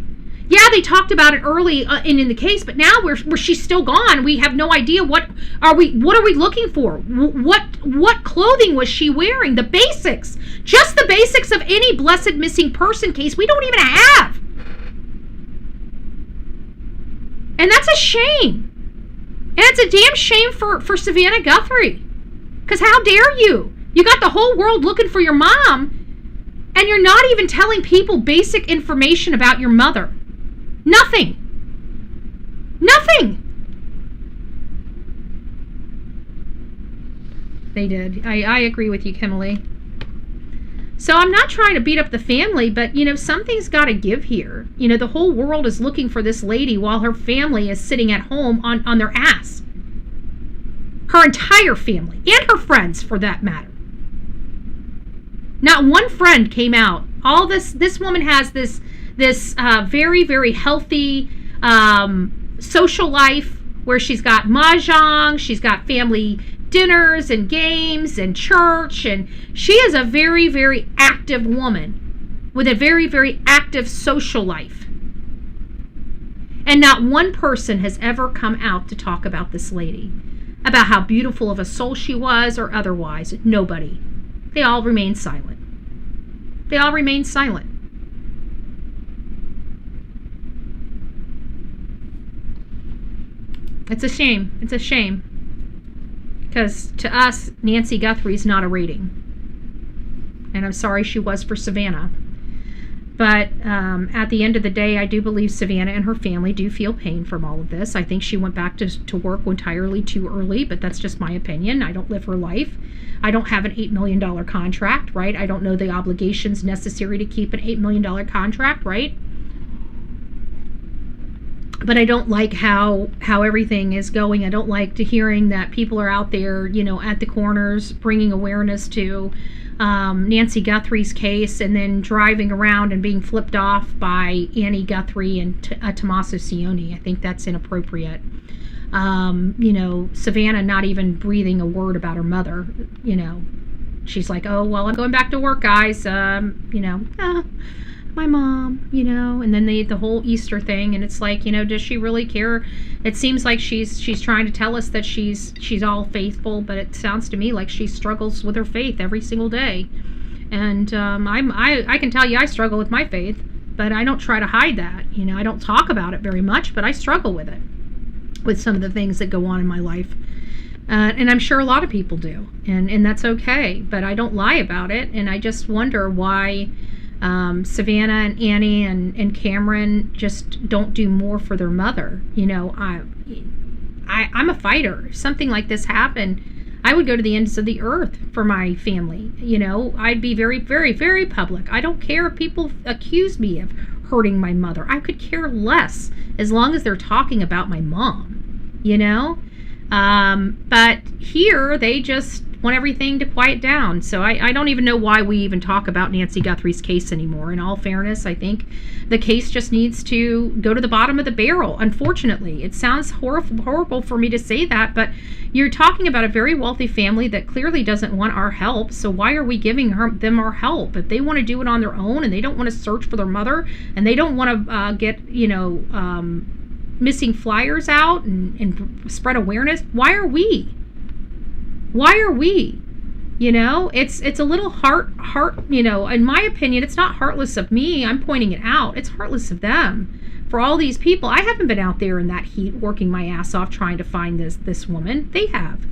Yeah, they talked about it early in the case, but now where she's still gone, we have no idea what are we looking for? What clothing was she wearing? The basics, just the basics of any blessed missing person case we don't even have. And that's a shame. And it's a damn shame for Savannah Guthrie. Because how dare you? You got the whole world looking for your mom, and you're not even telling people basic information about your mother. Nothing. They did. I agree with you, Kimberly. So I'm not trying to beat up the family, but, something's got to give here. The whole world is looking for this lady while her family is sitting at home on their ass. Her entire family, and her friends for that matter. Not one friend came out. All this woman has this very, very healthy social life where she's got mahjong, she's got family dinners and games and church, and she is a very, very active woman with a very, very active social life. And not one person has ever come out to talk about this lady, about how beautiful of a soul she was or otherwise. Nobody. They all remain silent. They all remain silent. It's a shame. It's a shame. Because to us, Nancy Guthrie is not a rating. And I'm sorry she was for Savannah. But at the end of the day, I do believe Savannah and her family do feel pain from all of this. I think she went back to work entirely too early, but that's just my opinion. I don't live her life. I don't have an $8 million contract, right? I don't know the obligations necessary to keep an $8 million contract, right? But I don't like how everything is going. I don't like hearing that people are out there, you know, at the corners bringing awareness to Nancy Guthrie's case, and then driving around and being flipped off by Annie Guthrie and Tommaso Cioni. I think that's inappropriate. You know, Savannah not even breathing a word about her mother. You know, she's like, oh, well, I'm going back to work, guys. You know, my mom, you know, and then the whole Easter thing, and it's like, you know, does she really care? It seems like she's trying to tell us that she's all faithful, but it sounds to me like she struggles with her faith every single day. And I can tell you I struggle with my faith, but I don't try to hide that. You know, I don't talk about it very much, but I struggle with it, with some of the things that go on in my life. And I'm sure a lot of people do, and that's okay, but I don't lie about it. And I just wonder why Savannah and Annie and Cameron just don't do more for their mother. You know, I'm a fighter. If something like this happened, I would go to the ends of the earth for my family. You know, I'd be very, very, very public. I don't care if people accuse me of hurting my mother. I could care less as long as they're talking about my mom, you know? But here they just want everything to quiet down. So I don't even know why we even talk about Nancy Guthrie's case anymore. In all fairness, I think the case just needs to go to the bottom of the barrel. Unfortunately, it sounds horrible for me to say that, but you're talking about a very wealthy family that clearly doesn't want our help. So why are we giving them our help? If they want to do it on their own and they don't want to search for their mother and they don't want to get, you know, missing flyers out and spread awareness, why are we? Why are we? You know, it's a little heart, you know, in my opinion, it's not heartless of me. I'm pointing it out. It's heartless of them. For all these people, I haven't been out there in that heat working my ass off trying to find this woman. They have.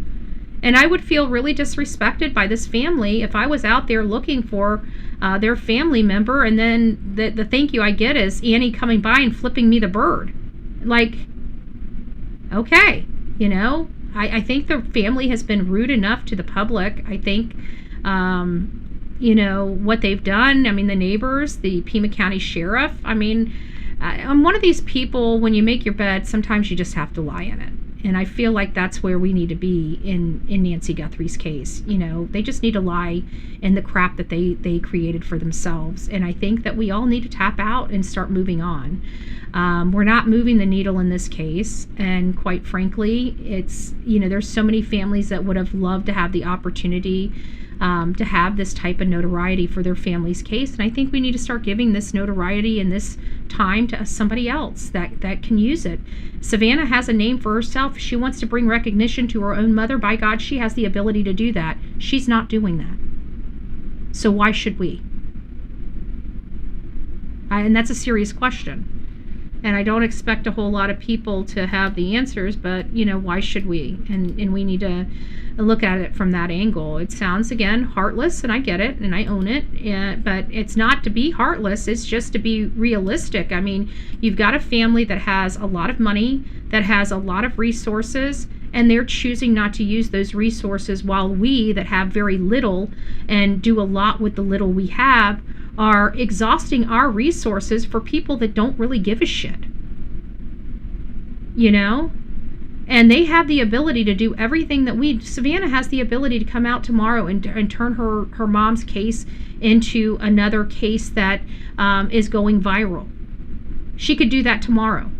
And I would feel really disrespected by this family if I was out there looking for their family member, and then the thank you I get is Annie coming by and flipping me the bird. Like, okay, you know, I think the family has been rude enough to the public. I think, you know, what they've done. I mean, the neighbors, the Pima County Sheriff. I mean, I'm one of these people, when you make your bed, sometimes you just have to lie in it. And I feel like that's where we need to be in Nancy Guthrie's case. You know, they just need to lie in the crap that they created for themselves. And I think that we all need to tap out and start moving on. We're not moving the needle in this case. And quite frankly, it's, you know, there's so many families that would have loved to have the opportunity to have this type of notoriety for their family's case. And I think we need to start giving this notoriety and this time to somebody else that can use it. Savannah has a name for herself. If she wants to bring recognition to her own mother, by God, she has the ability to do that. She's not doing that. So why should we? And that's a serious question. And I don't expect a whole lot of people to have the answers, but, you know, why should we? And we need to look at it from that angle. It sounds, again, heartless, and I get it, and I own it, but it's not to be heartless. It's just to be realistic. I mean, you've got a family that has a lot of money, that has a lot of resources, and they're choosing not to use those resources, while we that have very little and do a lot with the little we have are exhausting our resources for people that don't really give a shit. You know? And they have the ability to do everything that Savannah has the ability to come out tomorrow and turn her mom's case into another case that is going viral. She could do that tomorrow.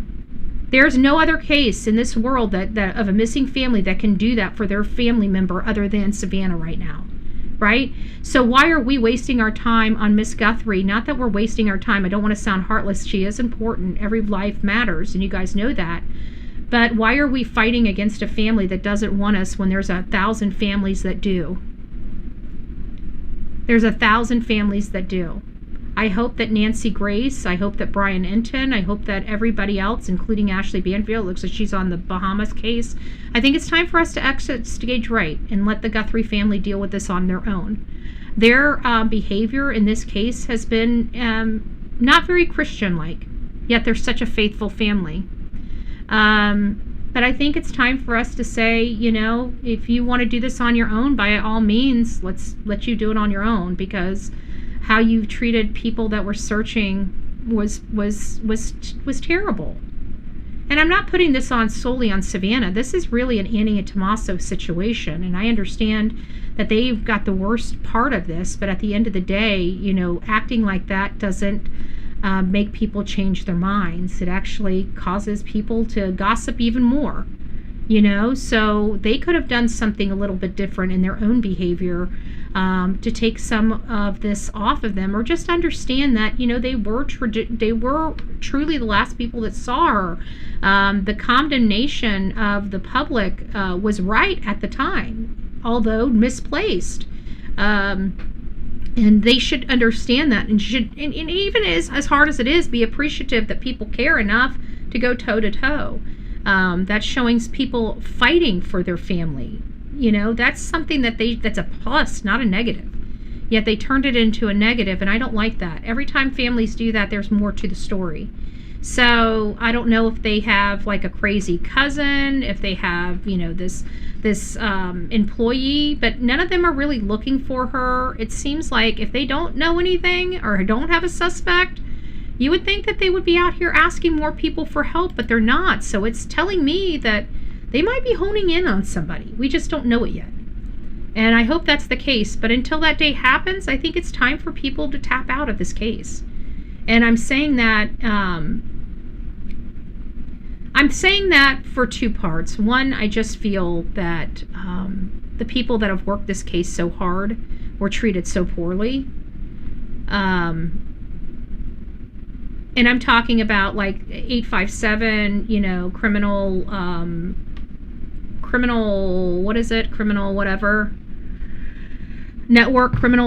There's no other case in this world that of a missing family that can do that for their family member other than Savannah right now, right? So why are we wasting our time on Miss Guthrie? Not that we're wasting our time. I don't want to sound heartless. She is important. Every life matters, and you guys know that. But why are we fighting against a family that doesn't want us when there's 1,000 families that do? There's 1,000 families that do. I hope that Nancy Grace, I hope that Brian Enton, I hope that everybody else, including Ashley Banfield, looks like she's on the Bahamas case. I think it's time for us to exit stage right and let the Guthrie family deal with this on their own. Their behavior in this case has been not very Christian-like, yet they're such a faithful family. But I think it's time for us to say, you know, if you want to do this on your own, by all means, let's let you do it on your own, because how you've treated people that were searching was terrible. And I'm not putting this on solely on Savannah. This is really an Annie and Tommaso situation, and I understand that they've got the worst part of this, but at the end of the day, you know, acting like that doesn't make people change their minds. It actually causes people to gossip even more, you know. So they could have done something a little bit different in their own behavior to take some of this off of them, or just understand that, you know, they were truly the last people that saw her. The condemnation of the public was right at the time, although misplaced. And they should understand that, and even as hard as it is, be appreciative that people care enough to go toe to toe. That's showing people fighting for their family. You know, that's something that's a plus, not a negative. Yet they turned it into a negative, and I don't like that. Every time families do that, there's more to the story. So I don't know if they have like a crazy cousin, if they have, you know, this employee, but none of them are really looking for her. It seems like if they don't know anything or don't have a suspect, you would think that they would be out here asking more people for help, but they're not. So it's telling me that they might be honing in on somebody. We just don't know it yet. And I hope that's the case. But until that day happens, I think it's time for people to tap out of this case. And I'm saying that for two parts. One, I just feel that the people that have worked this case so hard were treated so poorly. And I'm talking about like 857, you know, criminal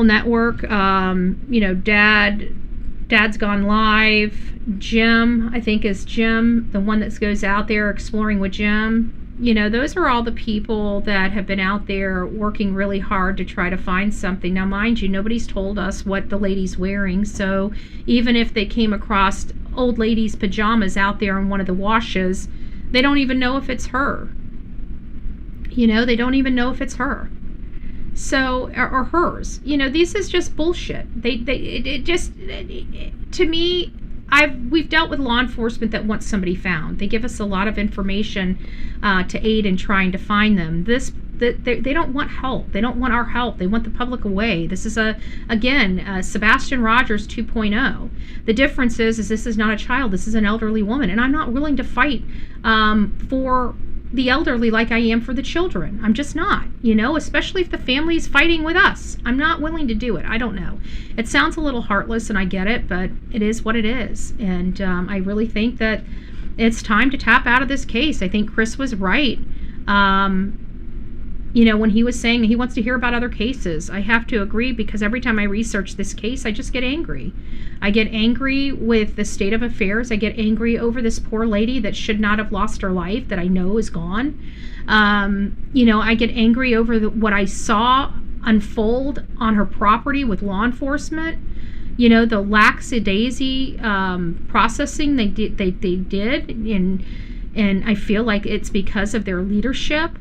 network, you know, Dad's Gone Live, Jim, I think is Jim, the one that goes out there exploring with Jim. You know, those are all the people that have been out there working really hard to try to find something. Now, mind you, nobody's told us what the lady's wearing, so even if they came across old lady's pajamas out there in one of the washes, they don't even know if it's her. You know, they don't even know if it's her. So, or hers. You know, this is just bullshit. To me, we've dealt with law enforcement that wants somebody found. They give us a lot of information to aid in trying to find them. They don't want help. They don't want our help. They want the public away. This is Sebastian Rogers 2.0. The difference is this is not a child. This is an elderly woman, and I'm not willing to fight for the elderly like I am for the children. I'm just not, you know, especially if the family is fighting with us. I'm not willing to do it. I don't know. It sounds a little heartless, and I get it, but it is what it is. And I really think that it's time to tap out of this case. I think Chris was right. You know, when he was saying he wants to hear about other cases, I have to agree, because every time I research this case, I just get angry. I get angry with the state of affairs. I get angry over this poor lady that should not have lost her life, that I know is gone. You know, I get angry over what I saw unfold on her property with law enforcement. You know, the lackadaisy processing they did, and I feel like it's because of their leadership.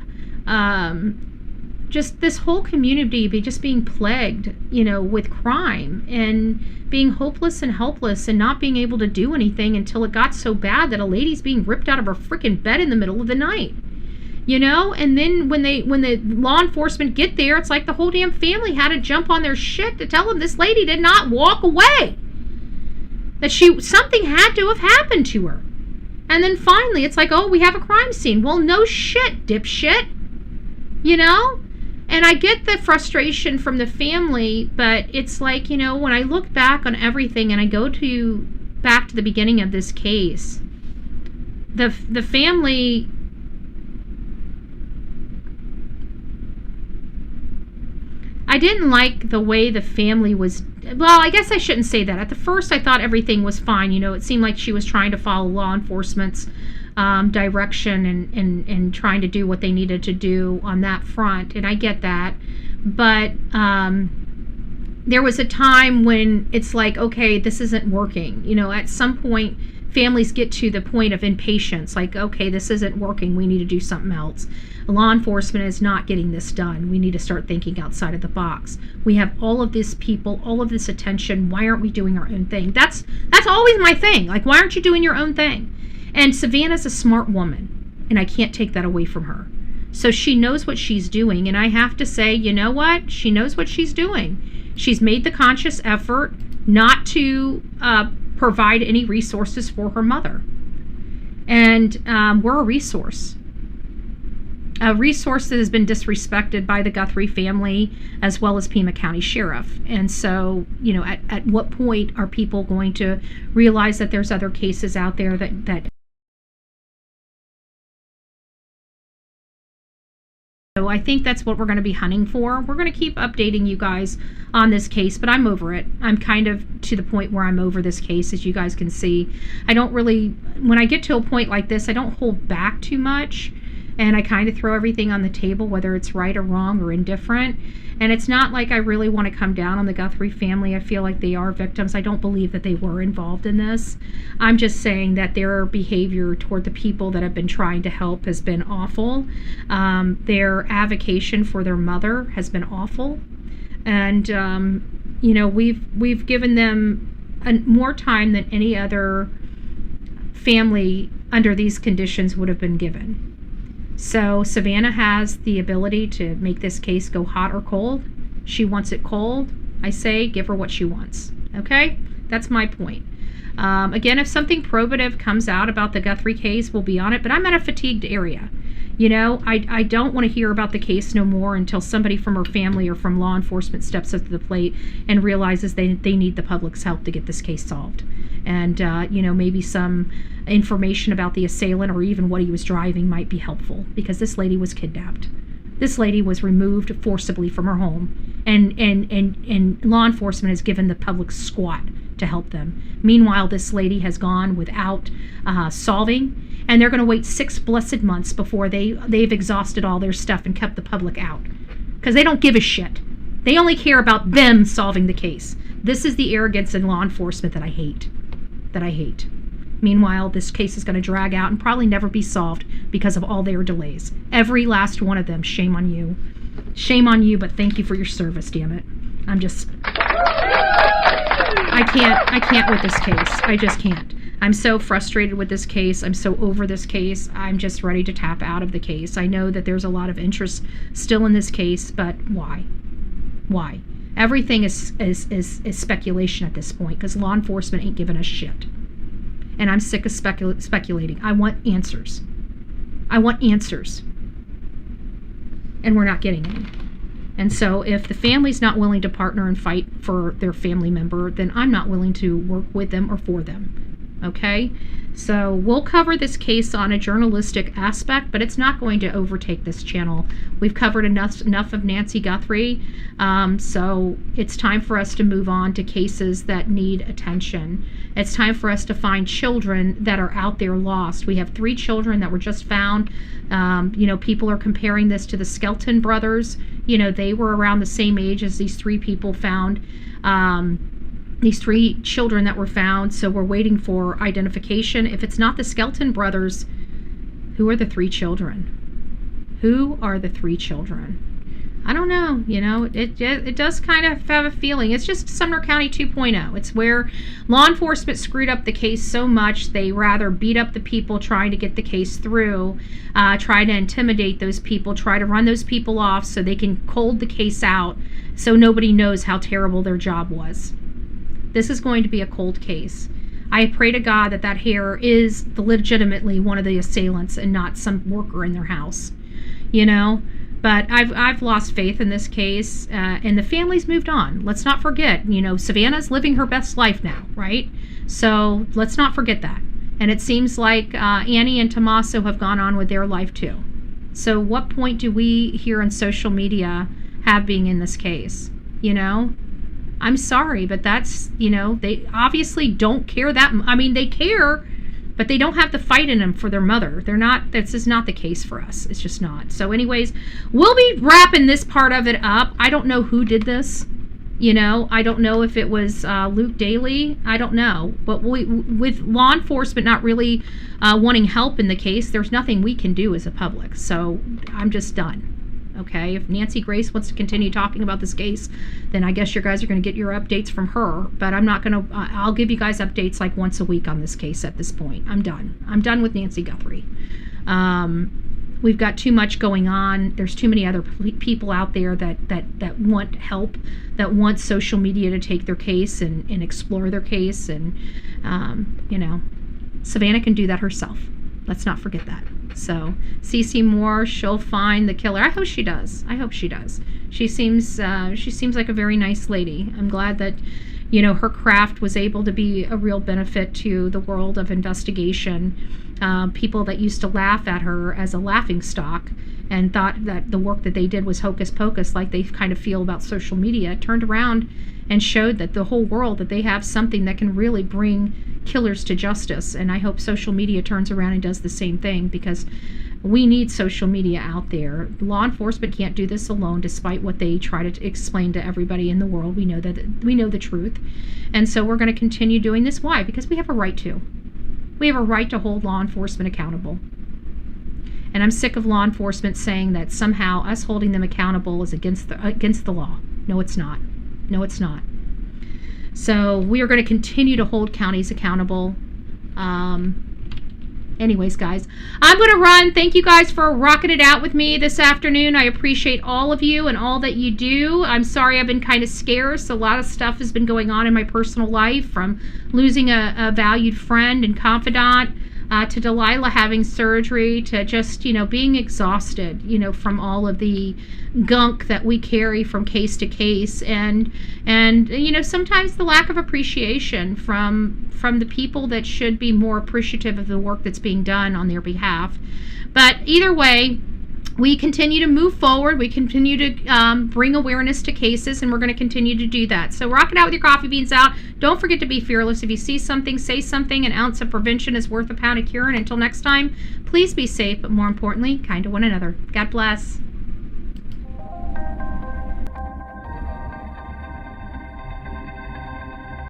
Just this whole community being plagued, you know, with crime and being hopeless and helpless and not being able to do anything until it got so bad that a lady's being ripped out of her freaking bed in the middle of the night. you know? And then when the law enforcement get there, it's like the whole damn family had to jump on their shit to tell them this lady did not walk away. That something had to have happened to her. And then finally, it's like, oh, we have a crime scene. Well, no shit, dipshit. You know? And I get the frustration from the family, but it's like, you know, when I look back on everything and I go back to the beginning of this case, the family, I didn't like the way the family was. Well, I guess I shouldn't say that. At the first, I thought everything was fine. You know, it seemed like she was trying to follow law enforcement's direction and trying to do what they needed to do on that front. And I get that. But there was a time when it's like, okay, this isn't working. You know, at some point, families get to the point of impatience. Like, okay, this isn't working. We need to do something else. Law enforcement is not getting this done. We need to start thinking outside of the box. We have all of this people, all of this attention. Why aren't we doing our own thing? That's always my thing. Like, why aren't you doing your own thing? And Savannah's a smart woman, and I can't take that away from her. So she knows what she's doing, and I have to say, you know what? She knows what she's doing. She's made the conscious effort not to provide any resources for her mother. And we're a resource that has been disrespected by the Guthrie family as well as Pima County Sheriff. And so, you know, at what point are people going to realize that there's other cases out there that So I think that's what we're going to be hunting for. We're going to keep updating you guys on this case, but I'm over it. I'm kind of to the point where I'm over this case, as you guys can see. I don't really, when I get to a point like this, I don't hold back too much. And I kind of throw everything on the table, whether it's right or wrong or indifferent. And it's not like I really want to come down on the Guthrie family. I feel like they are victims. I don't believe that they were involved in this. I'm just saying that their behavior toward the people that have been trying to help has been awful. Their avocation for their mother has been awful. And, you know, we've given them more time than any other family under these conditions would have been given. So Savannah has the ability to make this case go hot or cold. She wants it cold. I say give her what she wants. Okay? That's my point. Again, if something probative comes out about the Guthrie case, we'll be on it. But I'm at a fatigued area. You know, I don't want to hear about the case no more until somebody from her family or from law enforcement steps up to the plate and realizes they need the public's help to get this case solved. And, you know, maybe some information about the assailant or even what he was driving might be helpful, because this lady was kidnapped. This lady was removed forcibly from her home, and law enforcement has given the public squat to help them. Meanwhile, this lady has gone without solving, and they're going to wait 6 blessed months before they've exhausted all their stuff and kept the public out, because they don't give a shit. They only care about them solving the case. This is the arrogance in law enforcement that I hate. Meanwhile, this case is going to drag out and probably never be solved because of all their delays. Every last one of them. Shame on you. Shame on you, but thank you for your service, damn it. I can't with this case. I just can't. I'm so frustrated with this case. I'm so over this case. I'm just ready to tap out of the case. I know that there's a lot of interest still in this case, but why? Why? Everything is speculation at this point, because law enforcement ain't giving us shit. And I'm sick of speculating. I want answers. And we're not getting any. And so if the family's not willing to partner and fight for their family member, then I'm not willing to work with them or for them. Okay? So we'll cover this case on a journalistic aspect, but it's not going to overtake this channel. We've covered enough of Nancy Guthrie, so it's time for us to move on to cases that need attention. It's time for us to find children that are out there lost. We have 3 children that were just found. You know, people are comparing this to the Skelton brothers. You know, they were around the same age as these 3 people found. These 3 children that were found, so we're waiting for identification. If it's not the Skelton brothers, who are the 3 children? Who are the 3 children? I don't know, it does kind of have a feeling. It's just Sumner County 2.0. It's where law enforcement screwed up the case so much they rather beat up the people trying to get the case through, try to intimidate those people, try to run those people off so they can cold the case out so nobody knows how terrible their job was. This is going to be a cold case. I pray to God that hair is legitimately one of the assailants and not some worker in their house, But I've lost faith in this case, and the family's moved on. Let's not forget, Savannah's living her best life now, right? So let's not forget that. And it seems like Annie and Tommaso have gone on with their life too. So what point do we here on social media have being in this case? I'm sorry, but that's, they obviously don't care that. I mean, they care, but they don't have the fight in them for their mother. This is not the case for us. It's just not. So anyways, we'll be wrapping this part of it up. I don't know who did this. I don't know if it was Luke Daly. I don't know. But with law enforcement not really wanting help in the case, there's nothing we can do as a public. So I'm just done. Okay, if Nancy Grace wants to continue talking about this case, then I guess you guys are going to get your updates from her. But I'm not going to, I'll give you guys updates like once a week on this case at this point. I'm done. I'm done with Nancy Guthrie. We've got too much going on. There's too many other people out there that want help, that want social media to take their case and explore their case. And, Savannah can do that herself. Let's not forget that. So CeCe Moore, she'll find the killer. I hope she does. She seems like a very nice lady. I'm glad that, her craft was able to be a real benefit to the world of investigation. People that used to laugh at her as a laughingstock and thought that the work that they did was hocus pocus, like they kind of feel about social media, turned around and showed that the whole world that they have something that can really bring killers to justice. And I hope social media turns around and does the same thing, because we need social media out there. Law enforcement can't do this alone, despite what they try to explain to everybody in the world. We know the truth. And so we're going to continue doing this. Why? Because we have a right to. We have a right to hold law enforcement accountable. And I'm sick of law enforcement saying that somehow us holding them accountable is against the law. No, it's not. No, it's not. So we are going to continue to hold counties accountable. Anyways, guys, I'm going to run. Thank you guys for rocking it out with me this afternoon. I appreciate all of you and all that you do. I'm sorry I've been kind of scarce. A lot of stuff has been going on in my personal life, from losing a valued friend and confidant, to Delilah having surgery, to just, being exhausted, from all of the gunk that we carry from case to case, and sometimes the lack of appreciation from the people that should be more appreciative of the work that's being done on their behalf. But either way, we continue to move forward. We continue to bring awareness to cases, and we're going to continue to do that. So rock it out with your coffee beans out. Don't forget to be fearless. If you see something, say something. An ounce of prevention is worth a pound of cure. And until next time, please be safe, but more importantly, kind to one another. God bless.